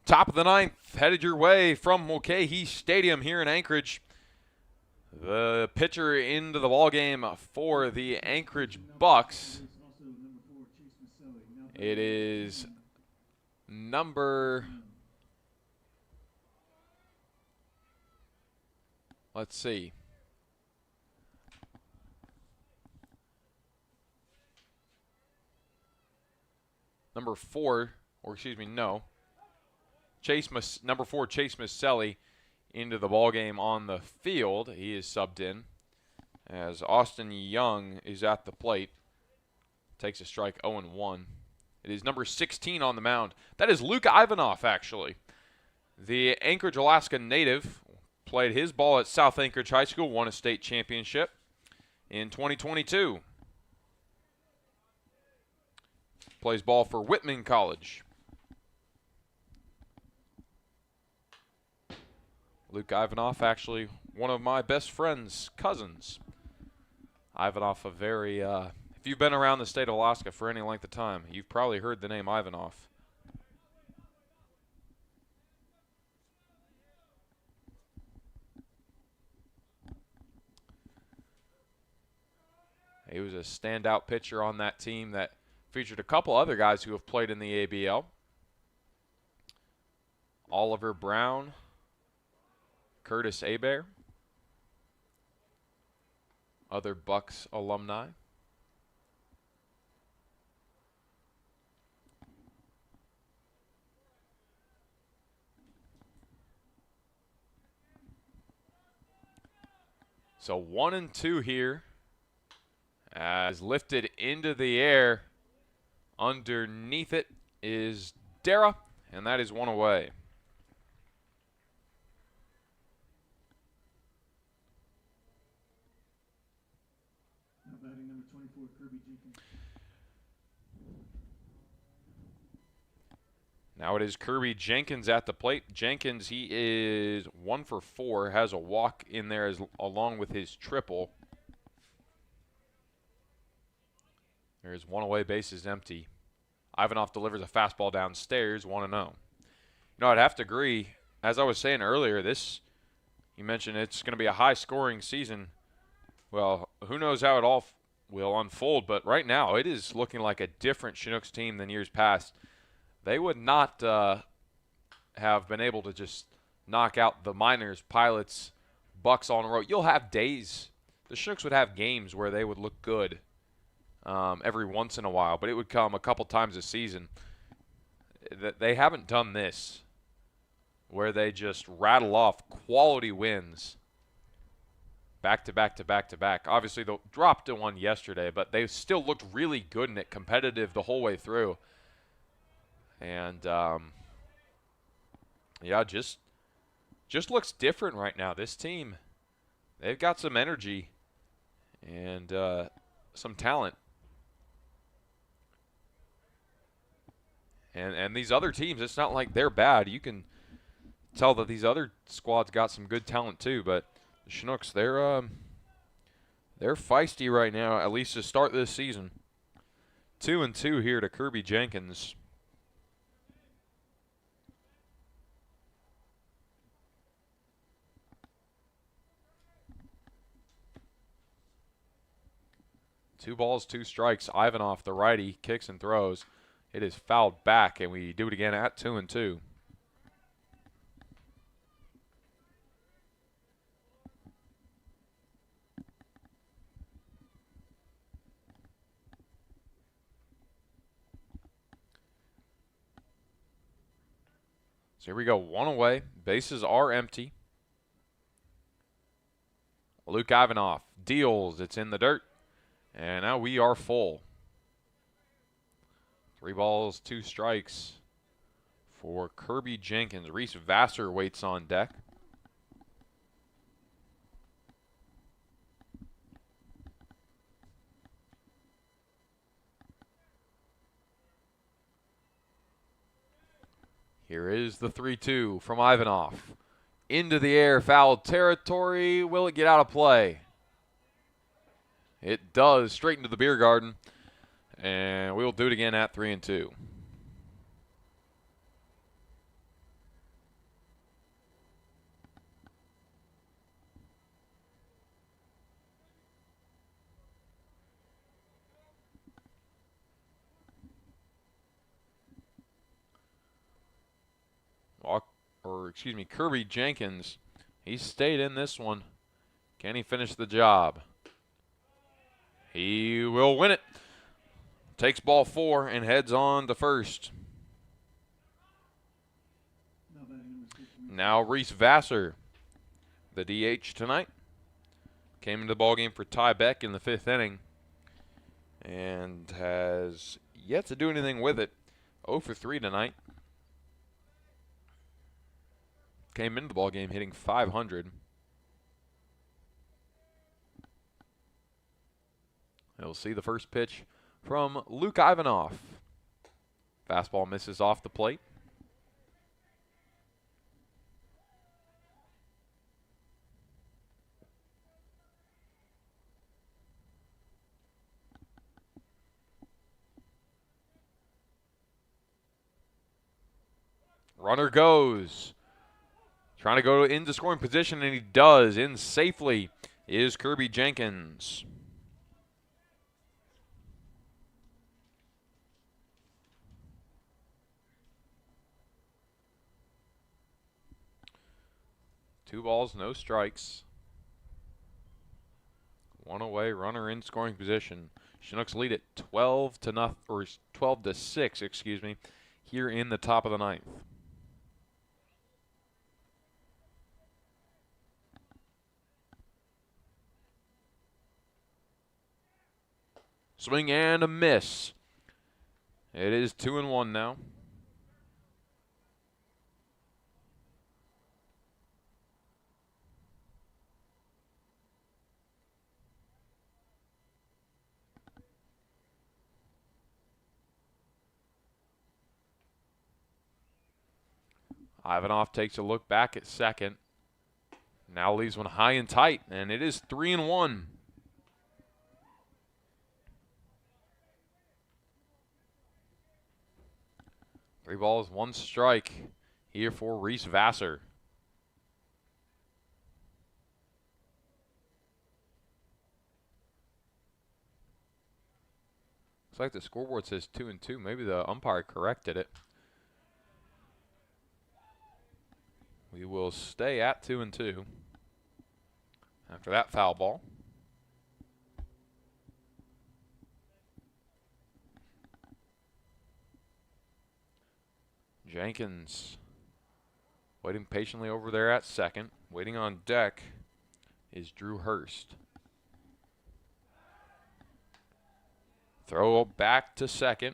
[SPEAKER 1] Top of the 9th, headed your way from Mulcahy Stadium here in Anchorage. The pitcher into the ballgame for the Anchorage Bucs. It is number, let's see, number 4, or excuse me, no. Number 4, Chase Maselli, into the ballgame on the field. He is subbed in as Austin Young is at the plate. Takes a strike, 0-1. It is number 16 on the mound. That is Luke Ivanoff, actually. The Anchorage, Alaska native played his ball at South Anchorage High School, won a state championship in 2022. Plays ball for Whitman College. Luke Ivanoff, actually one of my best friend's cousins. Ivanoff, a very If you've been around the state of Alaska for any length of time, you've probably heard the name Ivanov. He was a standout pitcher on that team that featured a couple other guys who have played in the ABL. Oliver Brown, Curtis Hebert, other Bucs alumni. So 1-2 here. As lifted into the air. Underneath it is Dara, and that is one away.
[SPEAKER 2] Now batting number 24, Kirby Jenkins.
[SPEAKER 1] Now it is Kirby Jenkins at the plate. Jenkins, he is 1 for 4, has a walk in there along with his triple. There's one away, bases empty. Ivanov delivers a fastball downstairs, 1-0. You know, I'd have to agree. As I was saying earlier, you mentioned it's going to be a high-scoring season. Well, who knows how it all will unfold, but right now it is looking like a different Chinooks team than years past. They would not have been able to just knock out the Miners, Pilots, Bucs on the road. You'll have days. The Chinooks would have games where they would look good every once in a while, but it would come a couple times a season. They haven't done this, where they just rattle off quality wins back to back to back to back. Obviously, they dropped to one yesterday, but they still looked really good in it, competitive the whole way through. And, yeah, just looks different right now. This team, they've got some energy and some talent. And these other teams, it's not like they're bad. You can tell that these other squads got some good talent too. But the Chinooks, they're feisty right now, at least to start this season. 2-2 here to Kirby Jenkins. Two balls, two strikes. Ivanov, the righty, kicks and throws. It is fouled back, and we do it again at 2-2. So here we go, one away. Bases are empty. Luke Ivanov deals. It's in the dirt. And now we are full. 3 balls, 2 strikes for Kirby Jenkins. Reese Vassar waits on deck. Here is the 3-2 from Ivanov. Into the air, foul territory. Will it get out of play? It does, straight into the beer garden. And we'll do it again at 3-2. Kirby Jenkins, he stayed in this one. Can he finish the job? He will win it. Takes ball 4 and heads on to first. Now Reese Vassar, the DH tonight. Came into the ballgame for Ty Beck in the 5th inning and has yet to do anything with it. 0 for 3 tonight. Came into the ballgame hitting .500. We'll see the first pitch from Luke Ivanov. Fastball misses off the plate. Runner goes. Trying to go into scoring position, and he does. In safely is Kirby Jenkins. Two balls, no strikes. One away, runner in scoring position. Chinooks lead it 12 to 6, excuse me, here in the top of the ninth. Swing and a miss. It is 2-1 now. Ivanov takes a look back at second. Now leaves one high and tight, and it is 3-1. Three balls, one strike here for Reese Vassar. Looks like the scoreboard says 2-2. Maybe the umpire corrected it. We will stay at 2-2 after that foul ball. Jenkins waiting patiently over there at second. Waiting on deck is Drew Hurst. Throw back to second.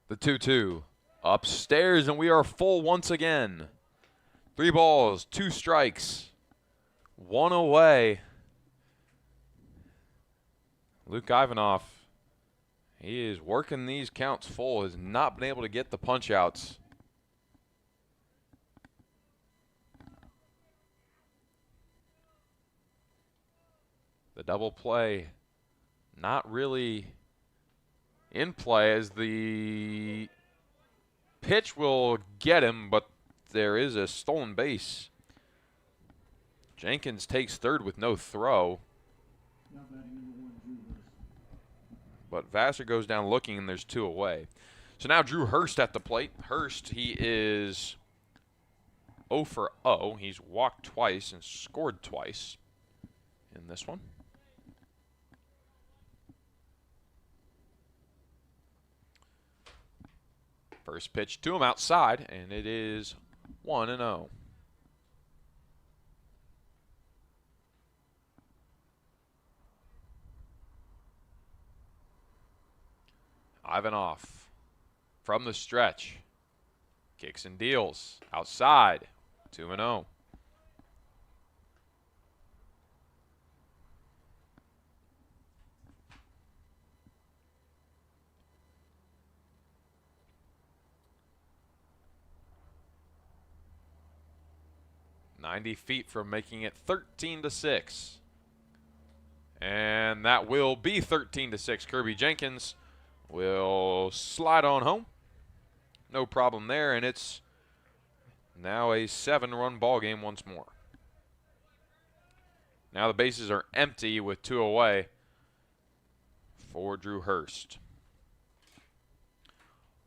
[SPEAKER 1] The 2-2 upstairs, and we are full once again. 3 balls, 2 strikes, 1 away. Luke Ivanov, he is working these counts full, has not been able to get the punch outs. The double play not really in play, as the pitch will get him, but there is a stolen base. Jenkins takes third with no throw. But Vassar goes down looking, and there's 2 away. So now Drew Hurst at the plate. Hurst, he is 0 for 0. He's walked twice and scored twice in this one. First pitch to him outside, and it is 1-0. Ivanov from the stretch. Kicks and deals. Outside. 2-0. .90 feet from making it 13-6. And that will be 13-6. Kirby Jenkins will slide on home. No problem there, and it's now a 7-run ball game once more. Now the bases are empty with 2 away for Drew Hurst.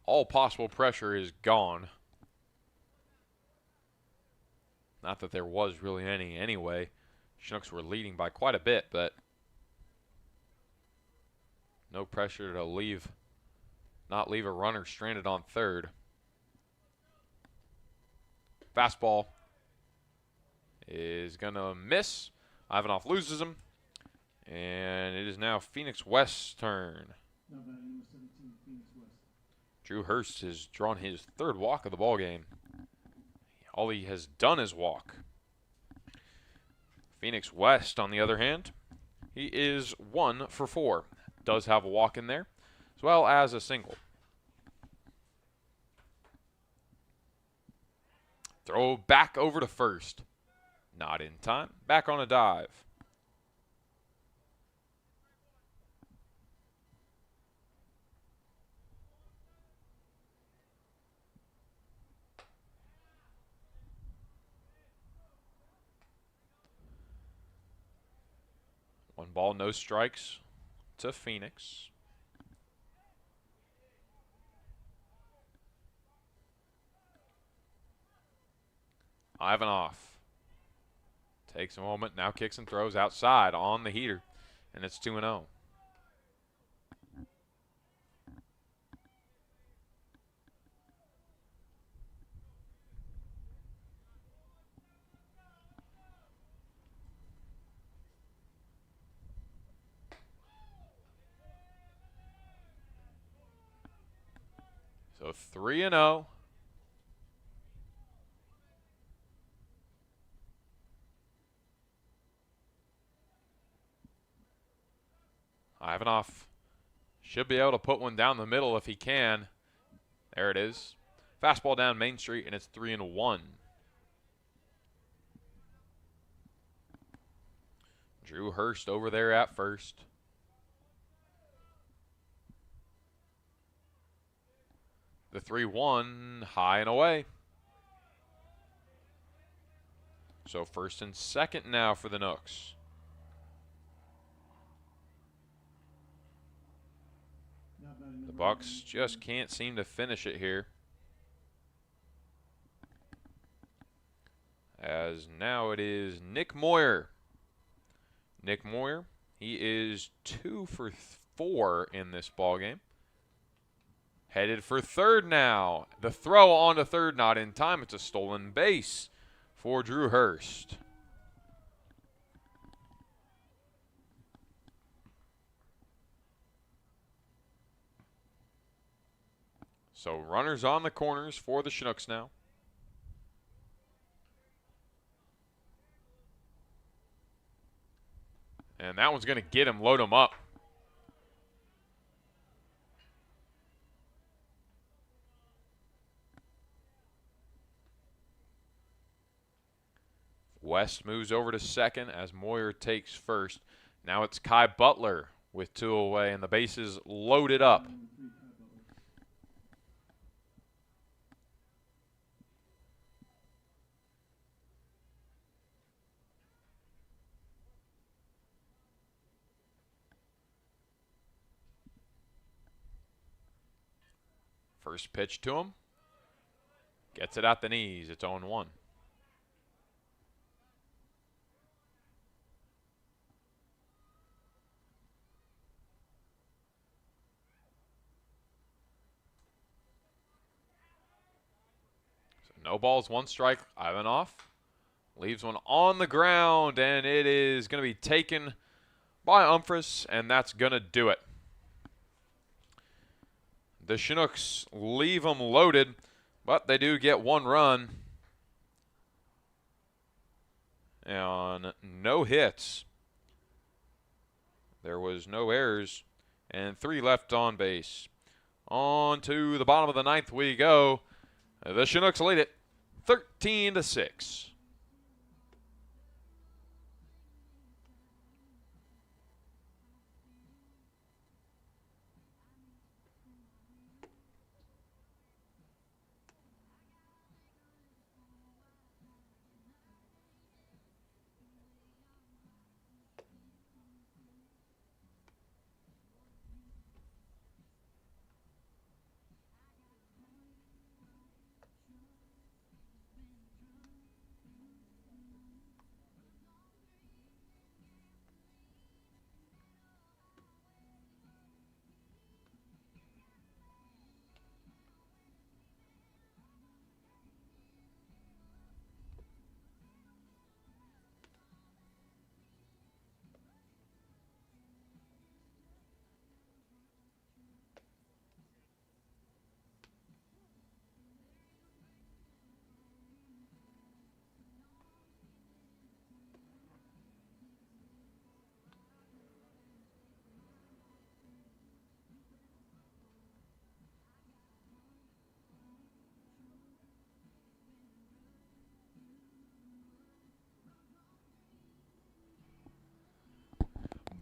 [SPEAKER 1] All possible pressure is gone. Not that there was really any anyway. Chinooks were leading by quite a bit, but no pressure to not leave a runner stranded on third. Fastball is going to miss. Ivanov loses him. And it is now Phoenix West's turn. Drew Hurst has drawn his 3rd walk of the ball game. All he has done is walk. Phoenix West, on the other hand, he is 1 for 4. Does have a walk in there, as well as a single. Throw back over to first. Not in time. Back on a dive. One ball, no strikes to Phoenix. Ivanov takes a moment, now kicks and throws outside on the heater, and it's 2-0. So 3-0. Ivanov should be able to put one down the middle if he can. There it is. Fastball down Main Street, and it's 3-1. Drew Hurst over there at first. The 3-1 high and away. So first and second now for the Nooks. The Bucs just can't seem to finish it here. As now it is Nick Moyer. Nick Moyer, he is 2 for 4 in this ballgame. Headed for third now. The throw on to third, not in time. It's a stolen base for Drew Hurst. So runners on the corners for the Chinooks now. And that one's going to get him, load him up. West moves over to second as Moyer takes first. Now it's Kai Butler with 2 away, and the bases loaded up. First pitch to him. Gets it at the knees. It's 0-1. No balls, 1 strike. Ivanov leaves one on the ground, and it is going to be taken by Umphris, and that's going to do it. The Chinooks leave them loaded, but they do get 1 run on no hits. There was no errors, and 3 left on base. On to the bottom of the 9th we go. The Chinooks lead it 13-6.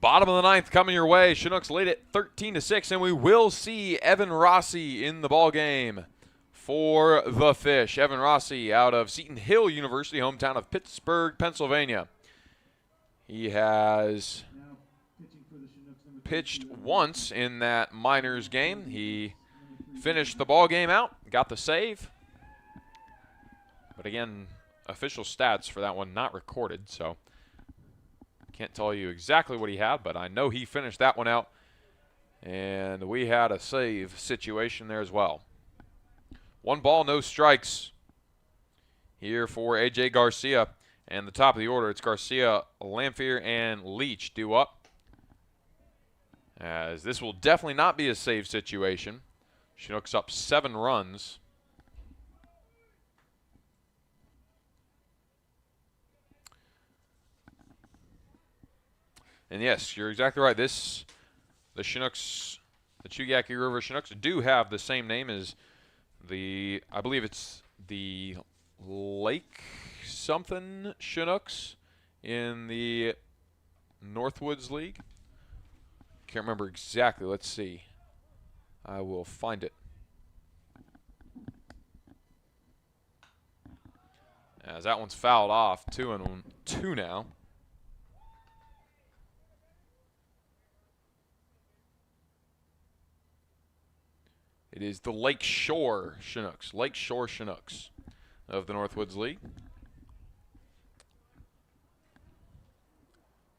[SPEAKER 1] Bottom of the ninth coming your way. Chinooks lead it 13-6, and we will see Evan Rossi in the ball game for the Fish. Evan Rossi out of Seton Hill University, hometown of Pittsburgh, Pennsylvania. He has pitched once in that minors game. He finished the ball game out, got the save. But again, official stats for that one not recorded, so can't tell you exactly what he had, but I know he finished that one out. And we had a save situation there as well. 1 ball, no strikes here for A.J. Garcia. And the top of the order, it's Garcia, Lamphere, and Leach due up. As this will definitely not be a save situation. Chinooks up 7 runs. And yes, you're exactly right. The Chinooks, the Chugiak-Eagle River Chinooks do have the same name as I believe it's the Lake something Chinooks in the Northwoods League. Can't remember exactly. Let's see. I will find it. As that one's fouled off, 2-2 now. It is the Lake Shore Chinooks of the Northwoods League.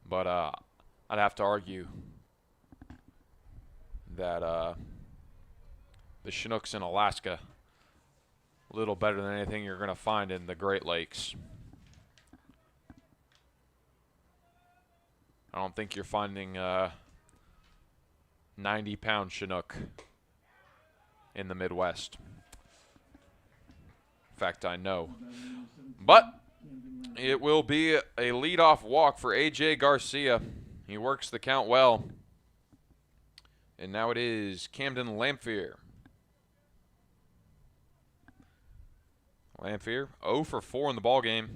[SPEAKER 1] But I'd have to argue that the Chinooks in Alaska a little better than anything you're going to find in the Great Lakes. I don't think you're finding 90-pound Chinook in the Midwest. In fact, I know. But it will be a leadoff walk for A.J. Garcia. He works the count well. And now it is Camden Lamphere. Lamphere 0 for 4 in the ballgame.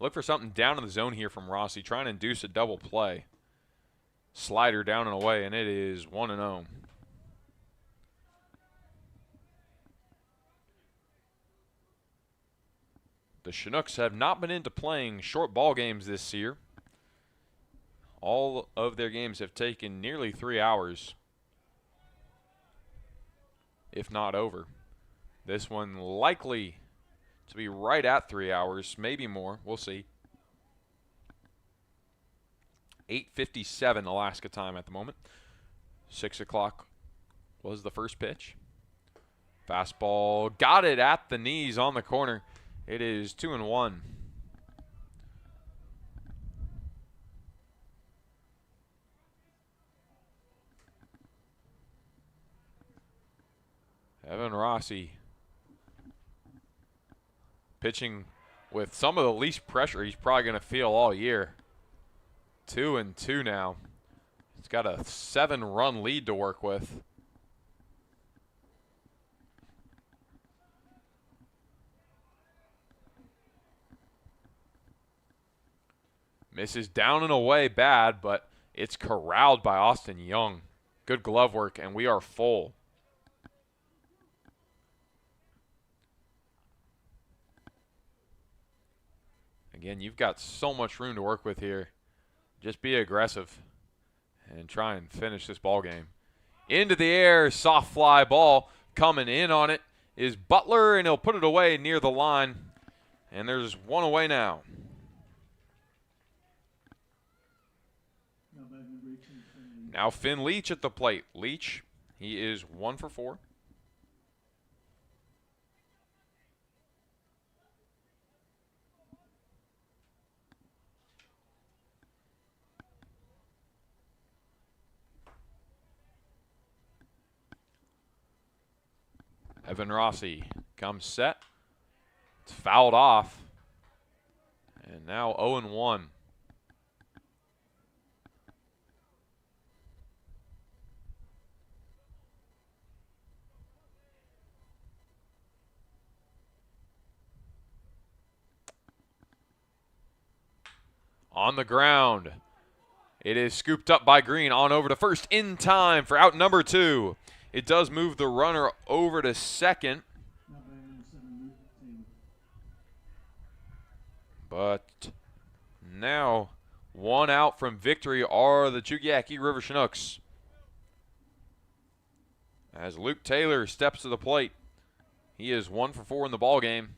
[SPEAKER 1] Look for something down in the zone here from Rossi, trying to induce a double play. Slider down and away, and it is 1-0. The Chinooks have not been into playing short ball games this year. All of their games have taken nearly 3 hours, if not over. This one likely to be right at 3 hours, maybe more. We'll see. 8:57 Alaska time at the moment. 6 o'clock was the first pitch. Fastball got it at the knees on the corner. It is 2-1. Evan Rossi pitching with some of the least pressure he's probably going to feel all year. 2-2 now. He's got a 7-run lead to work with. Misses down and away bad, but it's corralled by Austin Young. Good glove work, and we are full. Again, you've got so much room to work with here. Just be aggressive and try and finish this ball game. Into the air, soft fly ball. Coming in on it is Butler, and he'll put it away near the line. And there's one away now. Now Finn Leach at the plate. Leach, he is 1 for 4. Evan Rossi comes set. It's fouled off. And now 0-1. On the ground. It is scooped up by Green on over to first in time for out number 2. It does move the runner over to second. But now 1 out from victory are the Chugiak-Eagle River Chinooks. As Luke Taylor steps to the plate. He is 1 for 4 in the ball game.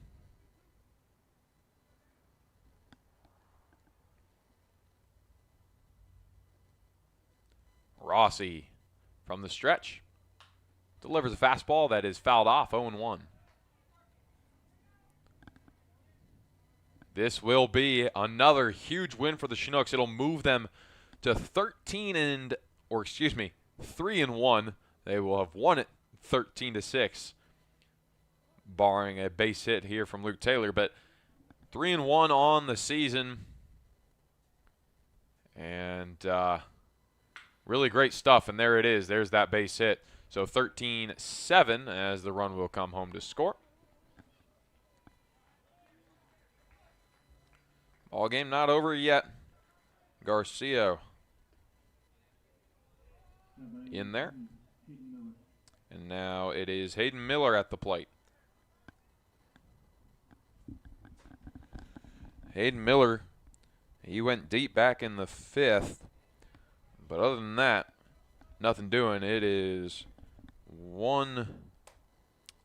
[SPEAKER 1] Rossi from the stretch delivers a fastball that is fouled off, 0-1. This will be another huge win for the Chinooks. It'll move them to 3-1. They will have won it 13-6, barring a base hit here from Luke Taylor. But 3-1 on the season, and really great stuff. And there it is. There's that base hit. So 13-7 as the run will come home to score. Ball game not over yet. Garcia in there. And now it is Hayden Miller at the plate. Hayden Miller, he went deep back in the 5th. But other than that, nothing doing. It is 1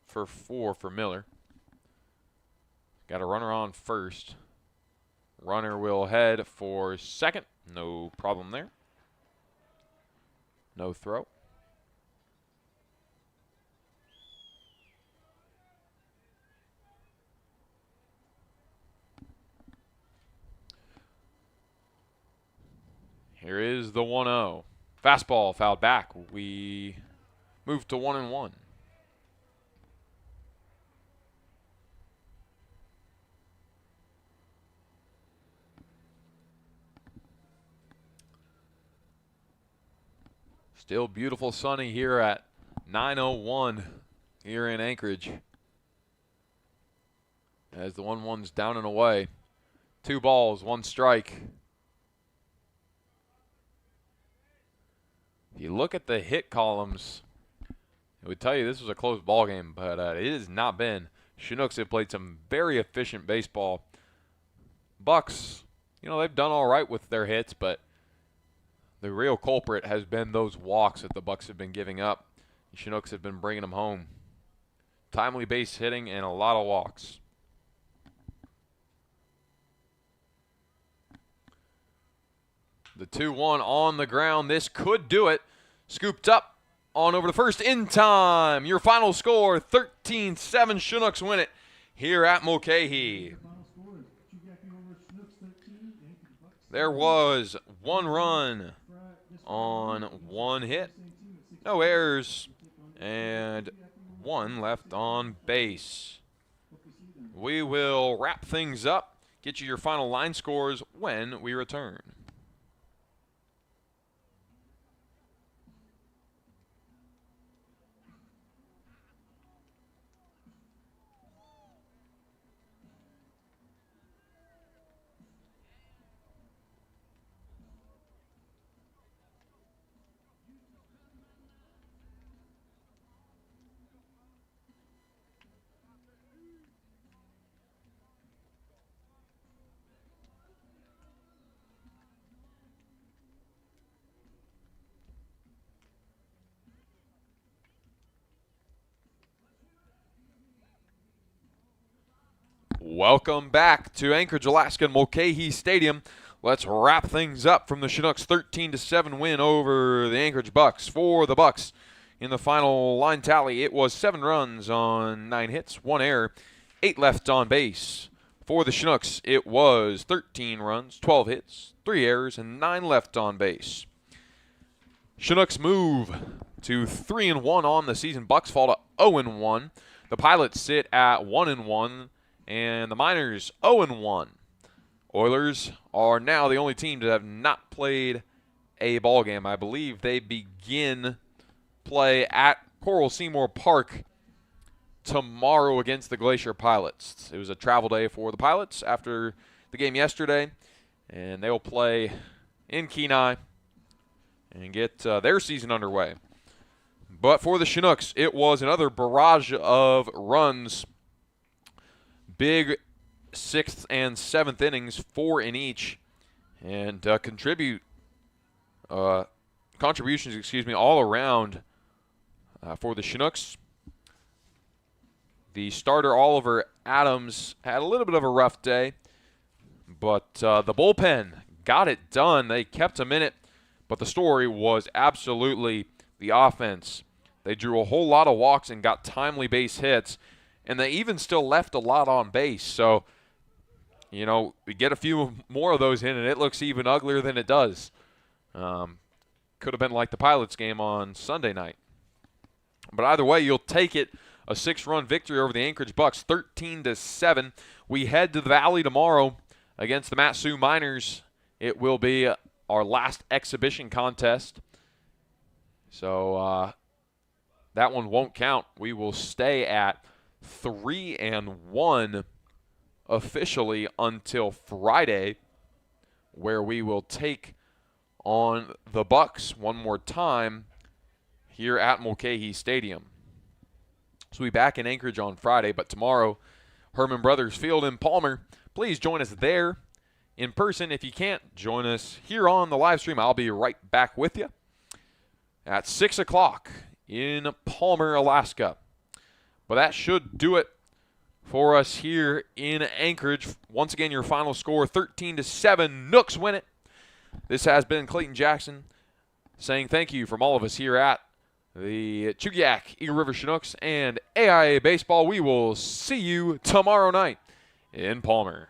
[SPEAKER 1] for 4 for Miller. Got a runner on first. Runner will head for second. No problem there. No throw. Here is the 1-0. Fastball fouled back. We move to 1-1. Still beautiful sunny here at 9:01 here in Anchorage. As the 1-1's down and away. 2 balls, 1 strike. If you look at the hit columns, it would tell you this was a close ball game, but it has not been. Chinooks have played some very efficient baseball. Bucs, they've done all right with their hits, but the real culprit has been those walks that the Bucs have been giving up. The Chinooks have been bringing them home. Timely base hitting and a lot of walks. The 2-1 on the ground. This could do it. Scooped up on over to first in time. Your final score, 13-7. Chinooks win it here at Mulcahy. There was 1 run on 1 hit. No errors. And 1 left on base. We will wrap things up. Get you your final line scores when we return. Welcome back to Anchorage, Alaska, and Mulcahy Stadium. Let's wrap things up from the Chinooks' 13-7 win over the Anchorage Bucs. For the Bucs, in the final line tally, it was 7 runs on 9 hits, 1 error, 8 left on base. For the Chinooks, it was 13 runs, 12 hits, 3 errors, and 9 left on base. Chinooks move to 3-1 on the season. Bucs fall to 0-1. The Pilots sit at 1-1. And the Miners 0-1. Oilers are now the only team to have not played a ball game. I believe they begin play at Coral Seymour Park tomorrow against the Glacier Pilots. It was a travel day for the Pilots after the game yesterday, and they'll play in Kenai and get their season underway. But for the Chinooks, it was another barrage of runs. Big 6th and 7th innings, 4 in each, and contributions, all around for the Chinooks. The starter, Oliver Adams, had a little bit of a rough day, but the bullpen got it done. They kept him in it, but the story was absolutely the offense. They drew a whole lot of walks and got timely base hits, and they even still left a lot on base. So, we get a few more of those in, and it looks even uglier than it does. Could have been like the Pilots game on Sunday night. But either way, you'll take it. A 6-run victory over the Anchorage Bucs, 13-7. We head to the Valley tomorrow against the Matsu Miners. It will be our last exhibition contest. So that one won't count. We will stay at 3-1 officially until Friday, where we will take on the Bucs one more time here at Mulcahy Stadium. So we'll be back in Anchorage on Friday, but tomorrow, Herman Brothers Field in Palmer. Please join us there in person. If you can't join us here on the live stream, I'll be right back with you at 6 o'clock in Palmer, Alaska. But that should do it for us here in Anchorage. Once again, your final score, 13-7. Nooks win it. This has been Clayton Jackson saying thank you from all of us here at the Chugiak-Eagle River Chinooks and AIA Baseball. We will see you tomorrow night in Palmer.